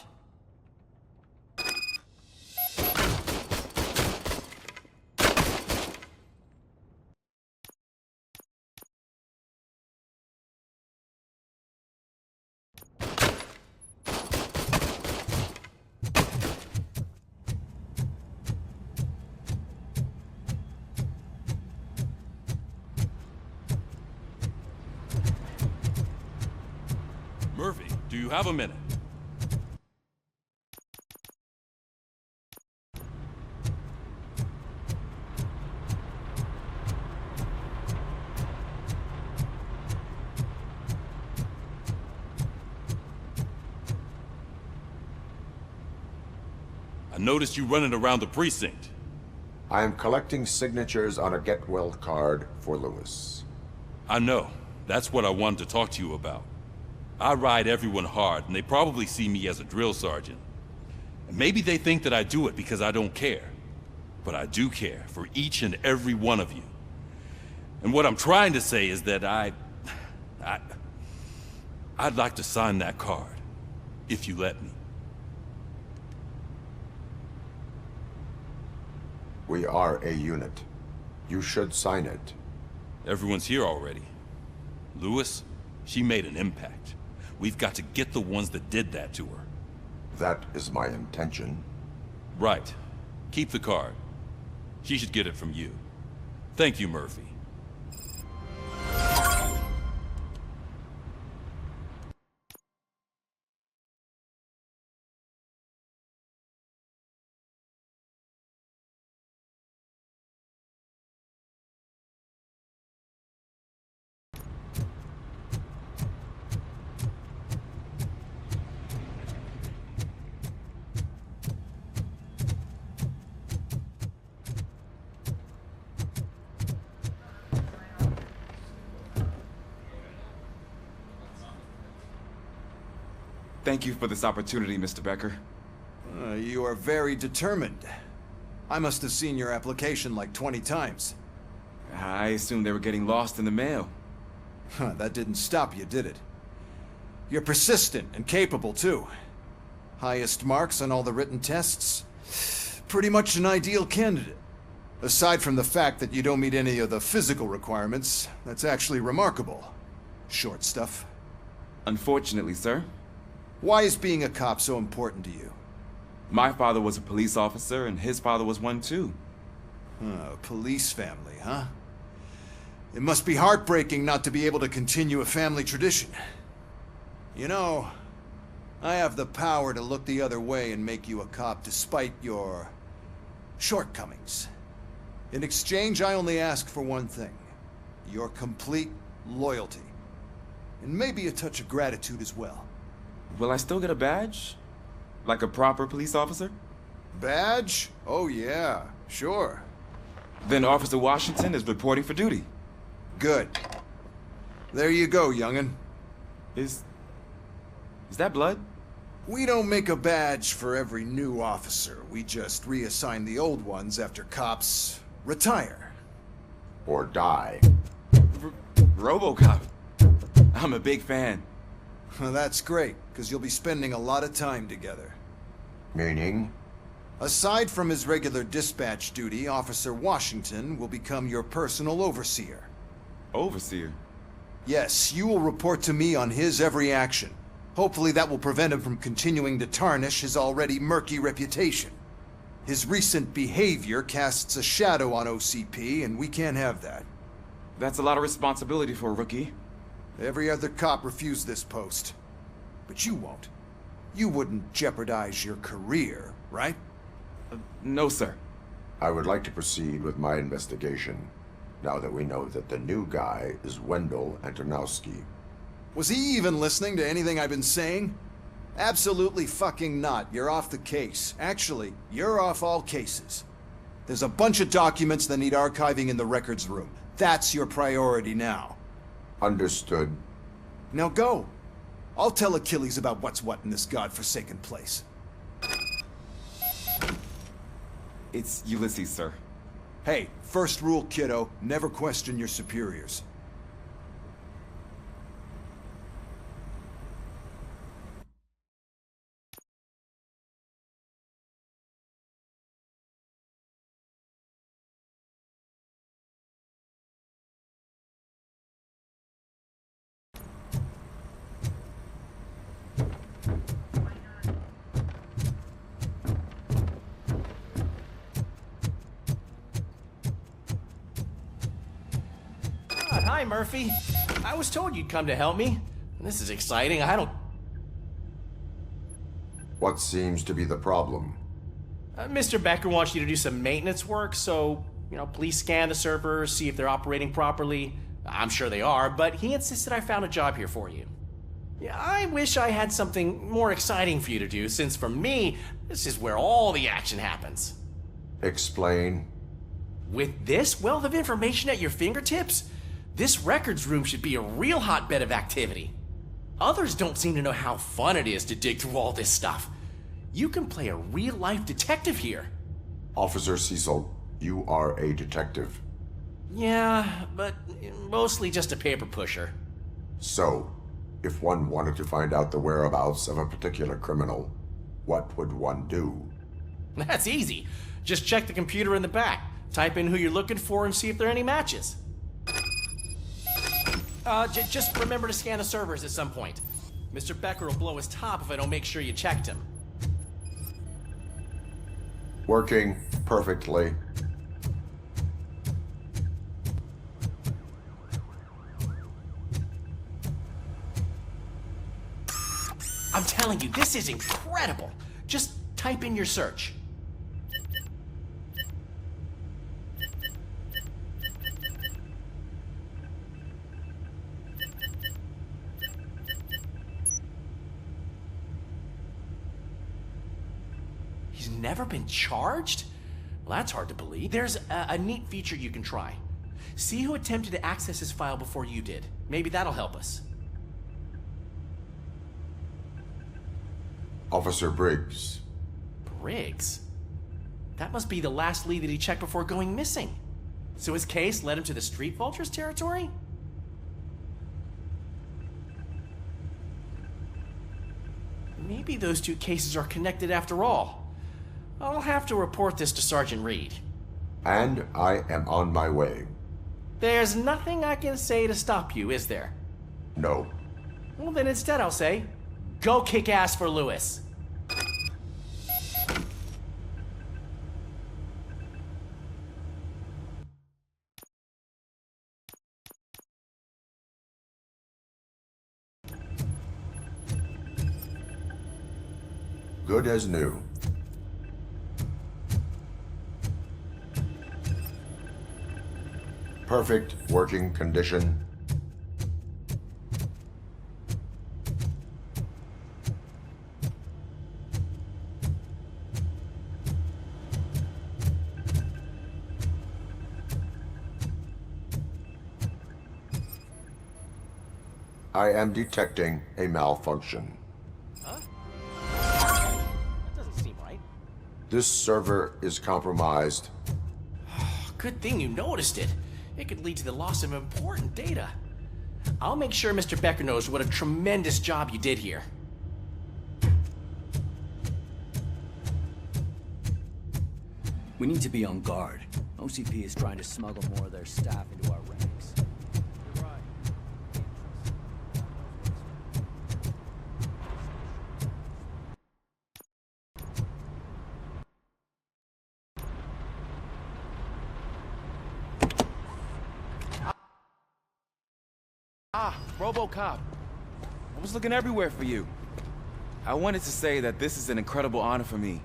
Murphy, do you have a minute? I noticed you running around the precinct. I am collecting signatures on a Get Well card for Lewis. I know. That's what I wanted to talk to you about. I ride everyone hard, and they probably see me as a drill sergeant. And maybe they think that I do it because I don't care. But I do care for each and every one of you. And what I'm trying to say is that I'd like to sign that card, if you let me. We are a unit. You should sign it. Everyone's here already. Lewis, she made an impact. We've got to get the ones that did that to her. That is my intention. Right. Keep the card. She should get it from you. Thank you, Murphy. Thank you for this opportunity, Mr. Becker. You are very determined. I must have seen your application like 20 times. I assumed they were getting lost in the mail. That didn't stop you, did it? You're persistent and capable, too. Highest marks on all the written tests. Pretty much an ideal candidate. Aside from the fact that you don't meet any of the physical requirements, that's actually remarkable. Short stuff. Unfortunately, sir. Why is being a cop so important to you? My father was a police officer, and his father was one too. Police family, huh? It must be heartbreaking not to be able to continue a family tradition. You know, I have the power to look the other way and make you a cop despite your shortcomings. In exchange, I only ask for one thing. Your complete loyalty. And maybe a touch of gratitude as well. Will I still get a badge? Like a proper police officer? Badge? Oh yeah, sure. Then Officer Washington is reporting for duty. Good. There you go, young'un. Is that blood? We don't make a badge for every new officer. We just reassign the old ones after cops retire. Or die. Robocop. I'm a big fan. Well, that's great, because you'll be spending a lot of time together. Meaning? Aside from his regular dispatch duty, Officer Washington will become your personal overseer. Overseer? Yes, you will report to me on his every action. Hopefully that will prevent him from continuing to tarnish his already murky reputation. His recent behavior casts a shadow on OCP, and we can't have that. That's a lot of responsibility for a rookie. Every other cop refused this post. But you won't. You wouldn't jeopardize your career, right? No, sir. I would like to proceed with my investigation, now that we know that the new guy is Wendell Antonowski. Was he even listening to anything I've been saying? Absolutely fucking not. You're off the case. Actually, you're off all cases. There's a bunch of documents that need archiving in the records room. That's your priority now. Understood. Now go. I'll tell Achilles about what's what in this godforsaken place. It's Ulysses, sir. Hey, first rule, kiddo, never question your superiors. Hi, Murphy. I was told you'd come to help me. This is exciting. What seems to be the problem? Mr. Becker wants you to do some maintenance work, so, please scan the servers, see if they're operating properly. I'm sure they are, but he insisted I found a job here for you. Yeah, I wish I had something more exciting for you to do, since for me, this is where all the action happens. Explain. With this wealth of information at your fingertips, this records room should be a real hotbed of activity. Others don't seem to know how fun it is to dig through all this stuff. You can play a real-life detective here. Officer Cecil, you are a detective. Yeah, but mostly just a paper pusher. So, if one wanted to find out the whereabouts of a particular criminal, what would one do? That's easy. Just check the computer in the back, type in who you're looking for, and see if there are any matches. Just remember to scan the servers at some point. Mr. Becker will blow his top if I don't make sure you checked him. Working perfectly. I'm telling you, this is incredible. Just type in your search. He's never been charged? Well, that's hard to believe. There's a neat feature you can try. See who attempted to access his file before you did. Maybe that'll help us. Officer Briggs. Briggs? That must be the last lead that he checked before going missing. So his case led him to the Street Vultures territory? Maybe those two cases are connected after all. I'll have to report this to Sergeant Reed. And I am on my way. There's nothing I can say to stop you, is there? No. Well, then instead I'll say, go kick ass for Lewis. Good as new. Perfect working condition. I am detecting a malfunction. Huh? That doesn't seem right. This server is compromised. Good thing you noticed it. It could lead to the loss of important data. I'll make sure Mr. Becker knows what a tremendous job you did here. We need to be on guard. OCP is trying to smuggle more of their staff into our ranks. Robocop. I was looking everywhere for you. I wanted to say that this is an incredible honor for me.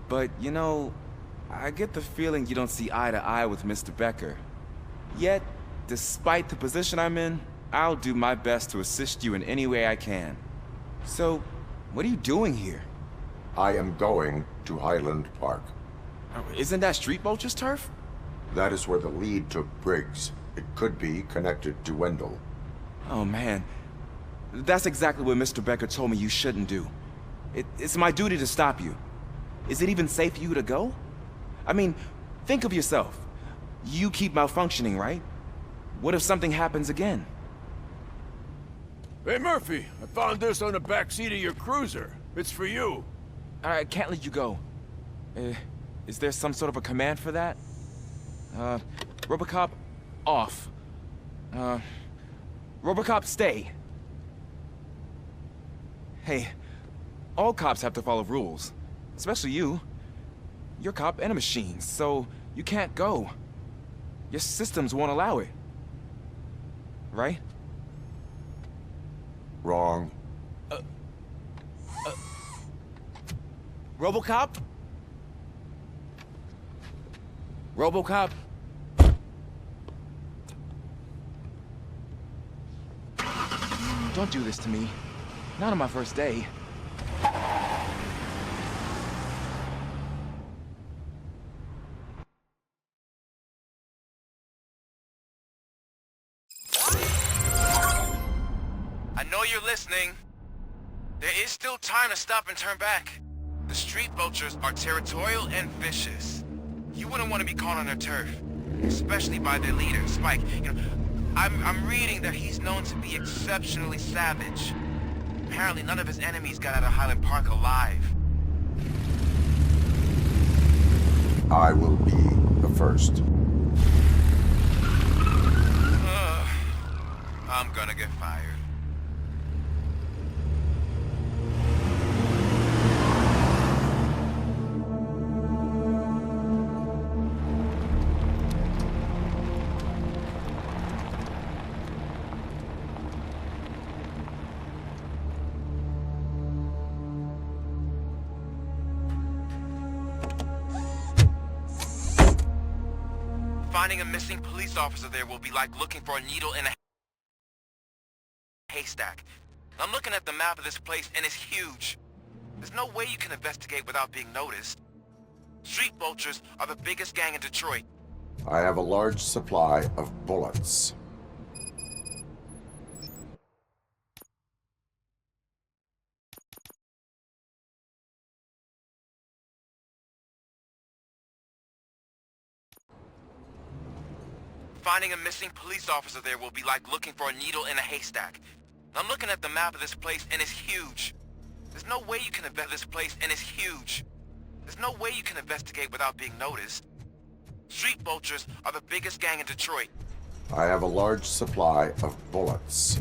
But, you know, I get the feeling you don't see eye to eye with Mr. Becker. Yet, despite the position I'm in, I'll do my best to assist you in any way I can. So, what are you doing here? I am going to Highland Park. Isn't that Street Vulture's turf? That is where the lead took Briggs. It could be connected to Wendell. Oh, man. That's exactly what Mr. Becker told me you shouldn't do. It's my duty to stop you. Is it even safe for you to go? I mean, think of yourself. You keep malfunctioning, right? What if something happens again? Hey, Murphy, I found this on the back seat of your cruiser. It's for you. I can't let you go. Is there some sort of a command for that? Robocop, off. Robocop, stay. Hey, all cops have to follow rules. Especially you. You're a cop and a machine, so you can't go. Your systems won't allow it. Right? Wrong. Robocop? Robocop? Don't do this to me. Not on my first day. I know you're listening. There is still time to stop and turn back. The Street Vultures are territorial and vicious. You wouldn't want to be caught on their turf, especially by their leader, Spike. You know, I'm reading that he's known to be exceptionally savage. Apparently none of his enemies got out of Highland Park alive. I will be the first. I'm gonna get fired. Finding a missing police officer there will be like looking for a needle in a haystack. I'm looking at the map of this place and it's huge. There's no way you can investigate without being noticed. Street Vultures are the biggest gang in Detroit. I have a large supply of bullets. Finding a missing police officer there will be like looking for a needle in a haystack. I'm looking at the map of this place and it's huge. There's no way you can investigate this place and it's huge. There's no way you can investigate without being noticed. Street vultures are the biggest gang in Detroit. I have a large supply of bullets.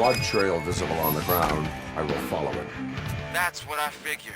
Blood trail visible on the ground. I will follow it. That's what I figured.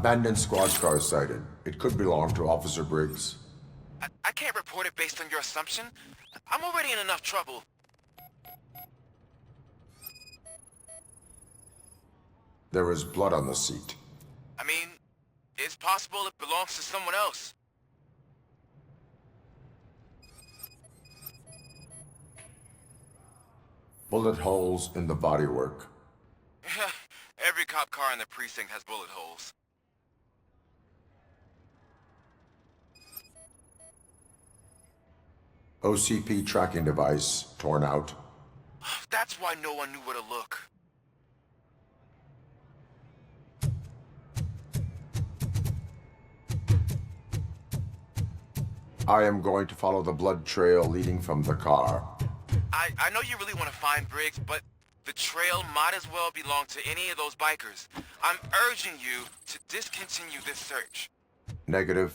Abandoned squad car sighted. It could belong to Officer Briggs. I can't report it based on your assumption. I'm already in enough trouble. There is blood on the seat. I mean, it's possible it belongs to someone else. Bullet holes in the bodywork. Every cop car in the precinct has bullet holes. OCP tracking device torn out. That's why no one knew where to look. I am going to follow the blood trail leading from the car. I know you really want to find Briggs, but the trail might as well belong to any of those bikers. I'm urging you to discontinue this search. Negative.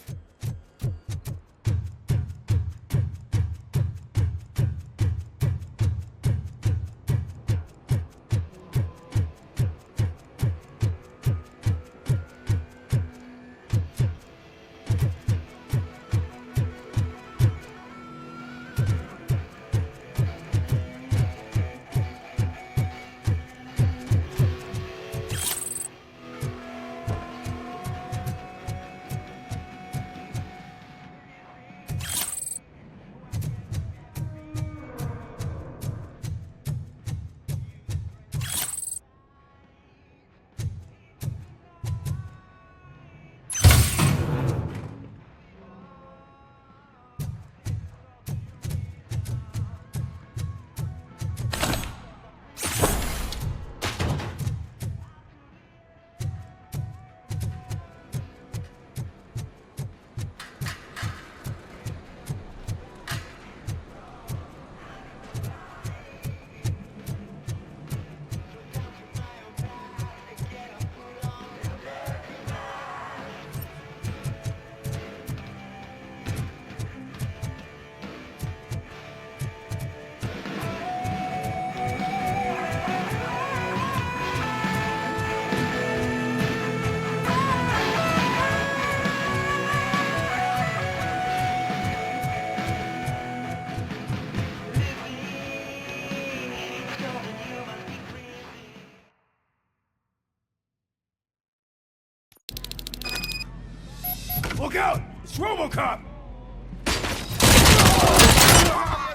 Look out! It's Robocop!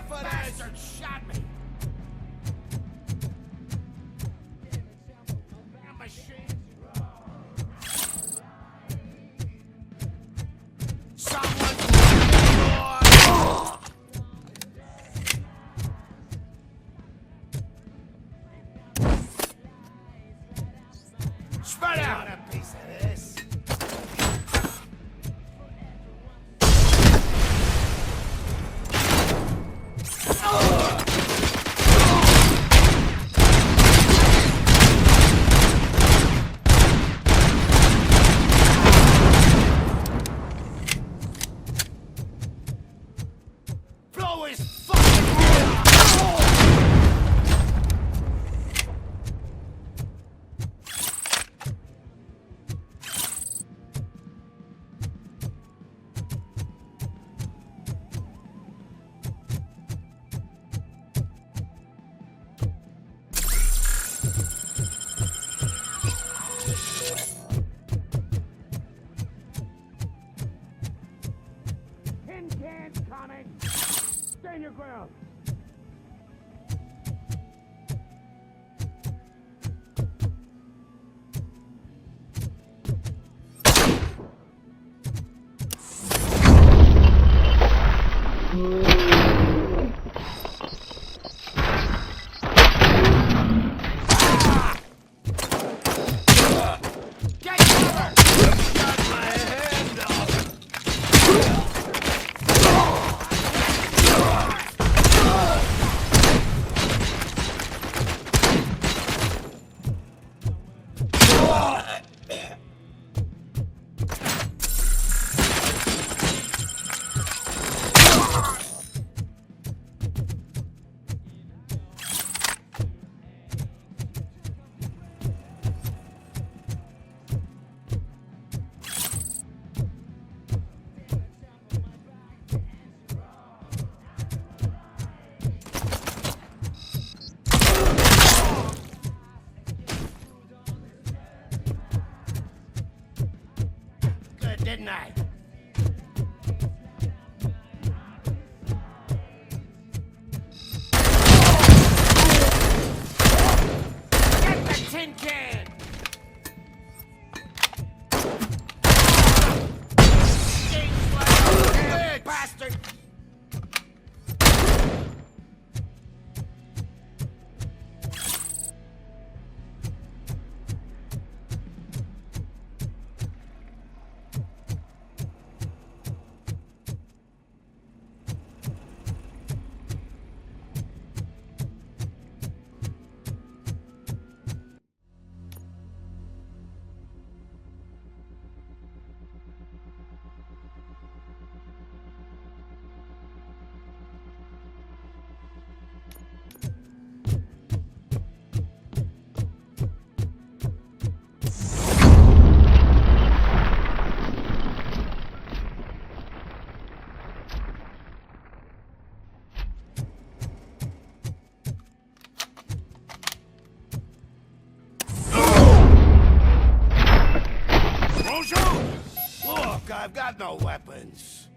Bastard shot me! Spread out! A piece of this. Blow his fucking tin cans coming! Stand your ground! Get cover! Got my hand up! didn't I? Get the tin can! Stings like a damn bastard! Look, I've got no weapons.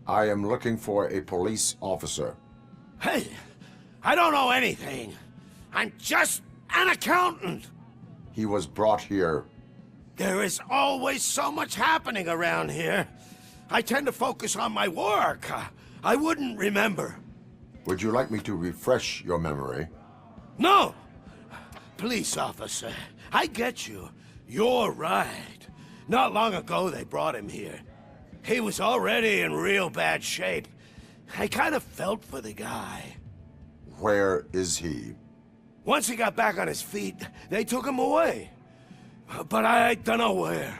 I am looking for a police officer. Hey, I don't know anything. I'm just an accountant. He was brought here. There is always so much happening around here. I tend to focus on my work. I wouldn't remember. Would you like me to refresh your memory? No! Police officer, I get you. You're right. Not long ago they brought him here. He was already in real bad shape. I kind of felt for the guy. Where is he? Once he got back on his feet, they took him away. But I don't know where.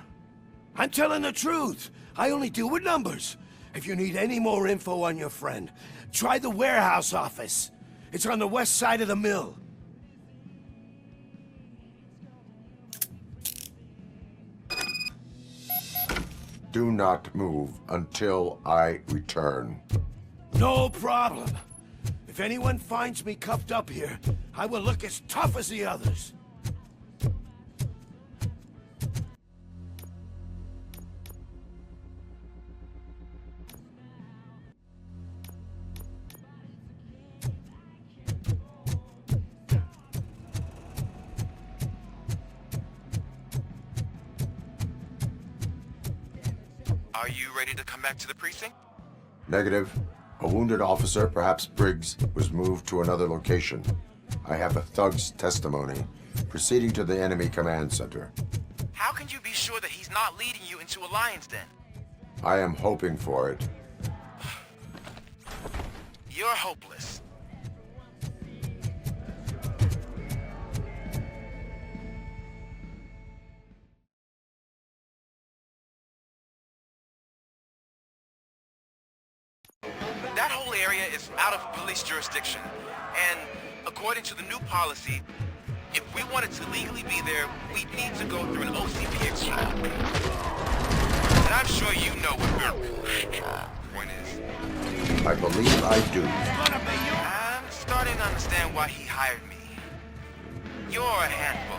I'm telling the truth. I only deal with numbers. If you need any more info on your friend, try the warehouse office. It's on the west side of the mill. Do not move until I return. No problem. If anyone finds me cuffed up here, I will look as tough as the others. Are you ready to come back to the precinct? Negative. A wounded officer, perhaps Briggs, was moved to another location. I have a thug's testimony, proceeding to the enemy command center. How can you be sure that he's not leading you into a lion's den? I am hoping for it. You're hopeless. That whole area is out of police jurisdiction, and according to the new policy, if we wanted to legally be there, we'd need to go through an OCP exam. And I'm sure you know what your point is. I believe I do. I'm starting to understand why he hired me. You're a handful.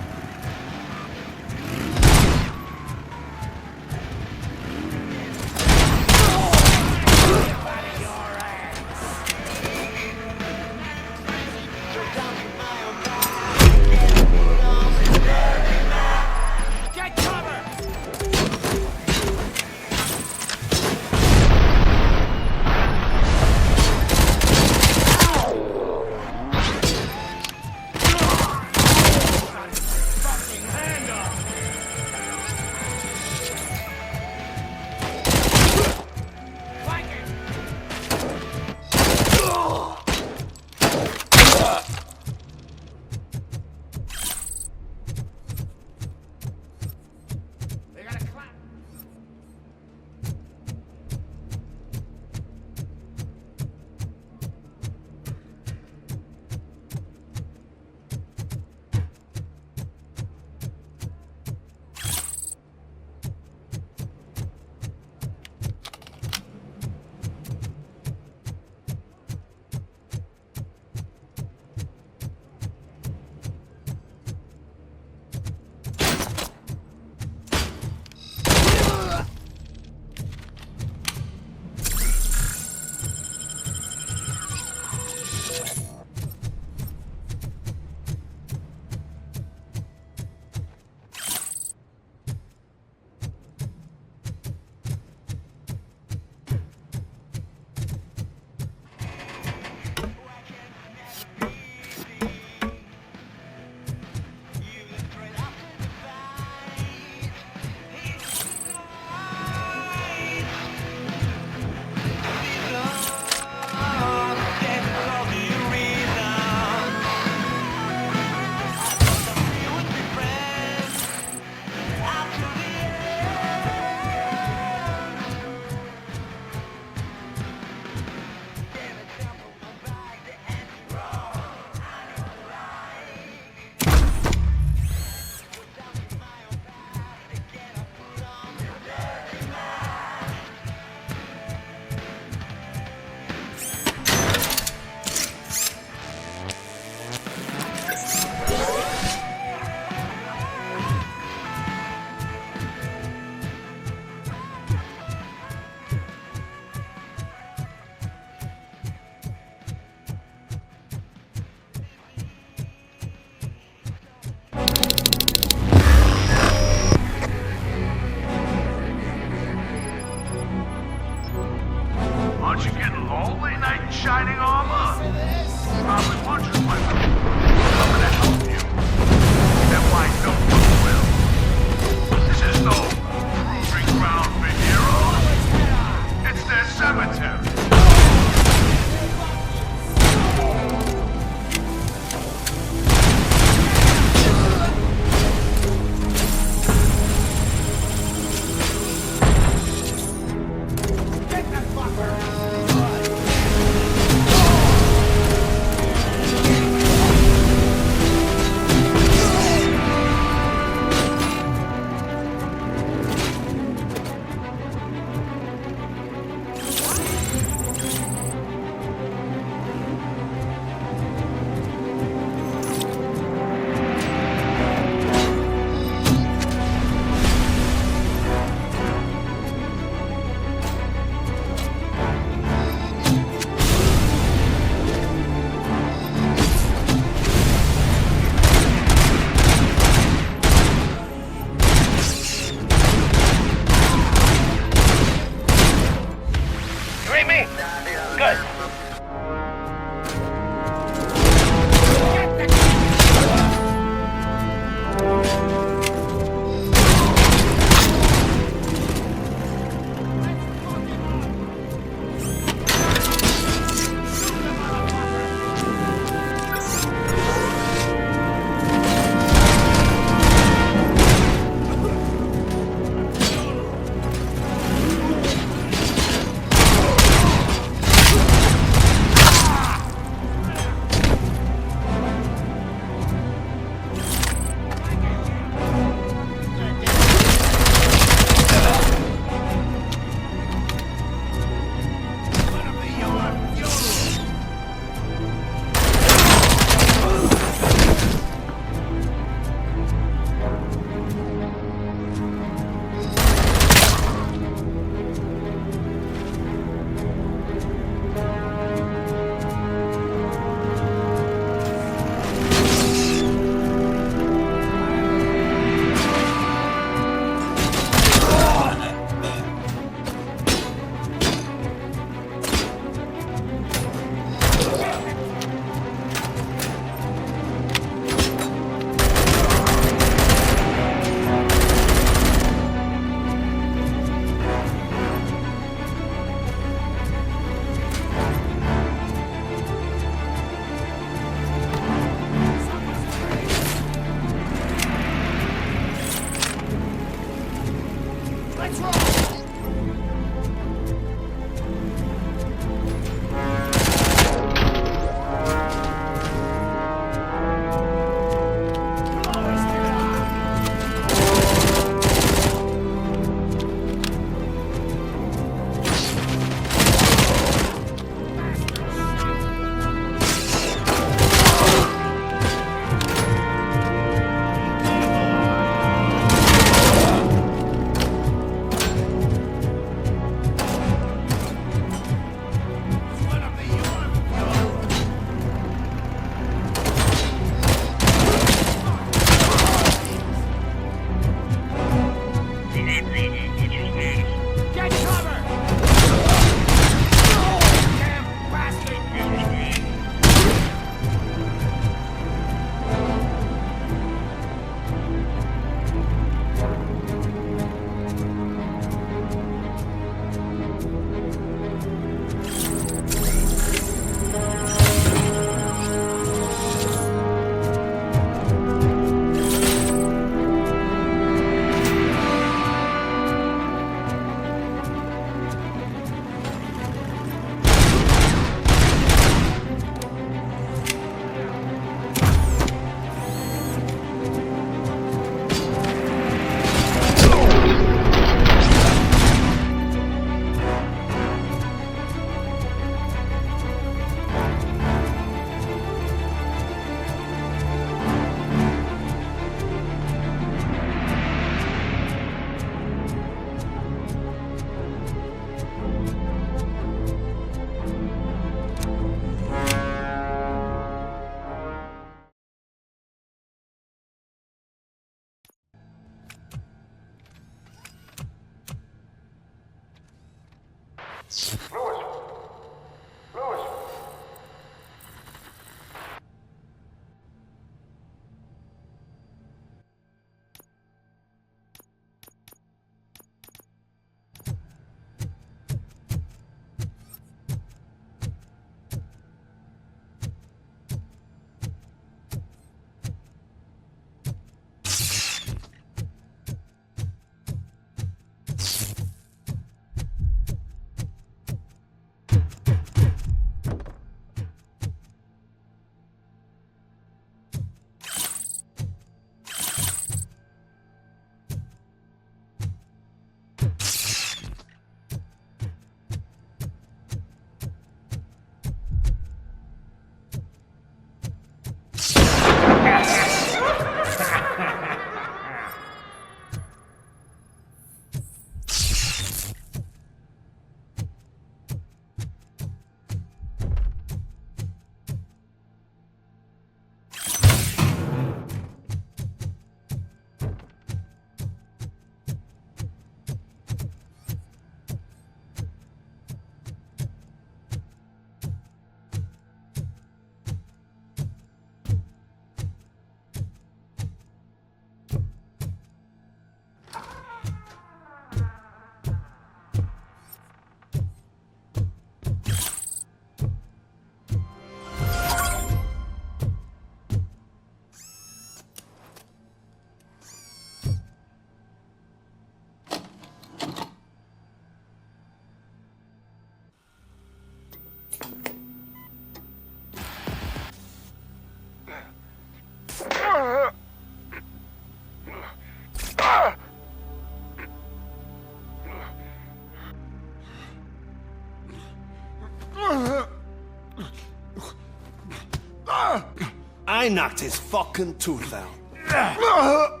I knocked his fucking tooth out.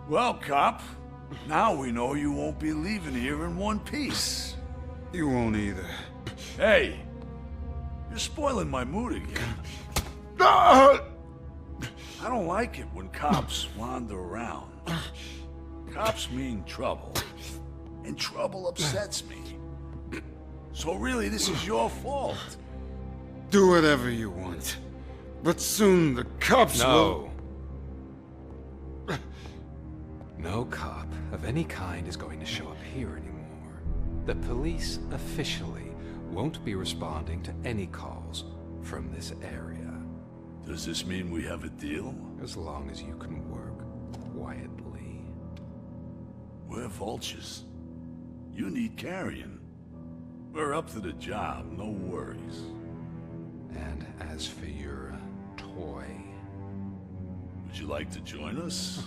Well, cop, now we know you won't be leaving here in one piece. You won't either. Hey, you're spoiling my mood again. I don't like it when cops wander around. Cops mean trouble, and trouble upsets me. So really, this is your fault. Do whatever you want. But soon the cops will... No cop of any kind is going to show up here anymore. The police officially won't be responding to any calls from this area. Does this mean we have a deal? As long as you can work quietly. We're vultures. You need carrion. We're up to the job, no worries. And as for your toy... Would you like to join us?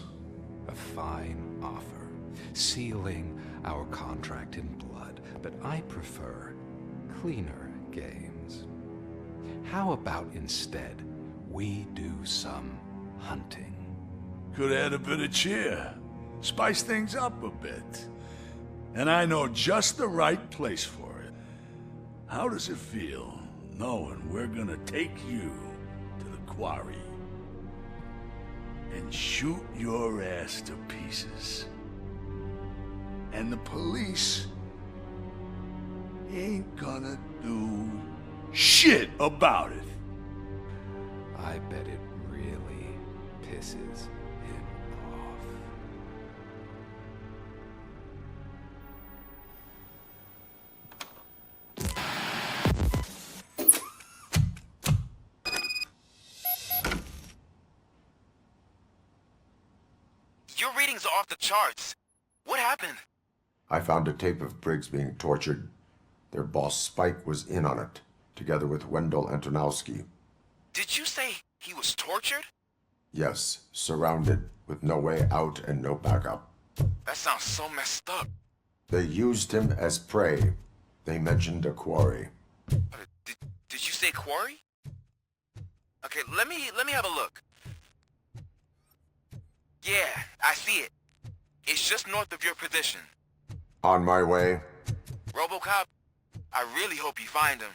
A fine offer, sealing our contract in blood, but I prefer cleaner games. How about instead we do some hunting? Could add a bit of cheer, spice things up a bit. And I know just the right place for it. How does it feel knowing we're gonna take you to the quarry and shoot your ass to pieces? And the police ain't gonna do shit about it. I bet it really pisses him off. Your readings are off the charts. What happened? I found a tape of Briggs being tortured. Their boss Spike was in on it, together with Wendell Antonowski. Did you say he was tortured? Yes, surrounded, with no way out and no backup. That sounds so messed up. They used him as prey. They mentioned a quarry. Did you say quarry? Okay, let me have a look. Yeah, I see it. It's just north of your position. On my way. Robocop, I really hope you find him.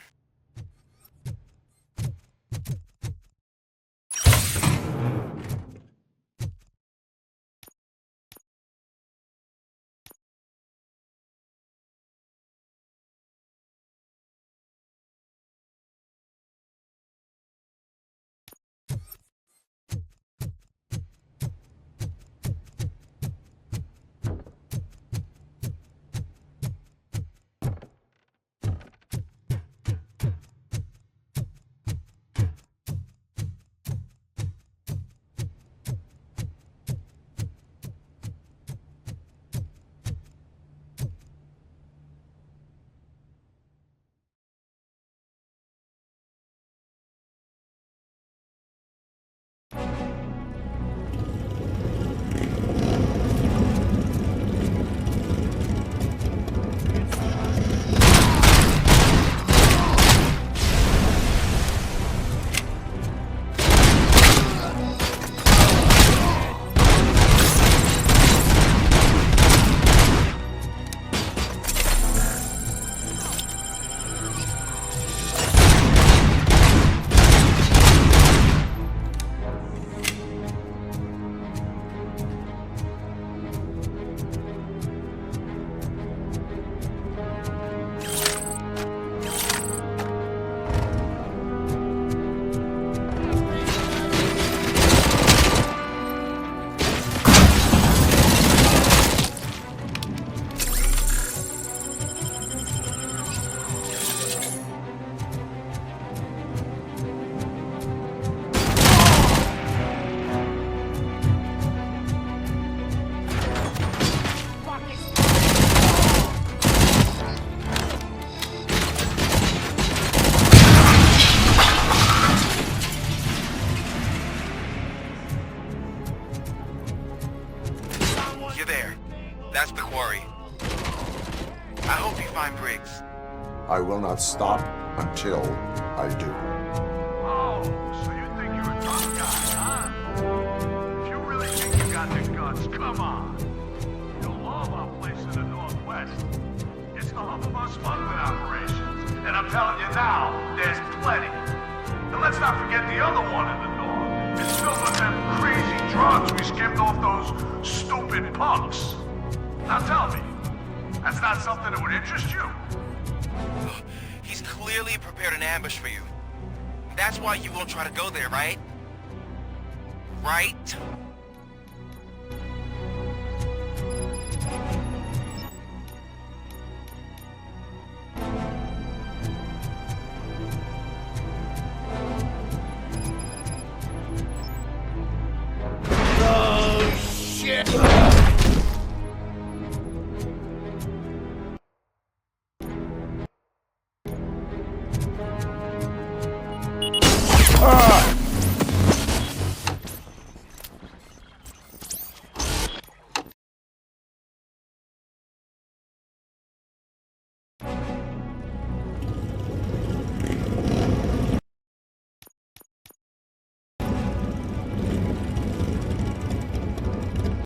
not stop until I do. Oh, so you think you're a tough guy, huh? If you really think you got the guts, come on. You'll love our place in the Northwest. It's the hub of our smuggling operations. And I'm telling you now, there's plenty. And let's not forget the other one in the north. It's filled with them crazy drugs we skipped off those stupid punks. Now tell me, that's not something that would interest you? He's clearly prepared an ambush for you. That's why you won't try to go there, right? Right?